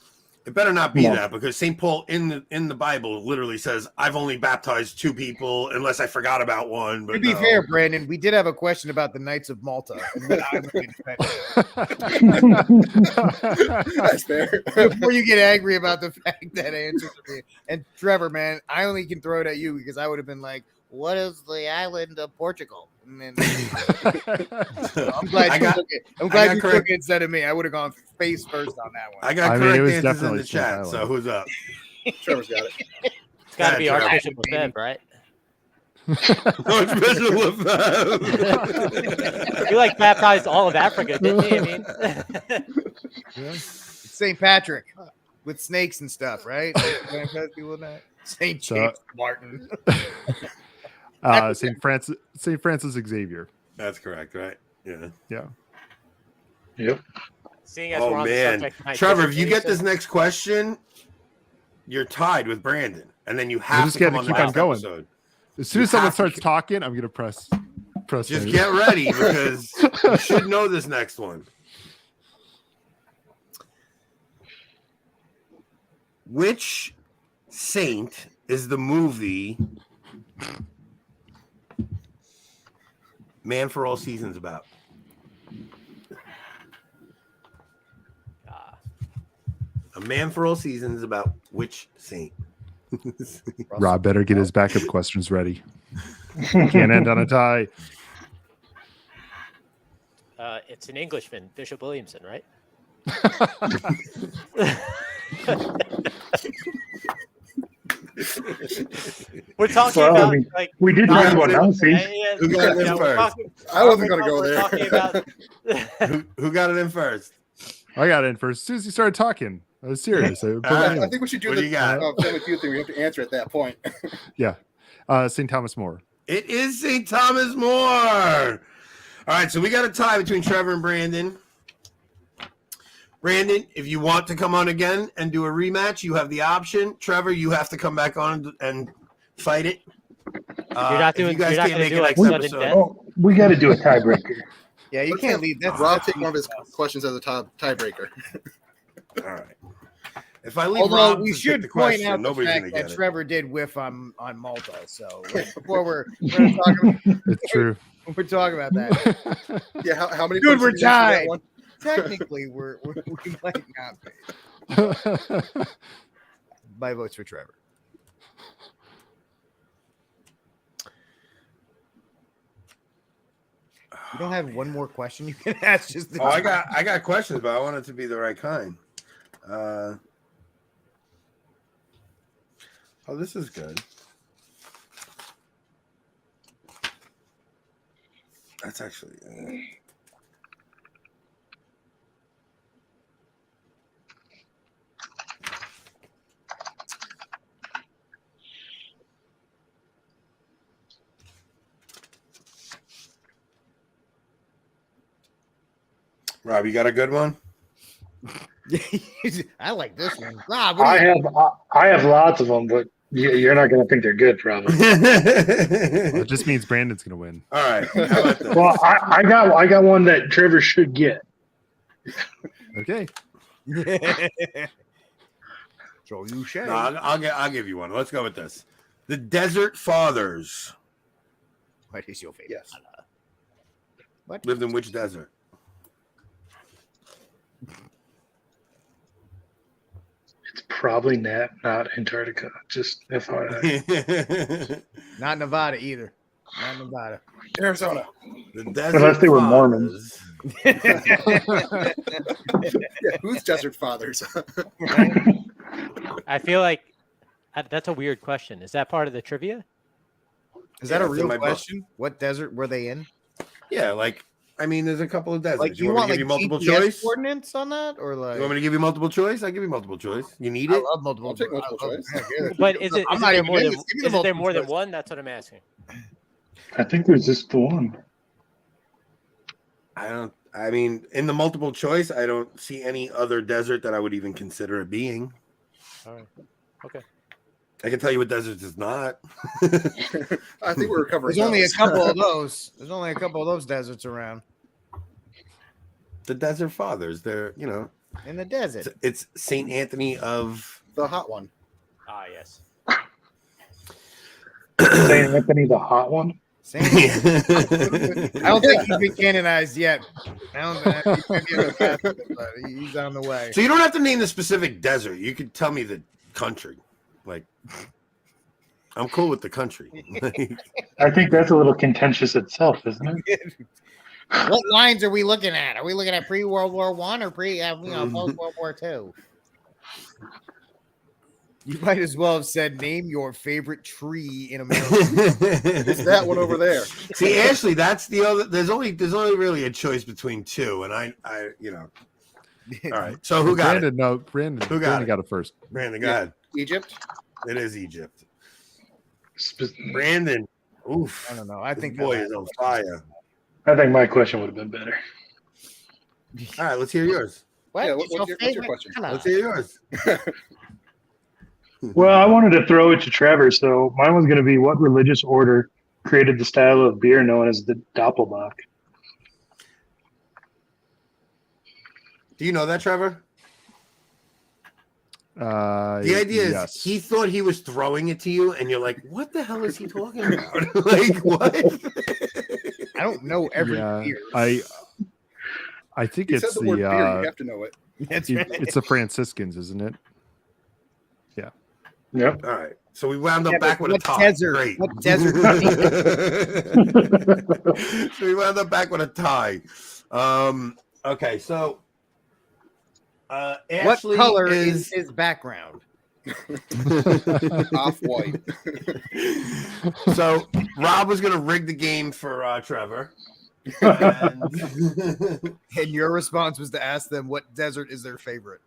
It better not be that, because St. Paul in the Bible literally says, "I've only baptized 2 people, unless I forgot about one." But to be fair, Brandon, we did have a question about the Knights of Malta. That's fair. Before you get angry about the fact that answer to me. And Trevor, man, I only can throw it at you because I would have been like, "What is the island of Portugal?" And then, I'm glad you took it instead of me. I would have gone face first on that one. I got correct answers in the chat. So who's up? Trevor's got it. It's got to be Archbishop Lefebvre, right? Archbishop Lefebvre. You like baptized all of Africa, didn't you? I mean, It's St. Patrick with snakes and stuff, right? St. James Martin. St. Francis Xavier. That's correct, right? Yeah. Yep. Seeing as we're on the subject tonight, Trevor, if you get this next question, you're tied with Brandon, and then you have to come on the next episode. As soon as someone starts talking, I'm gonna press. Just get ready, because you should know this next one. Which saint is the movie Man for All Seasons about? A Man for All Seasons about which saint? Rob better get his backup questions ready. Can't end on a tie. It's an Englishman, Bishop Williamson, right? We're talking about like we did round one out. See, who got it in first? I wasn't going to go there. Who got it in first? I got it in first. As soon as you started talking, I was serious. I think we should do the Family Feud thing. We have to answer at that point. Yeah, St. Thomas More. It is St. Thomas More. All right, so we got a tie between Trevor and Brandon. Brandon, if you want to come on again and do a rematch, you have the option. Trevor, you have to come back on and fight it. You're not doing. You guys you're not can't make do it like next sudden episode. death. oh, we got to do a tiebreaker. Yeah, you can't leave. That's Rob take one of his questions as a tiebreaker. All right. If I leave Although Rob we to should pick the point question, out the nobody's fact gonna that get it. Trevor did whiff on Malta. So before we're talking, It's true. we're talking about that. Yeah, how many? Dude, points we're did you get for that tied. one? Technically, we might not be. My vote's for Trevor. You don't have one more question you can ask? Just the I got questions, but I want it to be the right kind. This is good. That's actually. Rob, you got a good one? I like this one. Rob, I have lots of them, but you're not going to think they're good, probably. It just means Brandon's going to win. All right. How about this? Well, I got one that Trevor should get. Okay. So you should. No, I'll give you one. Let's go with this. The Desert Fathers What is your favorite? Yes. What? lived in which desert? It's probably not Antarctica. Just FYI. Not Nevada either. Not Nevada. Arizona. The Desert Unless they were Fathers. Mormons. Yeah, who's Desert Fathers? I feel like that's a weird question. Is that part of the trivia? Is that a it's in real my book. question? What desert were they in? Yeah, like I mean, there's a couple of deserts. Like you want me to give you multiple choice? coordinates on that, or like? You want me to give you multiple choice? I'll give you multiple choice. You need I it? love multiple. I'll take multiple I love choice. it. Yeah, But is I'm it not there even more in than this. Give me the is it there multiple more than choice. one? That's what I'm asking. I think there's just the one. I mean, in the multiple choice, I don't see any other desert that I would even consider it being. All right. Okay. I can tell you what deserts it's not. I think we're covering. There's only a those. couple of those. There's only a couple of those deserts around. The Desert Fathers, they're, In the desert. It's St. Anthony of the hot one. Ah, yes. St. Anthony, the hot one. I don't think he's been canonized yet. I don't but he's on the way. So you don't have to name the specific desert. You could tell me the country. Like, I'm cool with the country. I think that's a little contentious itself, isn't it? What lines are we looking at? Are we looking at pre-World War I or post-World War II? You might as well have said, "Name your favorite tree in America." It's that one over there. See, Ashley, that's the other. There's only really a choice between two, and I All right. So who got Brandon? it? No, Brandon. Who Brandon got it first. Brandon, go ahead. Egypt. It is Egypt. Brandon. Oof. I don't know. I think boy is on fire. I think my question would have been better. All right, let's hear yours. What? Yeah, what's your question? Let's hear yours. Well, I wanted to throw it to Trevor, so mine was going to be what religious order created the style of beer known as the Doppelbock? Do you know that, Trevor? The idea is he thought he was throwing it to you, and you're like, "What the hell is he talking about?" Like, what? I don't know every beer. I think it's said the word beer, you have to know it. That's right. It's the Franciscans, isn't it? Yeah. Yep. All right. So we wound up back with a tie. Desert? Great. What desert? So we wound up back with a tie. Okay. So What Ashley color is his background? Off-white. So Rob was going to rig the game for Trevor. And your response was to ask them what desert is their favorite.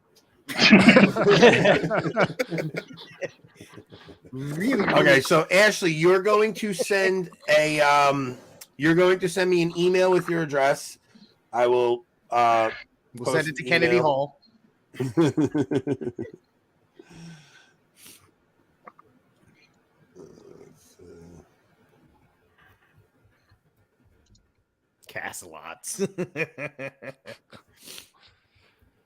Really? Okay, so Ashley, you're going to send me an email with your address. I will we'll send it to Kennedy Hall. Castle-lots.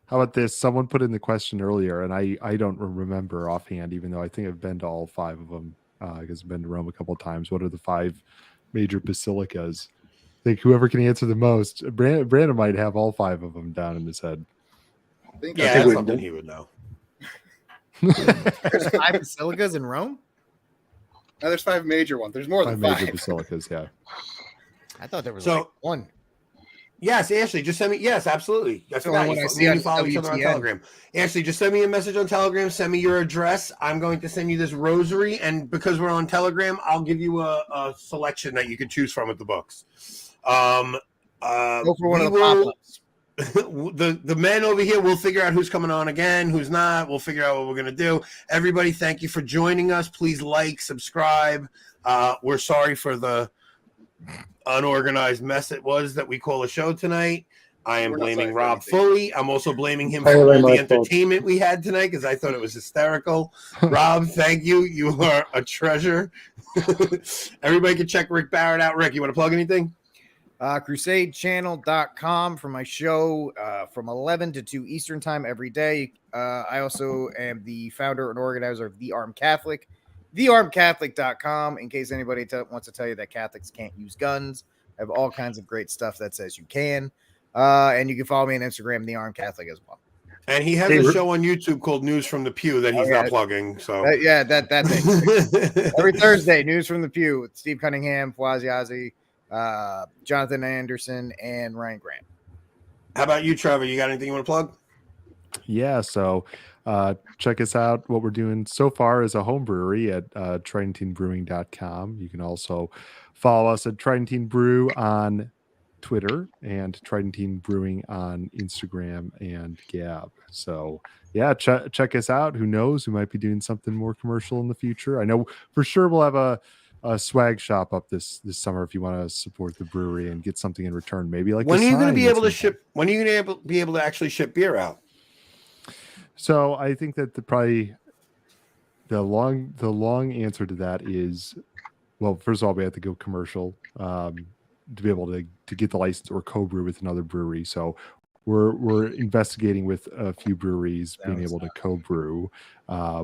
How about this? Someone put in the question earlier, and I don't remember offhand, even though I think I've been to all 5 of them because I've been to Rome a couple of times. What are the 5 major basilicas? I think whoever can answer the most. Brandon might have all 5 of them down in his head. I think that's something he would know. There's 5 basilicas in Rome? No, there's 5 major ones. There's more than 5. Major basilicas, yeah. I thought there was So- like 1. Yes, Ashley, just send me. Yes, absolutely. I So forgot. when You I see you on follow each other on WTN. Telegram. Ashley, just send me a message on Telegram. Send me your address. I'm going to send you this rosary, and because we're on Telegram, I'll give you a selection that you can choose from at the books. Go for one of the pop-ups. The men over here will figure out who's coming on again, who's not. We'll figure out what we're going to do. Everybody, thank you for joining us. Please like, subscribe. We're sorry for the unorganized mess it was that we call a show tonight. I am blaming Rob fully. I'm also blaming him for all the entertainment we had tonight because I thought it was hysterical. Rob, thank you. You are a treasure. Everybody can check Rick Barrett out. Rick, you want to plug anything? CrusadeChannel.com for my show from 11 to 2 Eastern time every day. I also am the founder and organizer of The Armed Catholic, thearmedcatholic.com, in case anybody wants to tell you that Catholics can't use guns. I have all kinds of great stuff that says you can. And you can follow me on Instagram, The Armed Catholic, as well. And he has a show on YouTube called News from the Pew that he's not plugging. So that's it. Every Thursday, News from the Pew with Steve Cunningham, Fwaziazi, Jonathan Anderson, and Ryan Grant. How about you, Trevor? You got anything you want to plug? Yeah, so check us out. What we're doing so far is a home brewery at tridentinbrewing.com. You can also follow us at Tridentine Brew on Twitter and Tridentine Brewing on Instagram and Gab. So yeah, check us out. Who knows? We might be doing something more commercial in the future. I know for sure we'll have a swag shop up this summer if you want to support the brewery and get something in return. Maybe like when are you going to be able to ship? When are you going to be able to actually ship beer out? So I think that the long answer to that is, well, first of all, we have to go commercial to be able to get the license or co-brew with another brewery. So we're investigating with a few breweries being able to co-brew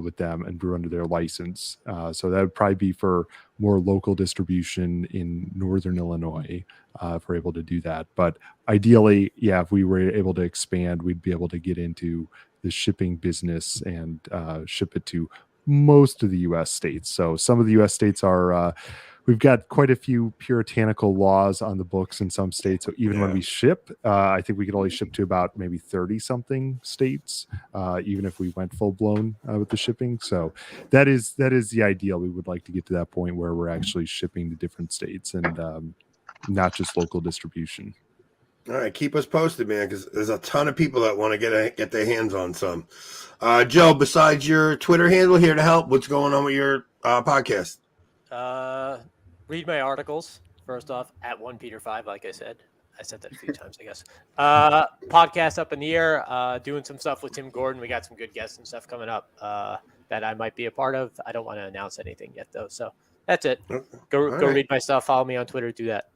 with them and brew under their license. So that would probably be for more local distribution in Northern Illinois if we're able to do that. But ideally, yeah, if we were able to expand, we'd be able to get into the shipping business and ship it to most of the U.S. states. So some of the U.S. states are, we've got quite a few puritanical laws on the books in some states. So even when we ship, I think we could only ship to about maybe 30 something states, even if we went full blown with the shipping. So that is the ideal. We would like to get to that point where we're actually shipping to different states and not just local distribution. All right, keep us posted, man, because there's a ton of people that want to get their hands on some. Joe, besides your Twitter handle, here to help, what's going on with your podcast? Read my articles, first off, at 1Peter5, like I said. I said that a few times, I guess. Podcast up in the air, doing some stuff with Tim Gordon. We got some good guests and stuff coming up that I might be a part of. I don't want to announce anything yet, though. So that's it. Go read my stuff. Follow me on Twitter. Do that.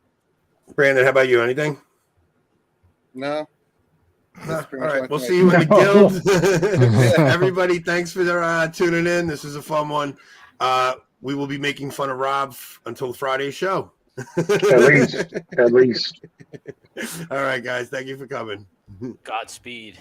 Brandon, how about you? Anything? No. All right, we'll see you in the guild. Everybody, thanks for tuning in. This was a fun one. We will be making fun of Rob until Friday's show. At least. All right, guys. Thank you for coming. Godspeed.